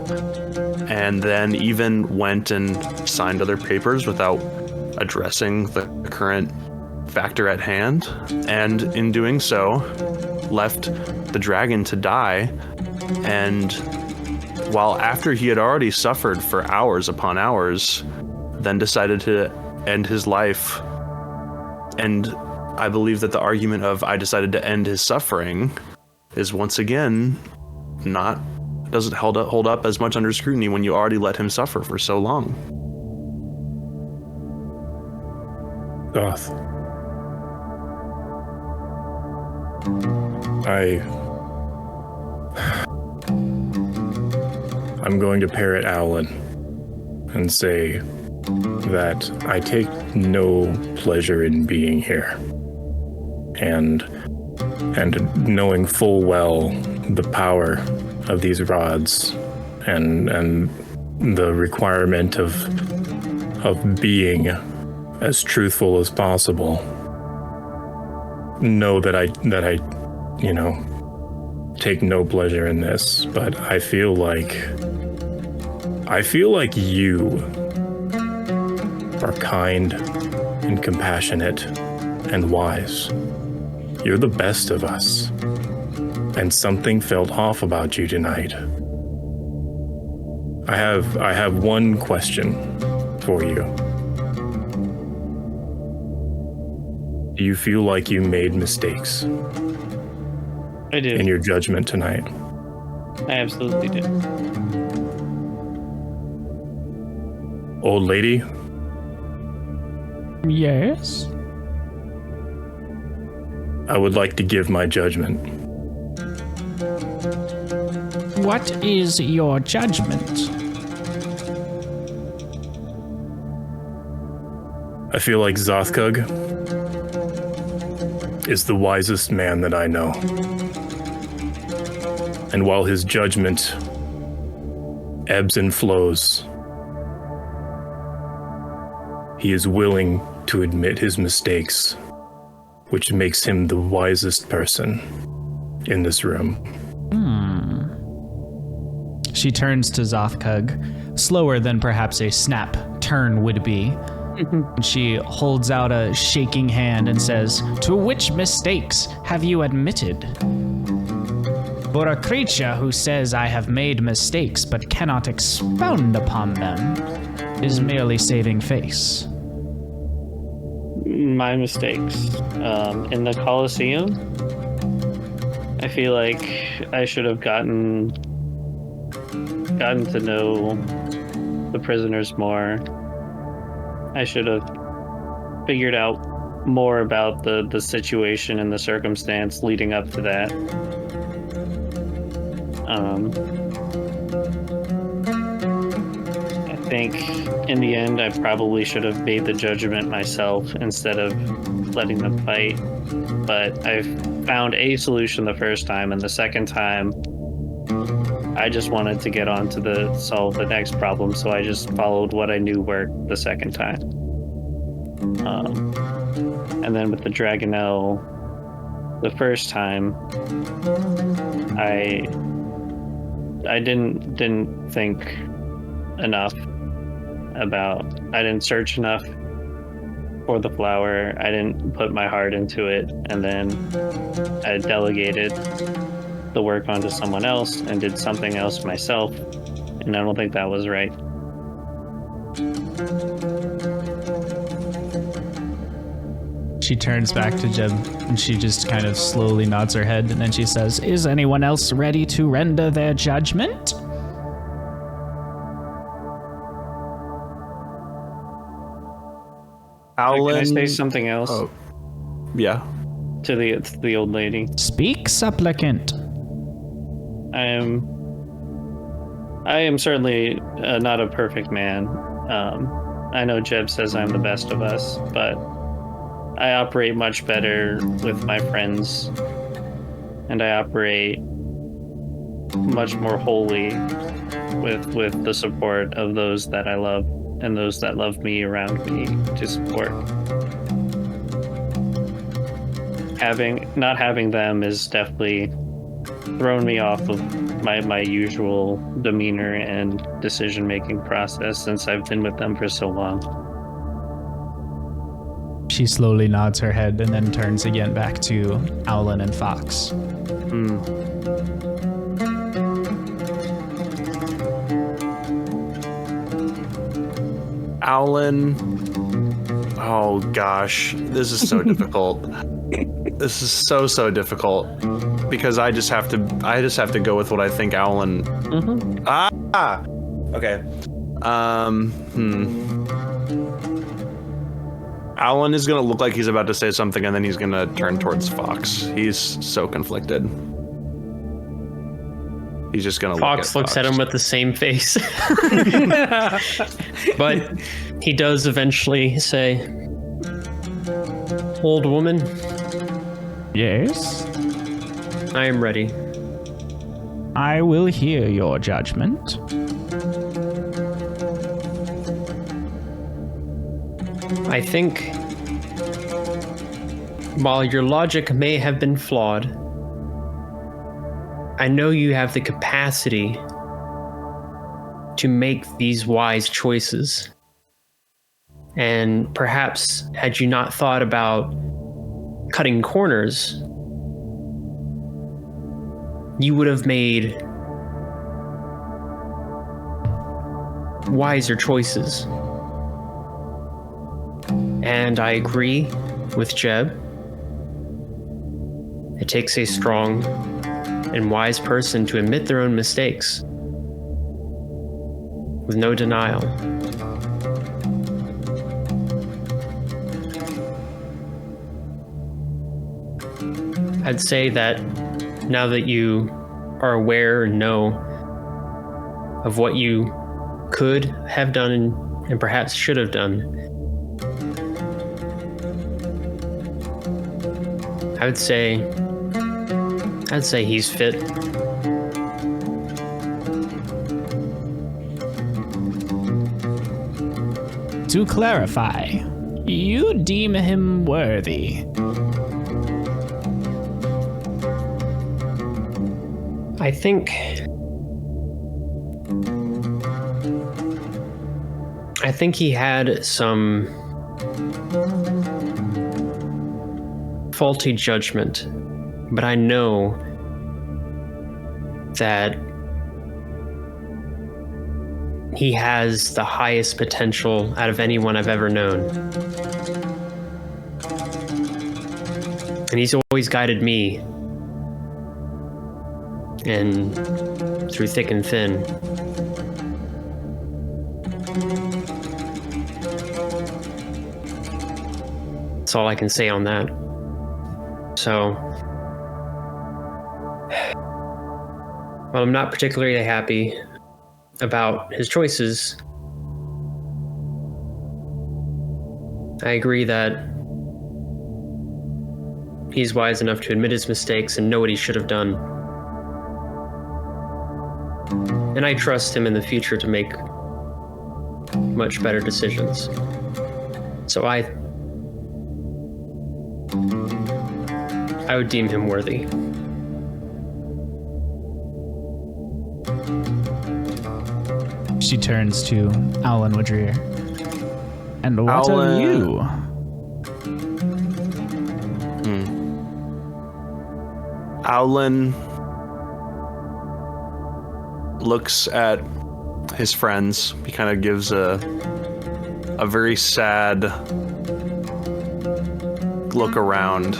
and then even went and signed other papers without addressing the current factor at hand, and in doing so left the dragon to die. And while after he had already suffered for hours upon hours, then decided to end his life. And I believe that the argument of I decided to end his suffering is once again doesn't hold up as much under scrutiny when you already let him suffer for so long. Goth. I'm going to parrot Alan and say that I take no pleasure in being here. And knowing full well the power of these rods and the requirement of being as truthful as possible, know that I take no pleasure in this, but I feel like you are kind and compassionate and wise. You're the best of us, and something felt off about you tonight. I have one question for you. Do you feel like you made mistakes? I do. In your judgment tonight? I absolutely do. Old lady? Yes? I would like to give my judgment. What is your judgment? I feel like Xothkug is the wisest man that I know. And while his judgment ebbs and flows he is willing to admit his mistakes, which makes him the wisest person in this room. She turns to Xothkug, slower than perhaps a snap turn would be. She holds out a shaking hand and says, "To which mistakes have you admitted? For a creature who says I have made mistakes but cannot expound upon them is merely saving face." My mistakes. In the Colosseum, I feel like I should have gotten to know the prisoners more. I should have figured out more about the situation and the circumstance leading up to that. I think in the end, I probably should have made the judgment myself instead of letting them fight. But I found a solution the first time, and the second time, I just wanted to get on to solve the next problem, so I just followed what I knew worked the second time. And then with the Dragonelle, the first time, I didn't think enough about. I didn't search enough for the flower. I didn't put my heart into it, and then I delegated the work onto someone else and did something else myself, and I don't think that was right. She turns back to Jeb and she just kind of slowly nods her head, and then she says, "Is anyone else ready to render their judgment?" Alan, Can I say something else yeah. to the old lady? Speak, supplicant. I am certainly not a perfect man. I know Jeb says I'm the best of us, but I operate much better with my friends, and I operate much more wholly with the support of those that I love and those that love me around me to support. Not having them is definitely thrown me off of my usual demeanor and decision-making process since I've been with them for so long. She slowly nods her head and then turns again back to Owlin and Fox. Owlin. Oh gosh, this is so difficult. This is so difficult because I just have to go with what I think Owlin. Okay. Owlin is gonna look like he's about to say something, and then he's gonna turn towards Fox. He's so conflicted. He's just gonna Fox looks at him with the same face. But he does eventually say, "Old woman, Yes? I am ready." I will hear your judgment. I think while your logic may have been flawed, I know you have the capacity to make these wise choices. And perhaps had you not thought about cutting corners, you would have made wiser choices. And I agree with Jeb. It takes a strong and wise person to admit their own mistakes with no denial. I'd say that now that you are aware and know of what you could have done and perhaps should have done, I'd say he's fit. To clarify, you deem him worthy. I think he had some faulty judgment, but I know that he has the highest potential out of anyone I've ever known. And he's always guided me, and through thick and thin. That's all I can say on that. So, while I'm not particularly happy about his choices, I agree that he's wise enough to admit his mistakes and know what he should have done. And I trust him in the future to make much better decisions. So I would deem him worthy. She turns to Alan Woodrier. And what are you? Alan looks at his friends. He kind of gives a very sad look around.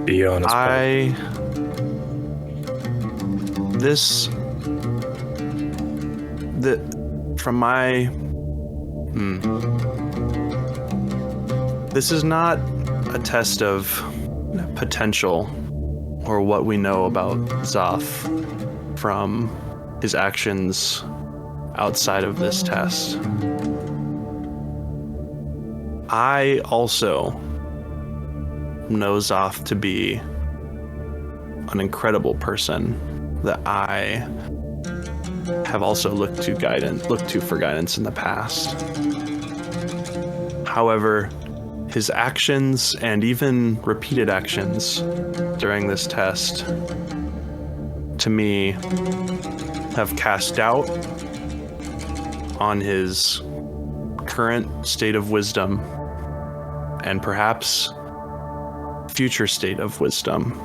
Be honest. This is not a test of potential or what we know about Xoth from his actions outside of this test. I also know Xoth to be an incredible person that I have also looked to for guidance in the past. However, his actions and even repeated actions during this test, to me, have cast doubt on his current state of wisdom and perhaps future state of wisdom.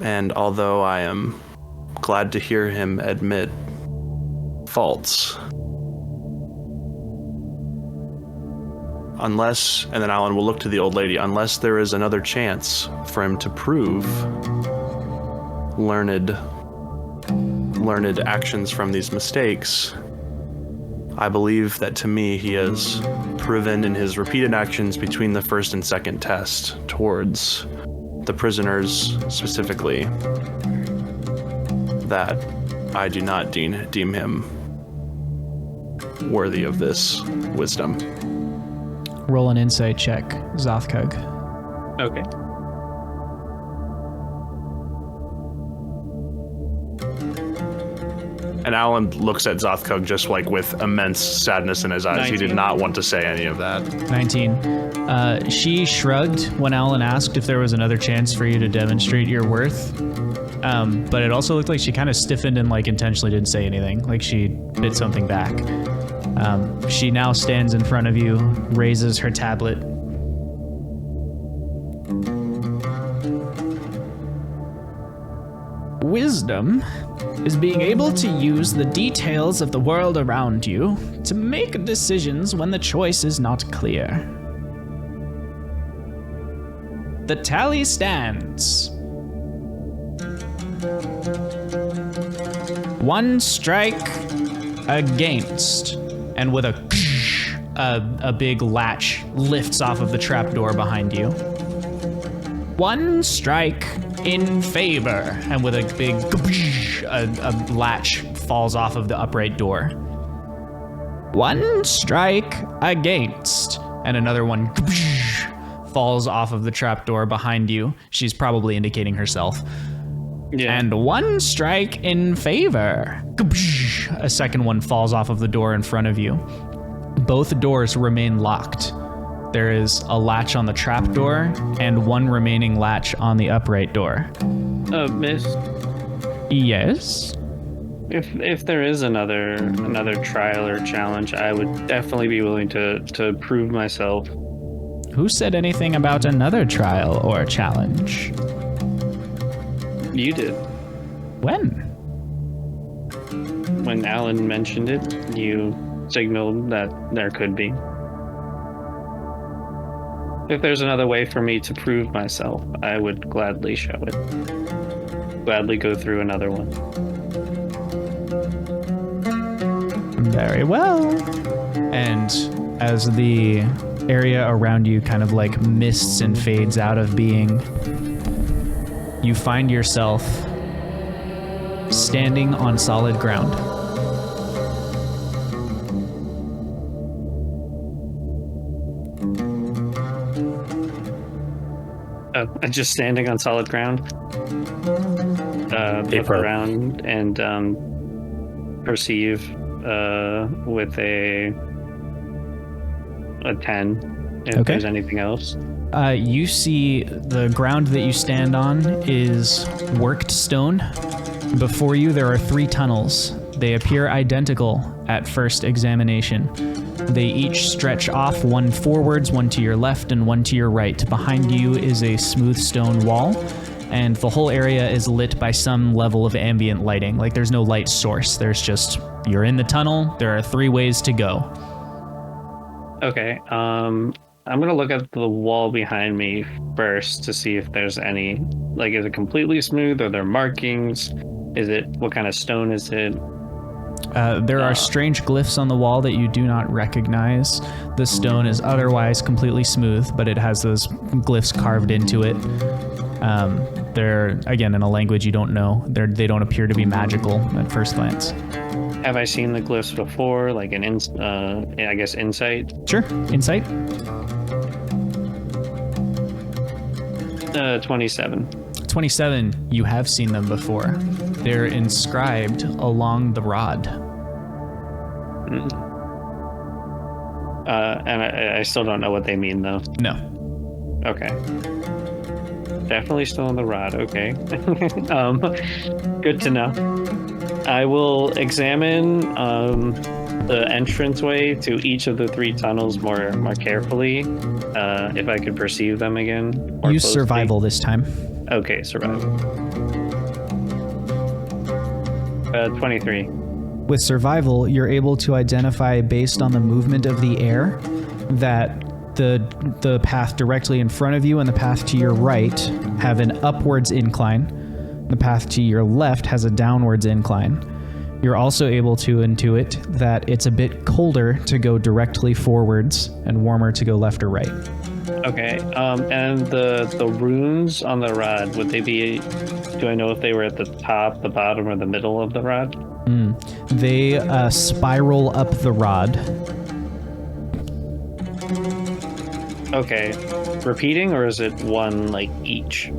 And although I am glad to hear him admit faults, unless, and then Alan will look to the old lady, unless there is another chance for him to prove learned actions from these mistakes, I believe that to me he has proven in his repeated actions between the first and second test towards the prisoners specifically that I do not deem him worthy of this wisdom. Roll an insight check, Xothkug. Okay. And Alan looks at Xothkug just like with immense sadness in his eyes. 19. He did not want to say any of that. 19. She shrugged when Alan asked if there was another chance for you to demonstrate your worth. But it also looked like she kind of stiffened and like intentionally didn't say anything. Like she bit something back. She now stands in front of you, raises her tablet. Wisdom is being able to use the details of the world around you to make decisions when the choice is not clear. The tally stands. 1 strike against, and with a big latch lifts off of the trapdoor behind you. 1 strike in favor, and with a big a latch falls off of the upright door. 1 strike against, and another one falls off of the trapdoor behind you. She's probably indicating herself. Yeah. And 1 strike in favor. a second one falls off of the door in front of you. Both doors remain locked. There is a latch on the trap door and one remaining latch on the upright door. Miss, Yes? if there is another trial or challenge, I would definitely be willing to prove myself. Who said anything about another trial or challenge? You did. When? When Alan mentioned it, you signaled that there could be. If there's another way for me to prove myself, I would gladly show it. Gladly go through another one. Very well. And as the area around you kind of like mists and fades out of being, you find yourself standing on solid ground. Just standing on solid ground. Look around and perceive with a 10 if there's anything else. You see the ground that you stand on is worked stone. Before you, there are 3 tunnels. They appear identical at first examination. They each stretch off, one forwards, one to your left, and one to your right. Behind you is a smooth stone wall, and the whole area is lit by some level of ambient lighting. Like, there's no light source. There's just, you're in the tunnel. There are 3 ways to go. Okay, I'm gonna look at the wall behind me first to see if there's any, like, is it completely smooth? Are there markings? What kind of stone is it? There are strange glyphs on the wall that you do not recognize. The stone is otherwise completely smooth, but it has those glyphs carved into it. They're, again, in a language you don't know. They don't appear to be magical at first glance. Have I seen the glyphs before? Like I guess insight? Sure. Insight? 27. 27, you have seen them before. They're inscribed along the rod. And I still don't know what they mean, though. No. Okay. Definitely still on the rod. Okay. Good to know. I will examine the entranceway to each of the 3 tunnels more carefully, if I could perceive them again. Use closely. Survival this time. Okay, survival. 23. With survival, you're able to identify based on the movement of the air that the path directly in front of you and the path to your right have an upwards incline. The path to your left has a downwards incline. You're also able to intuit that it's a bit colder to go directly forwards and warmer to go left or right. Okay, and the runes on the rod, would they be, do I know if they were at the top, the bottom, or the middle of the rod? They spiral up the rod. Okay, repeating, or is it one, like, each?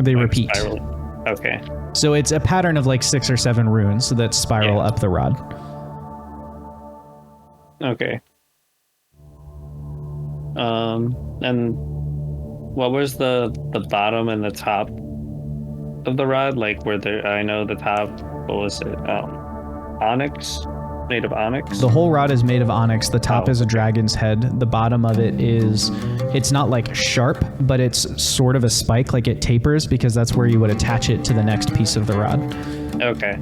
They repeat. Spiral? Okay. So it's a pattern of like 6 or 7 runes that spiral up the rod. Okay. And what was the bottom and the top of the rod? Like, where there, I know the top, what was it? Onyx? Made of onyx? The whole rod is made of onyx. The top is a dragon's head. The bottom of it is, it's not like sharp, but it's sort of a spike, like it tapers, because that's where you would attach it to the next piece of the rod. Okay.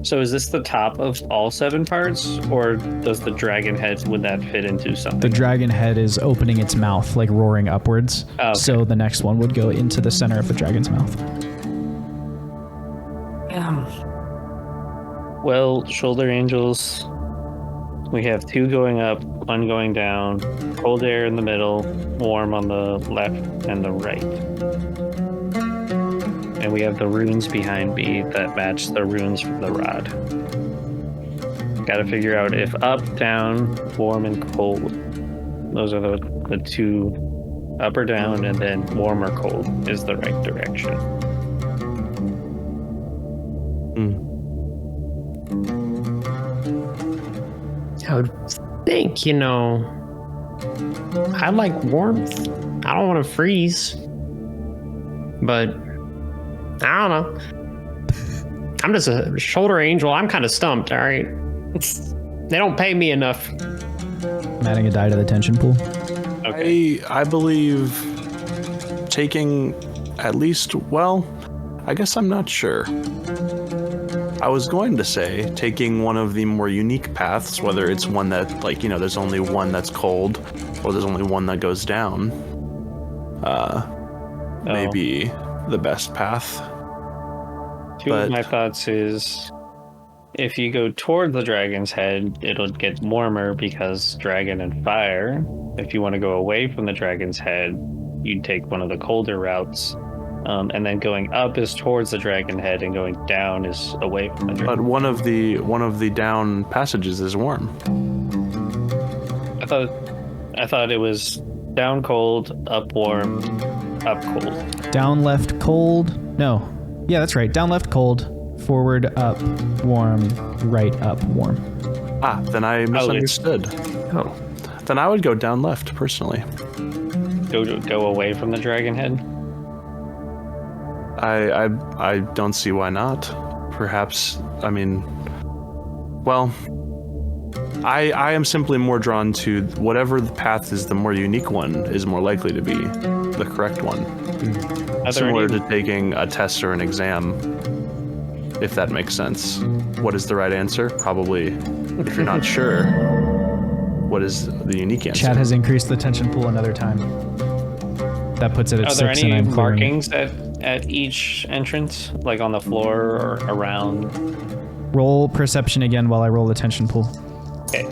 So is this the top of all 7 parts, or does the dragon head, would that fit into something? The dragon head is opening its mouth, like roaring upwards. Oh, okay. So the next one would go into the center of the dragon's mouth. Well, shoulder angels, we have 2 going up, 1 going down, cold air in the middle, warm on the left and the right. And we have the runes behind me that match the runes from the rod. Gotta figure out if up, down, warm, and cold. Those are the 2, up or down, and then warm or cold is the right direction. I would think, I like warmth. I don't want to freeze. But I don't know. I'm just a shoulder angel. I'm kind of stumped, all right? They don't pay me enough. I'm adding a die to the tension pool. Okay. I believe taking at least, well, I guess I'm not sure. I was going to say taking one of the more unique paths, whether it's one that, there's only one that's cold, or there's only one that goes down, maybe the best path. Two of my thoughts is, if you go toward the dragon's head, it'll get warmer because dragon and fire. If you want to go away from the dragon's head, you'd take one of the colder routes. And then going up is towards the dragon head, and going down is away from the dragon. But one of the down passages is warm. I thought it was down cold, up warm, up cold. Down left cold. No. Yeah, that's right. Down left cold, forward up warm, right up warm. Then I misunderstood. Oh. Then I would go down left, personally. Go away from the dragon head? I don't see why not. Perhaps, I am simply more drawn to whatever the path is, the more unique one is more likely to be the correct one. Similar to taking a test or an exam, if that makes sense. What is the right answer? Probably, if you're not sure, what is the unique answer? Chad has increased the tension pool another time. That puts it at 6, and I'm Are there any clearing. markings at each entrance, like on the floor or around? Roll perception again while I roll the tension pool. Okay.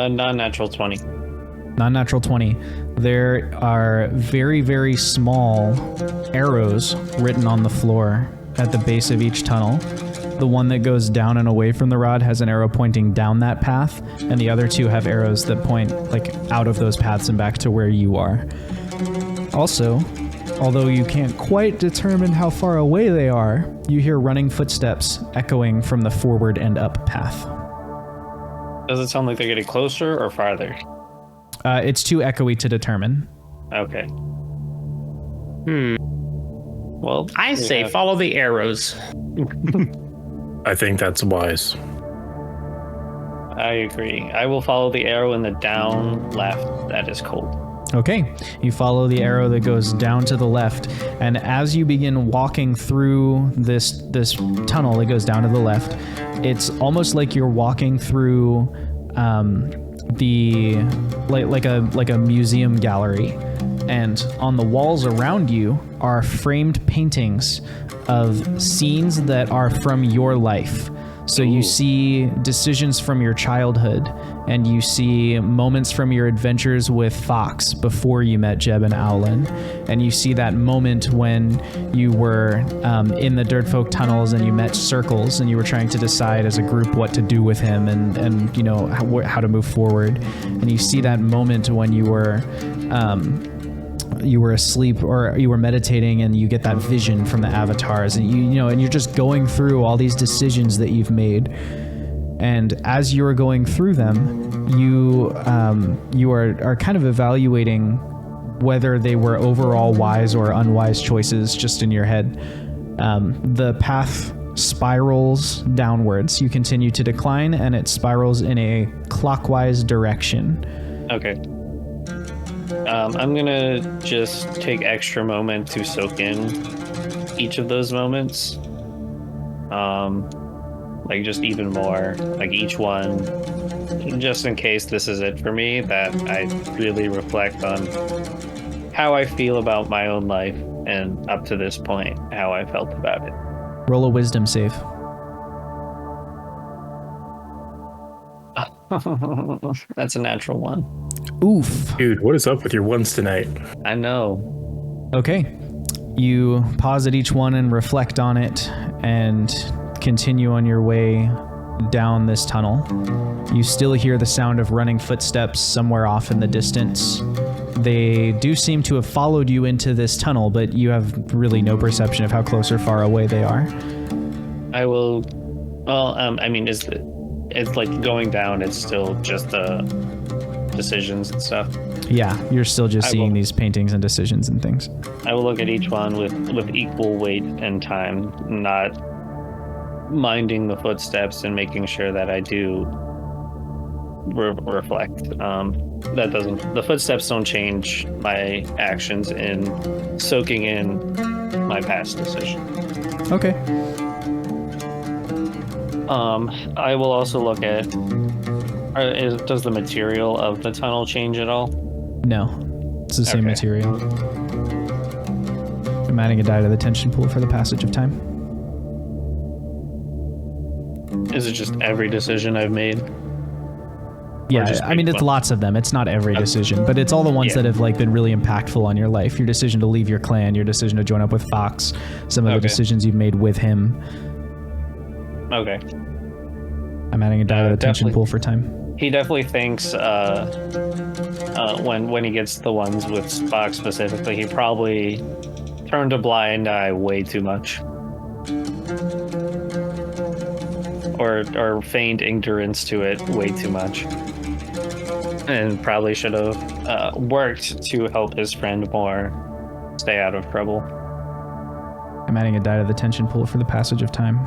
Non-natural 20. Non-natural 20. There are very, very small arrows written on the floor at the base of each tunnel. The one that goes down and away from the rod has an arrow pointing down that path, and the other two have arrows that point out of those paths and back to where you are. Also, although you can't quite determine how far away they are, you hear running footsteps echoing from the forward and up path. Does it sound like they're getting closer or farther? It's too echoey to determine. Okay. Well, I say follow the arrows. I think that's wise. I agree. I will follow the arrow in the down left. That is cold. Okay, you follow the arrow that goes down to the left, and as you begin walking through this tunnel that goes down to the left, it's almost like you're walking through like a museum gallery, and on the walls around you are framed paintings of scenes that are from your life. So you see decisions from your childhood, and you see moments from your adventures with Fox before you met Jeb and Owlin, and you see that moment when you were in the Dirtfolk tunnels and you met Circles, and you were trying to decide as a group what to do with him and you know how to move forward, and you see that moment when you were asleep or you were meditating, and you get that vision from the avatars, and you know, and you're just going through all these decisions that you've made, and as you're going through them, you are kind of evaluating whether they were overall wise or unwise choices just in your head. The path spirals downwards. You continue to decline, and it spirals in a clockwise direction. Okay. I'm gonna just take extra moment to soak in each of those moments. Like just even more, like each one, just in case this is it for me, that I really reflect on how I feel about my own life and up to this point, how I felt about it. Roll a wisdom save. That's a natural one. Oof. Dude, what is up with your ones tonight? I know. Okay. You pause at each one and reflect on it and continue on your way down this tunnel. You still hear the sound of running footsteps somewhere off in the distance. They do seem to have followed you into this tunnel, but you have really no perception of how close or far away they are. I will. Well, I mean, it's like going down. It's still just decisions and stuff. Yeah, you're still just seeing these paintings and decisions and things. I will look at each one with equal weight and time, not minding the footsteps and making sure that I do reflect. The footsteps don't change my actions in soaking in my past decision. Okay. I will also look at, does the material of the tunnel change at all? No, it's the same Okay. material. I'm adding a die to the tension pool for the passage of time. Is it just every decision I've made? Yeah, just I mean, pick it's one? lots of them. It's not every decision, but it's all the ones Yeah. that have like been really impactful on your life. Your decision to leave your clan, your decision to join up with Fox, some of the Okay. decisions you've made with him. Okay. I'm adding a die to the tension definitely. pool for time. He definitely thinks when he gets the ones with Spock specifically, he probably turned a blind eye way too much. Or feigned ignorance to it way too much. And probably should have worked to help his friend more stay out of trouble. I'm adding a die to the tension pool for the passage of time.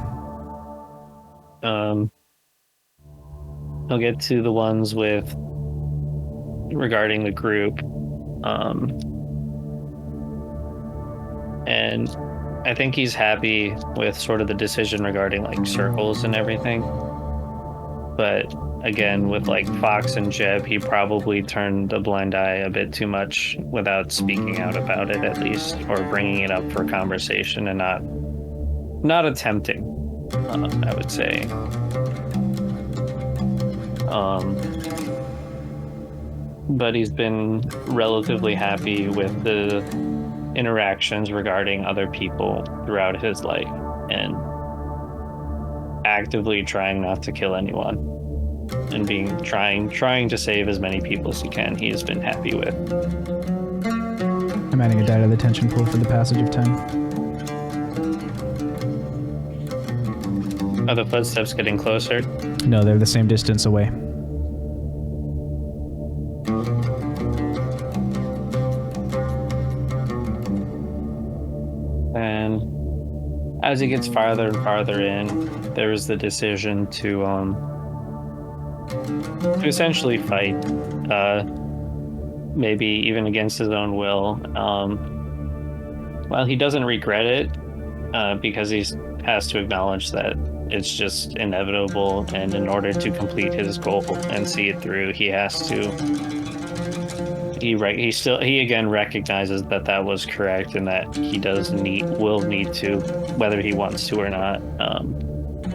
I'll get to the ones with regarding the group. And I think he's happy with sort of the decision regarding like circles and everything. But again, with like Fox and Jeb, he probably turned a blind eye a bit too much without speaking out about it at least, or bringing it up for conversation and not attempting, I would say. But he's been relatively happy with the interactions regarding other people throughout his life and actively trying not to kill anyone and trying to save as many people as he can. He has been happy with. I'm adding a die to the tension pool for the passage of time. Are the footsteps getting closer? No, they're the same distance away. And as he gets farther and farther in, there is the decision to essentially fight, maybe even against his own will. While he doesn't regret it, because he has to acknowledge that it's just inevitable, and in order to complete his goal and see it through, he has to. He again recognizes that was correct, and that he will need to, whether he wants to or not.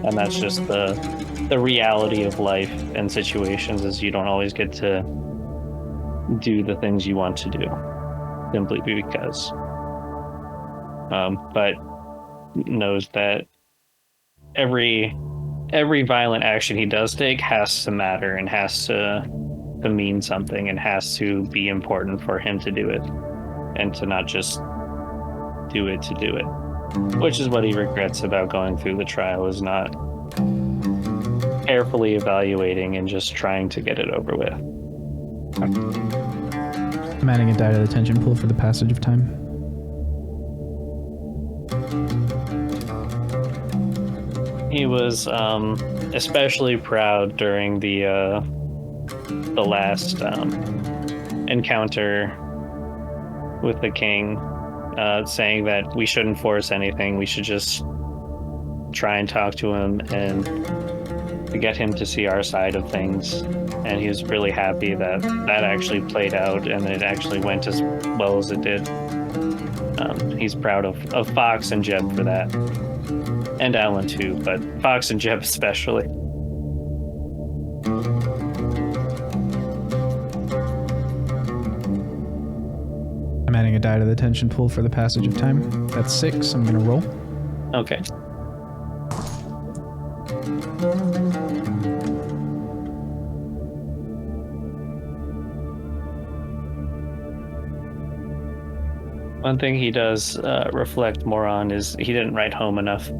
And that's just the reality of life and situations, is you don't always get to do the things you want to do simply because. But knows that every violent action he does take has to matter and has to mean something and has to be important for him to do it, and to not just do it to do it, which is what he regrets about going through the trial, is not carefully evaluating and just trying to get it over with. I'm adding a die to the tension pool for the passage of time. He was especially proud during the last encounter with the king, saying that we shouldn't force anything. We should just try and talk to him and to get him to see our side of things. And he was really happy that actually played out and it actually went as well as it did. He's proud of Fox and Jeb for that. And Alan too, but Fox and Jeb especially. I'm adding a die to the tension pool for the passage of time. That's 6. I'm going to roll. Okay. One thing he does reflect more on is he didn't write home enough.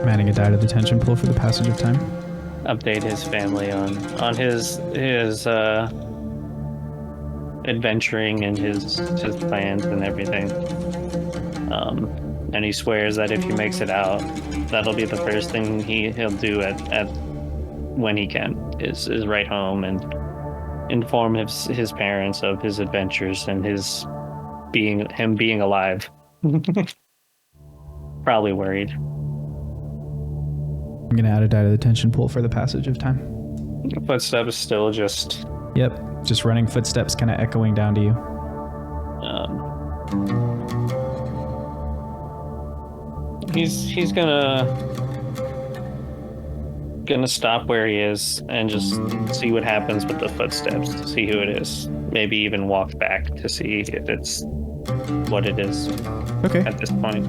Manning a die to the tension pool for the passage of time. Update his family on his adventuring and his plans and everything. And he swears that if he makes it out, that'll be the first thing he'll do at when he can is write home and inform his parents of his adventures and him being alive. Probably worried. I'm gonna add a die to the tension pool for the passage of time. Footsteps still just. Yep, just running footsteps, kind of echoing down to you. He's gonna stop where he is and just see what happens with the footsteps, to see who it is. Maybe even walk back to see if it's what it is. Okay. At this point.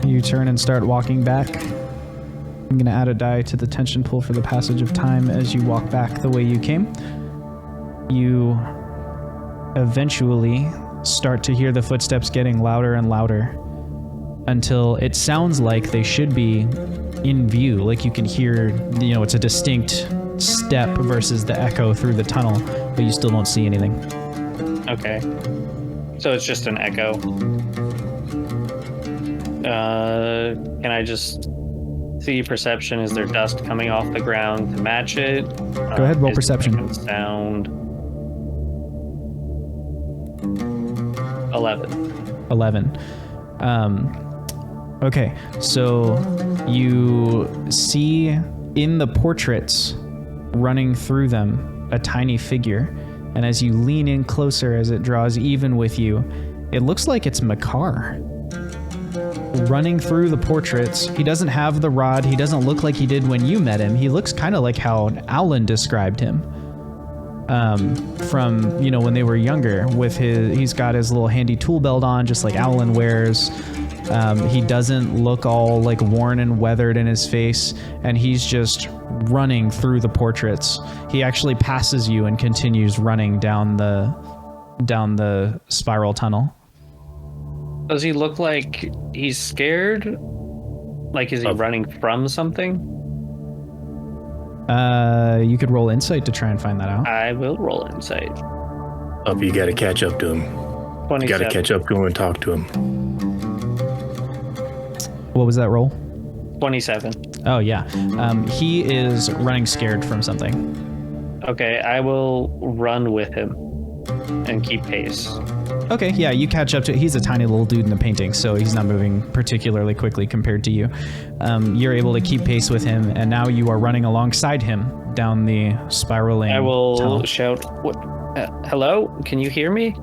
You turn and start walking back. I'm going to add a die to the tension pool for the passage of time as you walk back the way you came. You eventually start to hear the footsteps getting louder and louder until it sounds like they should be in view. Like you can hear, it's a distinct step versus the echo through the tunnel, but you still don't see anything. Okay. So it's just an echo. Can I just see perception? Is there dust coming off the ground to match it? Go ahead, roll perception. Sound. 11. Okay, so you see in the portraits running through them a tiny figure, and as you lean in closer, as it draws even with you, it looks like it's Makar. Running through the portraits, he doesn't have the rod, he doesn't look like he did when you met him, he looks kind of like how Alan described him. From, when they were younger, he's got his little handy tool belt on, just like Alan wears. He doesn't look all like worn and weathered in his face, and he's just running through the portraits. He actually passes you and continues running down the spiral tunnel. Does he look like he's scared? Like, is he running from something? You could roll insight to try and find that out. I will roll insight. You gotta catch up to him. 27. You gotta catch up to him and talk to him. What was that roll? 27. Oh, yeah. He is running scared from something. Okay, I will run with him and keep pace. Okay, yeah, you catch up to. He's a tiny little dude in the painting, so he's not moving particularly quickly compared to you. You're able to keep pace with him, and now you are running alongside him down the spiraling I will tunnel. shout, "What? Hello? Can you hear me?"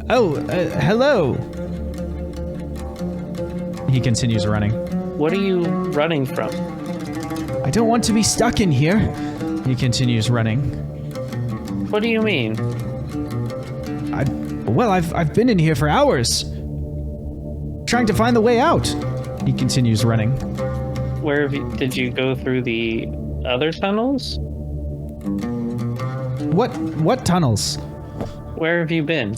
Hello. He continues running. What are you running from? I don't want to be stuck in here. He continues running. What do you mean? I've been in here for hours, trying to find the way out. He continues running. Did you go through the other tunnels? What tunnels? Where have you been?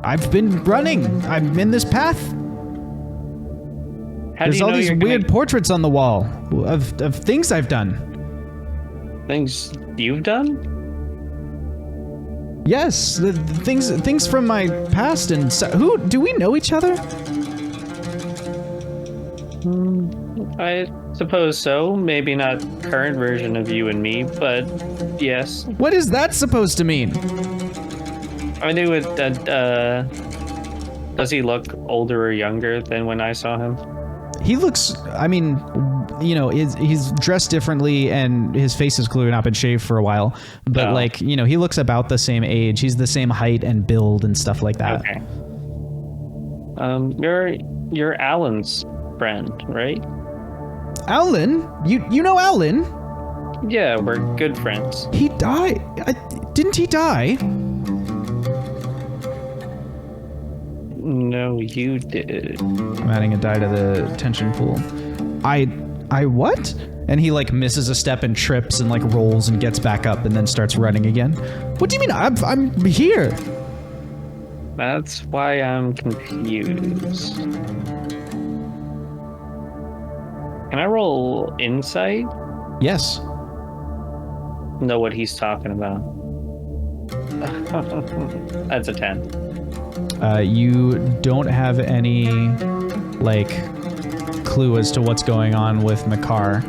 I've been running. I'm in this path. There's all these weird portraits on the wall of things I've done. Things you've done? Yes, the things from my past. And who do we know each other? I suppose so. Maybe not current version of you and me, but yes. What is that supposed to mean? I knew it. Does he look older or younger than when I saw him? He looks. I mean, he's dressed differently, and his face has clearly not been shaved for a while. But he looks about the same age. He's the same height and build and stuff like that. Okay. You're Alan's friend, right? Alan? You know Alan? Yeah, we're good friends. He died. Didn't he die? No, you did. I'm adding a die to the tension pool. I what? And he like misses a step and trips and like rolls and gets back up and then starts running again. What do you mean? I'm here. That's why I'm confused. Can I roll insight? Yes. Know what he's talking about. That's a 10. You don't have any like clue as to what's going on with Makar.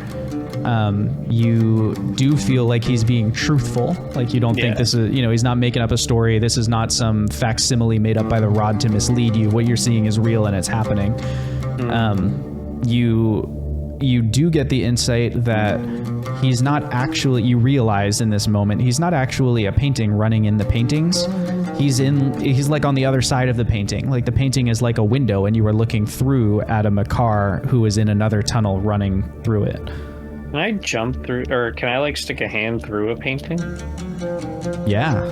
You do feel like he's being truthful. Like you don't think this is, he's not making up a story. This is not some facsimile made up by the rod to mislead you. What you're seeing is real and it's happening. You do get the insight that he's not actually, you realize in this moment, he's not actually a painting running in the paintings. He's like on the other side of the painting. Like the painting is like a window and you are looking through at a Makar who is in another tunnel running through it. Can I jump through, or can I like stick a hand through a painting? Yeah.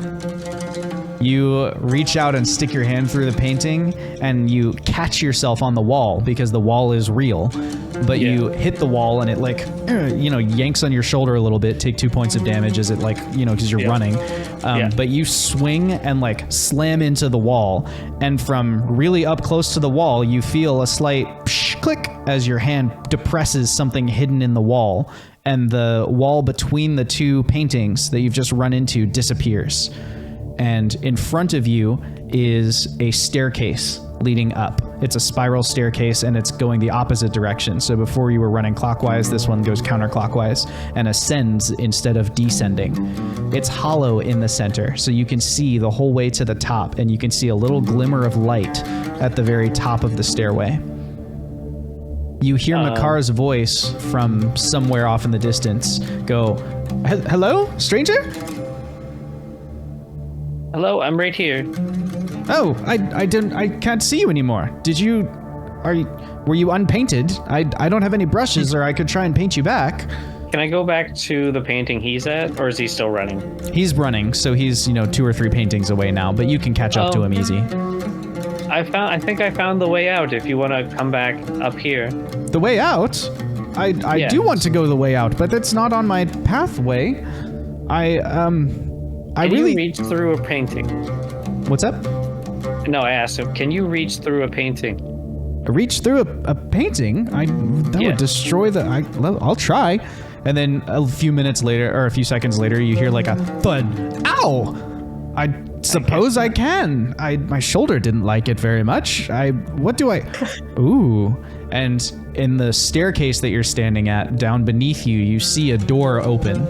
You reach out and stick your hand through the painting and you catch yourself on the wall because the wall is real. But you hit the wall and it like, yanks on your shoulder a little bit, take 2 points of damage as it like, because you're running. But you swing and like slam into the wall. And from really up close to the wall, you feel a slight click as your hand depresses something hidden in the wall. And the wall between the two paintings that you've just run into disappears. And in front of you is a staircase leading up. It's a spiral staircase and it's going the opposite direction. So before you were running clockwise, this one goes counterclockwise and ascends instead of descending. It's hollow in the center, so you can see the whole way to the top and you can see a little glimmer of light at the very top of the stairway. You hear Makar's voice from somewhere off in the distance go, "Hello, stranger?" Hello, I'm right here. Oh, I can't see you anymore. Were you unpainted? I don't have any brushes or I could try and paint you back. Can I go back to the painting he's at, or is he still running? He's running, so he's, 2 or 3 paintings away now, but you can catch up to him easy. I think I found the way out if you want to come back up here. The way out? I do want to go the way out, but that's not on my pathway. Can you reach through a painting? What's up? No, I asked him, can you reach through a painting? Reach through a painting? That would destroy I'll try. And then a few minutes later, or a few seconds later, you hear like a thud. Ow! I suppose I can. My shoulder didn't like it very much. Ooh. And in the staircase that you're standing at, down beneath you, you see a door open.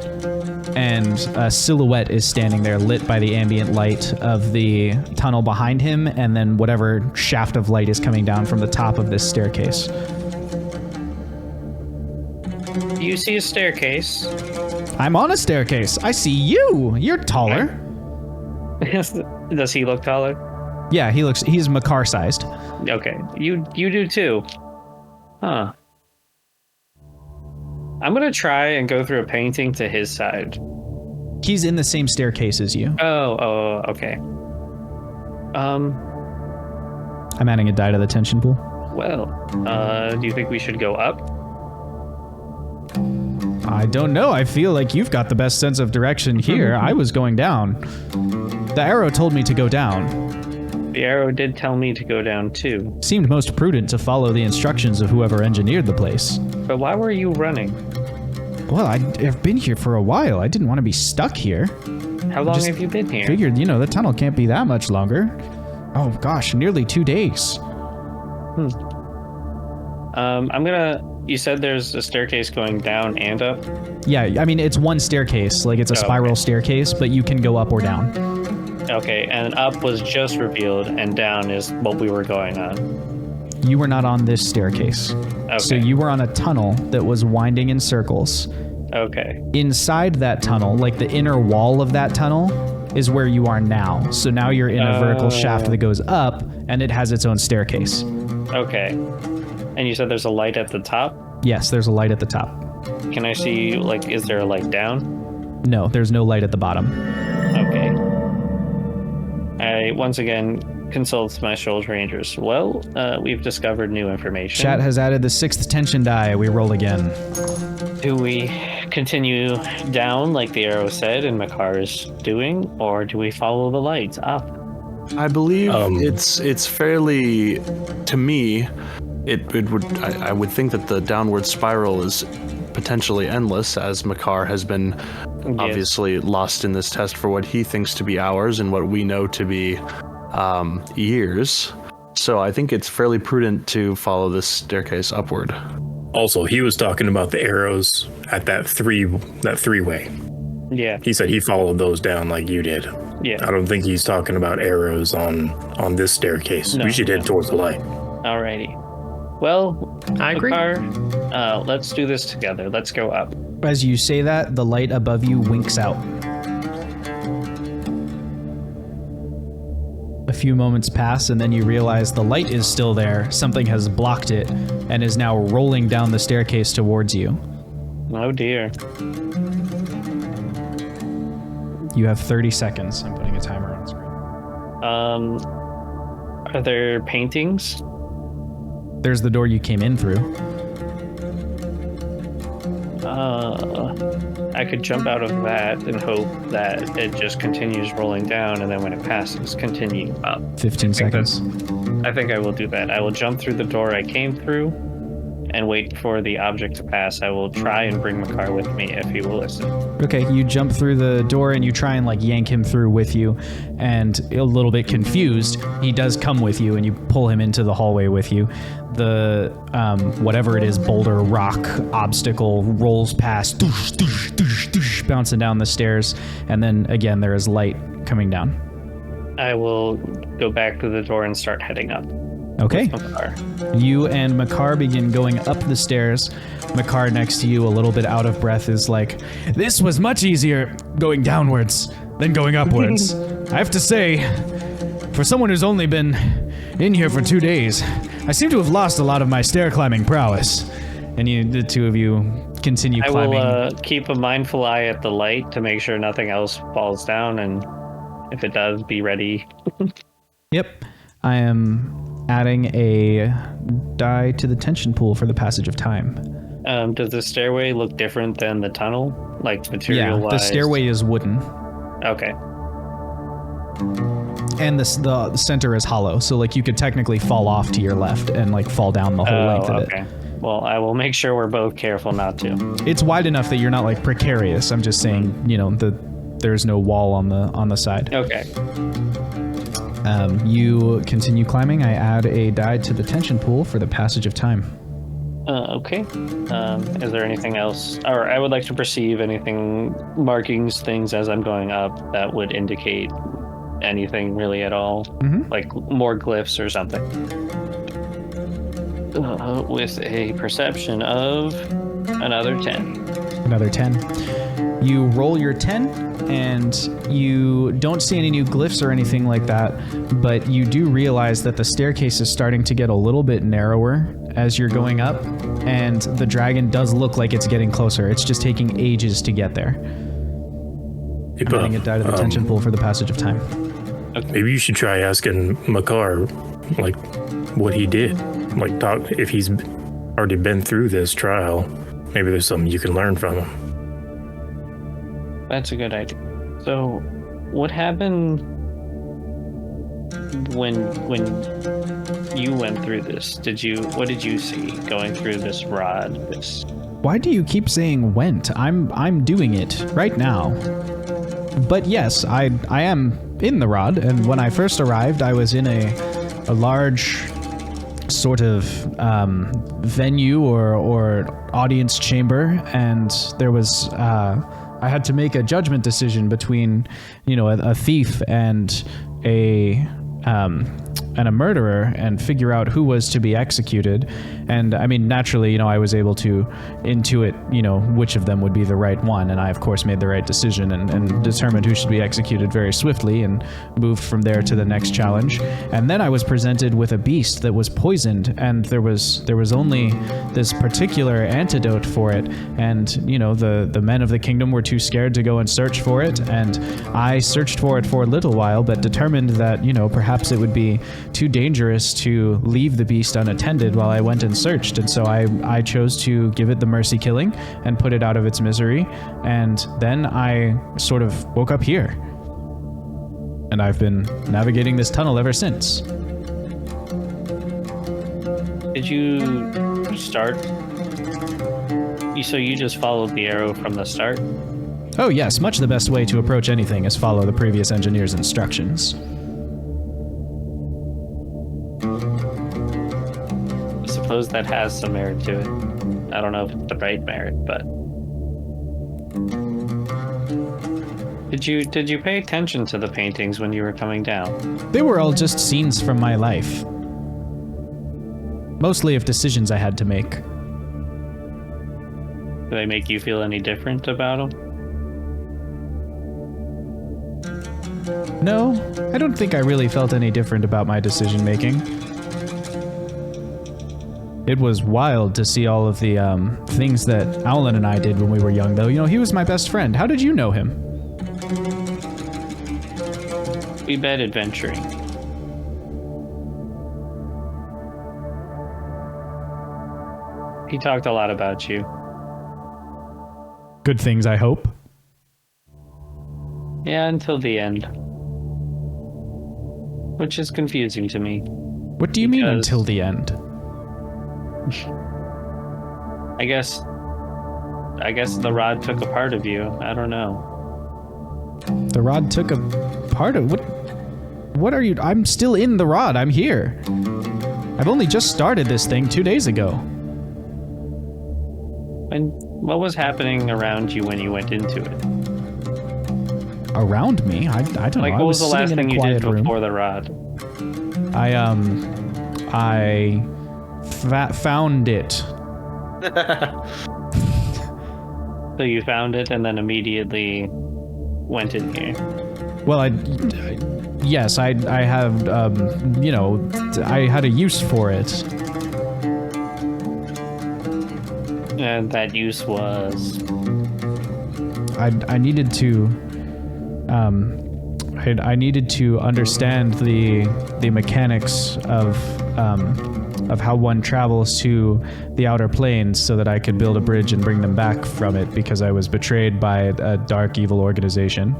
And a silhouette is standing there lit by the ambient light of the tunnel behind him, and then whatever shaft of light is coming down from the top of this staircase. You see a staircase. I'm on a staircase. I see you. You're taller. Does he look taller? Yeah, he's Makar sized. Okay, you do too. Huh. I'm gonna try and go through a painting to his side. He's in the same staircase as you. Oh, okay. I'm adding a die to the tension pool. Well, do you think we should go up? I don't know. I feel like you've got the best sense of direction here. I was going down. The arrow told me to go down. The arrow did tell me to go down too. Seemed most prudent to follow the instructions of whoever engineered the place. But why were you running? Well, I've been here for a while. I didn't want to be stuck here. How long have you been here? Figured, the tunnel can't be that much longer. Oh gosh, nearly 2 days. You said there's a staircase going down and up? Yeah, I mean, it's one staircase. Like, it's a spiral staircase, but you can go up or down. Okay, and up was just revealed, and down is what we were going on. You were not on this staircase. Okay. So you were on a tunnel that was winding in circles. Okay. Inside that tunnel, like the inner wall of that tunnel, is where you are now. So now you're in a vertical shaft that goes up, and it has its own staircase. Okay. And you said there's a light at the top? Yes, there's a light at the top. Can I see, is there a light down? No, there's no light at the bottom. Okay. I, once again, consults my shoulder rangers. Well, we've discovered new information. Chat has added the 6th tension die. We roll again. Do we continue down like the arrow said and Makar is doing, or do we follow the lights up? I believe it's fairly, to me, I would think that the downward spiral is potentially endless, as Makar has been obviously lost in this test for what he thinks to be hours and what we know to be years. So I think it's fairly prudent to follow this staircase upward. Also, he was talking about the arrows at that three-way. Yeah. He said he followed those down like you did. Yeah. I don't think he's talking about arrows on this staircase. No, we should head towards the light. Alrighty. Well, I agree. Makar, let's do this together. Let's go up. As you say that, the light above you winks out. A few moments pass, and then you realize the light is still there. Something has blocked it and is now rolling down the staircase towards you. Oh dear. You have 30 seconds. I'm putting a timer on screen. Are there paintings? There's the door you came in through. I could jump out of that and hope that it just continues rolling down, and then when it passes, continue up. 15 seconds. I think I will do that. I will jump through the door I came through and wait for the object to pass. I will try and bring Makar with me if he will listen. Okay, you jump through the door and you try and like yank him through with you, and a little bit confused, he does come with you and you pull him into the hallway with you. The whatever it is, boulder, rock, obstacle rolls past, doosh, doosh, doosh, doosh, bouncing down the stairs, and then again there is light coming down. I will go back to the door and start heading up. Okay. Makar. You and Makar begin going up the stairs. Makar next to you, a little bit out of breath, is like, "This was much easier going downwards than going upwards. I have to say, for someone who's only been in here for 2 days, I seem to have lost a lot of my stair climbing prowess." And the two of you continue climbing. I will keep a mindful eye at the light to make sure nothing else falls down, and if it does, be ready. Yep. I am adding a die to the tension pool for the passage of time. Does the stairway look different than the tunnel? Like material-wise? Yeah, the stairway is wooden. Okay. And the center is hollow, so like you could technically fall off to your left and like fall down the whole length of it. Well, I will make sure we're both careful not to. It's wide enough that you're not like precarious. I'm just saying, there's no wall on the side. Okay. You continue climbing. I add a die to the tension pool for the passage of time. Okay. Is there anything else? Or I would like to perceive anything, markings, things as I'm going up that would indicate anything really at all. Mm-hmm. Like more glyphs or something. With a perception of another 10. Another 10. You roll your 10, and you don't see any new glyphs or anything like that, but you do realize that the staircase is starting to get a little bit narrower as you're going up, and the dragon does look like it's getting closer. It's just taking ages to get there. I'm adding a die to the tension pool for the passage of time. Maybe you should try asking Makar, like, what he did. Like, talk if he's already been through this trial. Maybe there's something you can learn from him. That's a good idea. So, what happened when you went through this? What did you see going through this rod? Why do you keep saying went? I'm doing it right now. But yes, I am in the rod, and when I first arrived, I was in a large sort of venue or audience chamber, and there was I had to make a judgment decision between a thief and a and a murderer and figure out who was to be executed. And I mean, naturally, I was able to intuit, which of them would be the right one. And I, of course, made the right decision and determined who should be executed very swiftly and moved from there to the next challenge. And then I was presented with a beast that was poisoned, and there was only this particular antidote for it. And, the men of the kingdom were too scared to go and search for it. And I searched for it for a little while, but determined that, perhaps it would be too dangerous to leave the beast unattended while I went and searched. And so I chose to give it the mercy killing and put it out of its misery. And then I sort of woke up here. And I've been navigating this tunnel ever since. Did you start? So you just followed the arrow from the start? Oh yes, much the best way to approach anything is follow the previous engineer's instructions. I suppose that has some merit to it. I don't know if it's the right merit, but... Did you pay attention to the paintings when you were coming down? They were all just scenes from my life. Mostly of decisions I had to make. Do they make you feel any different about them? No, I don't think I really felt any different about my decision making. It was wild to see all of the things that Owlin and I did when we were young, though. He was my best friend. How did you know him? We bet adventuring. He talked a lot about you. Good things, I hope. Yeah, until the end. Which is confusing to me. What do you mean until the end? I guess the rod took a part of you. I don't know. The rod took a part of... What are you... I'm still in the rod. I'm here. I've only just started this thing 2 days ago. And what was happening around you when you went into it? Around me? I don't know. Like, what was the last thing you did room. before the rod? I found it. So you found it and then immediately went in here. Well, yes, I have, I had a use for it. And that use was? I needed to, I needed to understand the mechanics of how one travels to the outer planes so that I could build a bridge and bring them back from it, because I was betrayed by a dark, evil organization.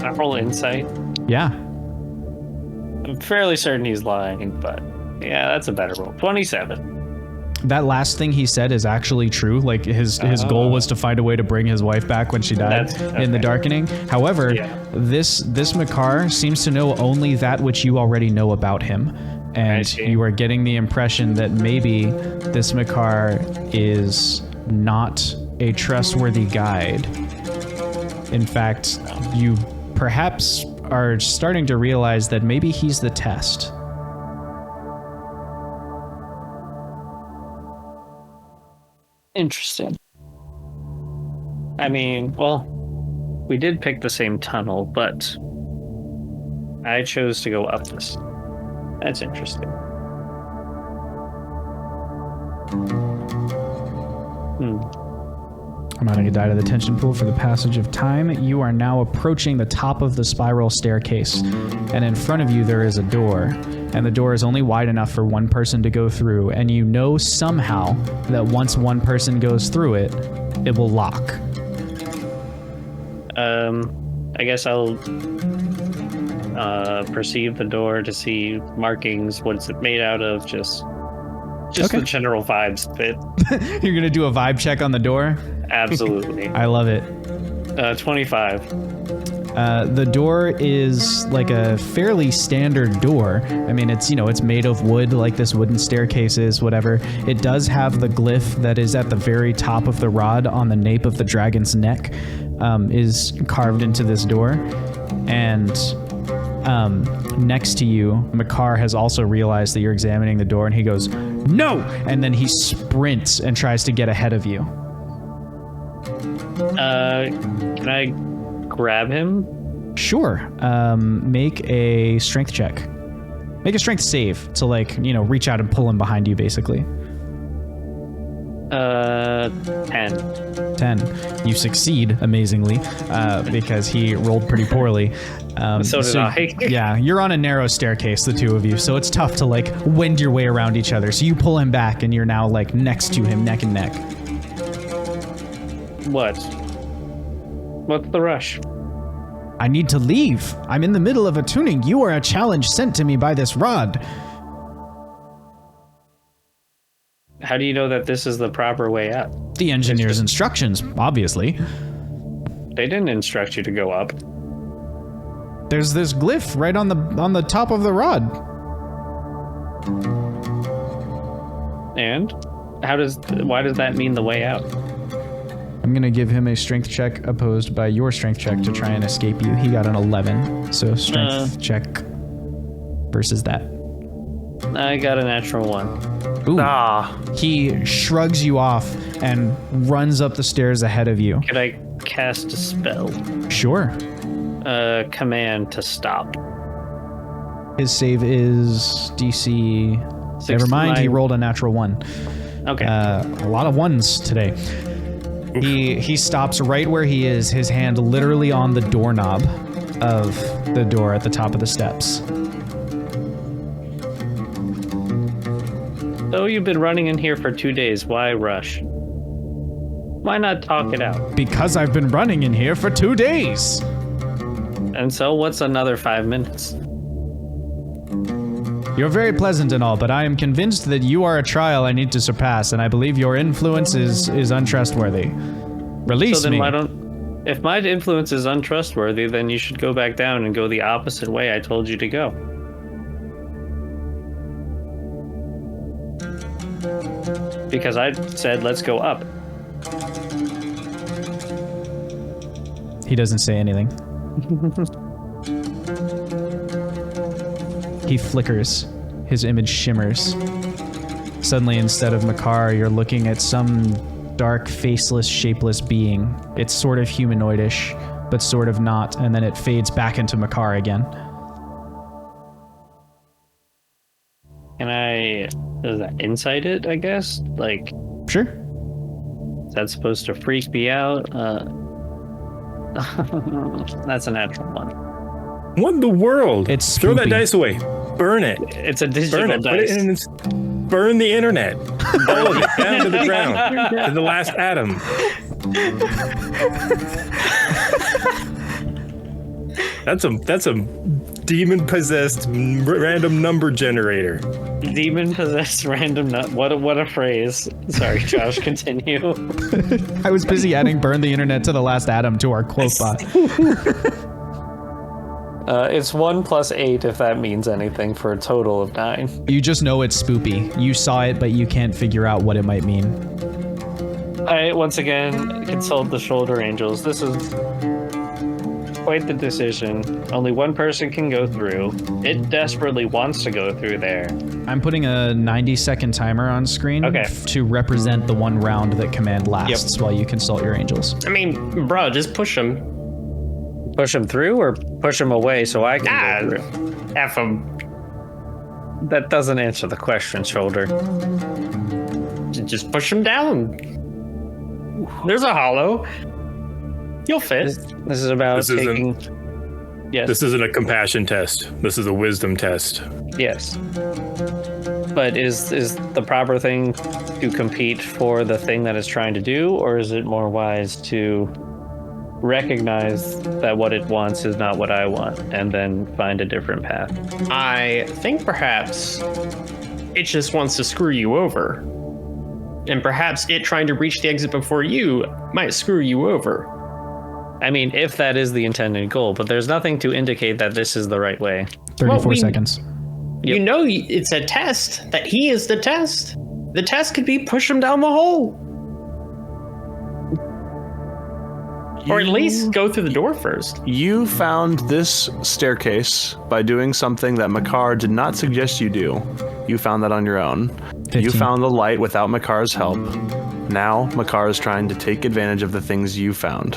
A whole insight? Yeah. I'm fairly certain he's lying, but yeah, that's a better roll. 27. That last thing he said is actually true. Like, his goal was to find a way to bring his wife back when she died in the darkening. However, this Makar seems to know only that which you already know about him. And you are getting the impression that maybe this Makar is not a trustworthy guide. In fact, you perhaps are starting to realize that maybe he's the test. Interesting. I mean, well, we did pick the same tunnel, but I chose to go up this. That's interesting. I'm adding a die to the tension pool for the passage of time. You are now approaching the top of the spiral staircase, and in front of you there is a door, and the door is only wide enough for one person to go through, and you know somehow that once one person goes through it, it will lock. I guess I'll perceive the door to see markings. What's it made out of? Just okay. The general vibes fit. You're gonna do a vibe check on the door? Absolutely. I love it. 25. The door is like a fairly standard door. I mean, it's made of wood, like this wooden staircase is, whatever. It does have the glyph that is at the very top of the rod on the nape of the dragon's neck, is carved into this door. And Next to you, Makar has also realized that you're examining the door, and he goes, "No!" And then he sprints and tries to get ahead of you. Can I grab him? Sure. Make a strength check. Make a strength save to, like, you know, reach out and pull him behind you, basically. 10. 10. You succeed, amazingly, because he rolled pretty poorly. So did I. Yeah, you're on a narrow staircase, the two of you, so it's tough to, like, wend your way around each other. So you pull him back, and you're now, like, next to him, neck and neck. What? What's the rush? I need to leave. I'm in the middle of attuning. You are a challenge sent to me by this rod. How do you know that this is the proper way out? The engineer's instructions, obviously. They didn't instruct you to go up. There's this glyph right on the top of the rod. And why does that mean the way out? I'm gonna give him a strength check opposed by your strength check to try and escape you. He got an 11, so strength check versus that. I got a natural 1. Ooh. He shrugs you off and runs up the stairs ahead of you. Could I cast a spell? Sure. Command to stop. His save is DC. Never mind, he rolled a natural 1. Okay. A lot of ones today. He stops right where he is, his hand literally on the doorknob of the door at the top of the steps. So you've been running in here for 2 days. Why rush? Why not talk it out? Because I've been running in here for 2 days. And so what's another 5 minutes? You're very pleasant and all, but I am convinced that you are a trial I need to surpass, and I believe your influence is untrustworthy. Release so then me. if my influence is untrustworthy, then you should go back down and go the opposite way I told you to go. Because I said, let's go up. He doesn't say anything. He flickers. His image shimmers. Suddenly, instead of Makar, you're looking at some dark, faceless, shapeless being. It's sort of humanoidish, but sort of not, and then it fades back into Makar again. Does that insight it, I guess? Like, Sure. is that supposed to freak me out? That's a natural 1. What in the world? It's Throw that spoopy. dice away. Burn it. It's a digital Burn it. Put dice. it in. Burn the internet. All of it down to the ground. To the last atom. That's a demon possessed random number generator. Demon possessed random nut. What a phrase. Sorry, Josh, continue. I was busy adding burn the internet to the last atom to our quote bot. It's 1 plus 8 if that means anything for a total of 9. You just know it's spoopy. You saw it, but you can't figure out what it might mean. I once again consult the shoulder angels. This is quite the decision. Only one person can go through. It desperately wants to go through there. I'm putting a 90-second timer on screen to represent the 1 round that command lasts while you consult your angels. I mean, bro, just push him. Push him through or push him away so I can go through? F him. That doesn't answer the question, shoulder. Just push him down. There's a hollow. You'll fit. This is about This taking... Yes. This isn't a compassion test. This is a wisdom test. Yes. But is the proper thing to compete for the thing that it's trying to do, or is it more wise to recognize that what it wants is not what I want and then find a different path? I think perhaps it just wants to screw you over. And perhaps it trying to reach the exit before you might screw you over. I mean, if that is the intended goal, but there's nothing to indicate that this is the right way. 34 seconds. You know it's a test, that he is the test. The test could be push him down the hole. Or at least go through the door first. You found this staircase by doing something that Makar did not suggest you do. You found that on your own. 15. You found the light without Makar's help. Now Makar is trying to take advantage of the things you found.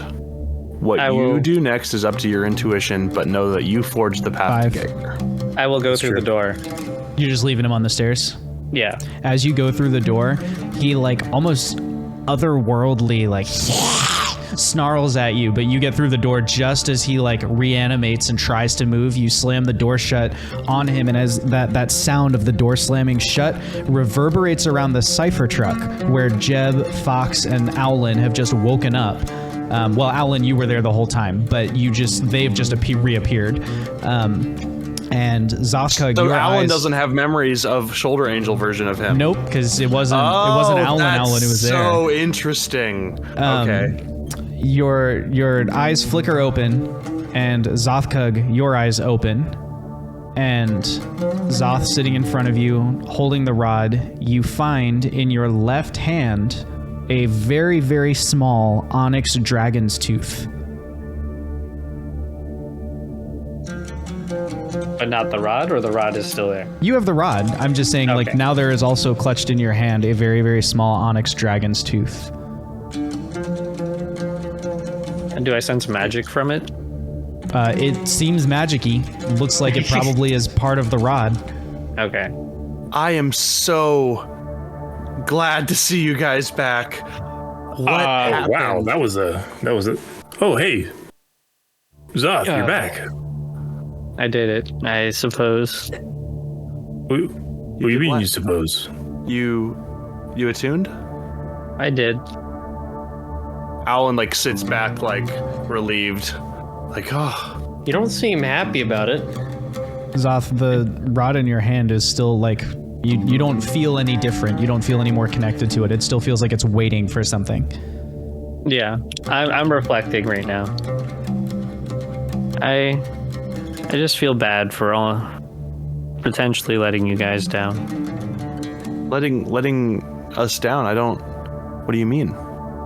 What you do next is up to your intuition, but know that you forged the path 5. to get here. I will go through the door. You're just leaving him on the stairs? Yeah. As you go through the door, he like almost otherworldly like snarls at you, but you get through the door just as he like reanimates and tries to move. You slam the door shut on him, and as that sound of the door slamming shut reverberates around the cipher truck where Jeb, Fox, and Owlin have just woken up. Well, Owlin, you were there the whole time, but they've just reappeared. And Xothkug, So your Alan eyes... doesn't have memories of Shoulder Angel version of him. Nope, because it wasn't Owlin who was there. So interesting. Okay. Your eyes flicker open, and Xothkug, your eyes open, and Xoth sitting in front of you, holding the rod. You find in your left hand a very, very small onyx dragon's tooth. But not the rod, or the rod is still there? You have the rod. I'm just saying, like, Okay. now there is also clutched in your hand a very, very small onyx dragon's tooth. And do I sense magic from it? It seems magic-y. Looks like it probably is part of the rod. Okay. I am so glad to see you guys back. What Oh, happened? wow, that was a. Oh, hey, Xoth, you're back. I did it, I suppose. What do you mean, what? you suppose? You attuned? I did. Alan like sits back like relieved. Like, oh. You don't seem happy about it. Xoth, the rod in your hand is still like, you don't feel any different. You don't feel any more connected to it. It still feels like it's waiting for something. Yeah, I'm reflecting right now. I just feel bad for all potentially letting you guys down. Letting us down. I don't. What do you mean?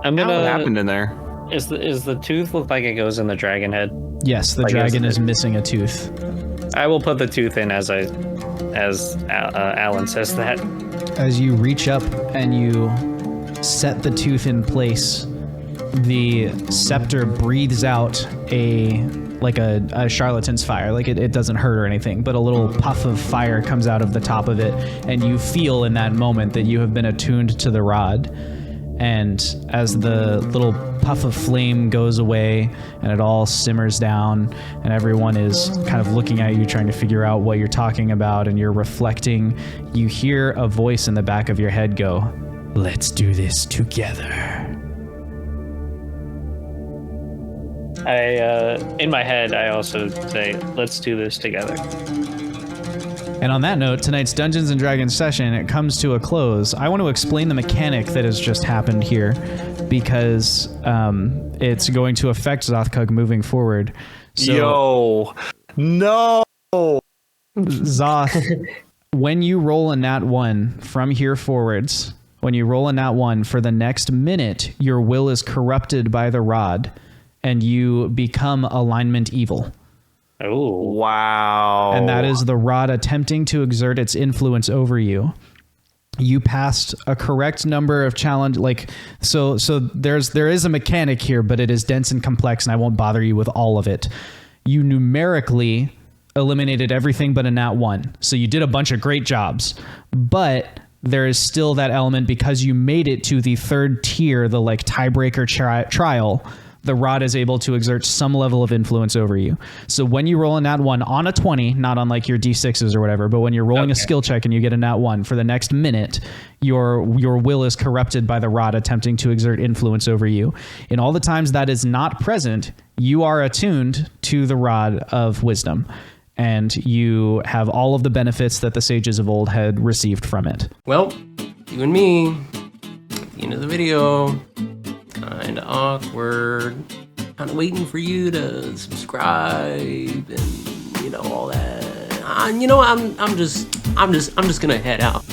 I'm What gonna. happened in there? Is the tooth look like it goes in the dragon head? Yes, the Like, dragon is is missing a tooth. I will put the tooth in as Alan says that. As you reach up and you set the tooth in place, the scepter breathes out a charlatan's fire. Like it doesn't hurt or anything, but a little puff of fire comes out of the top of it, and you feel in that moment that you have been attuned to the rod. And as the little puff of flame goes away and it all simmers down and everyone is kind of looking at you trying to figure out what you're talking about and you're reflecting, you hear a voice in the back of your head go, "Let's do this together." In my head, I also say, "Let's do this together." And on that note, tonight's Dungeons & Dragons session, it comes to a close. I want to explain the mechanic that has just happened here because it's going to affect Xothkug moving forward. So, Yo, no. Xoth, when you roll a nat 1 from here forwards, when you roll a nat 1 for the next minute, your will is corrupted by the rod and you become alignment evil. Oh, Wow. And that is the rod attempting to exert its influence over you. You passed a correct number of challenge, so there is a mechanic here, but it is dense and complex, and I won't bother you with all of it. You numerically eliminated everything but a nat 1. So you did a bunch of great jobs, but there is still that element because you made it to the third tier, the tiebreaker trial. The rod is able to exert some level of influence over you. So when you roll a nat 1 on a 20, not on your D6s or whatever, but when you're rolling a skill check and you get a nat 1 for the next minute, your will is corrupted by the rod attempting to exert influence over you. In all the times that is not present, you are attuned to the rod of wisdom, and you have all of the benefits that the sages of old had received from it. Well, you and me, the end of the video. Kinda awkward. Kinda waiting for you to subscribe and all that. I'm just gonna head out.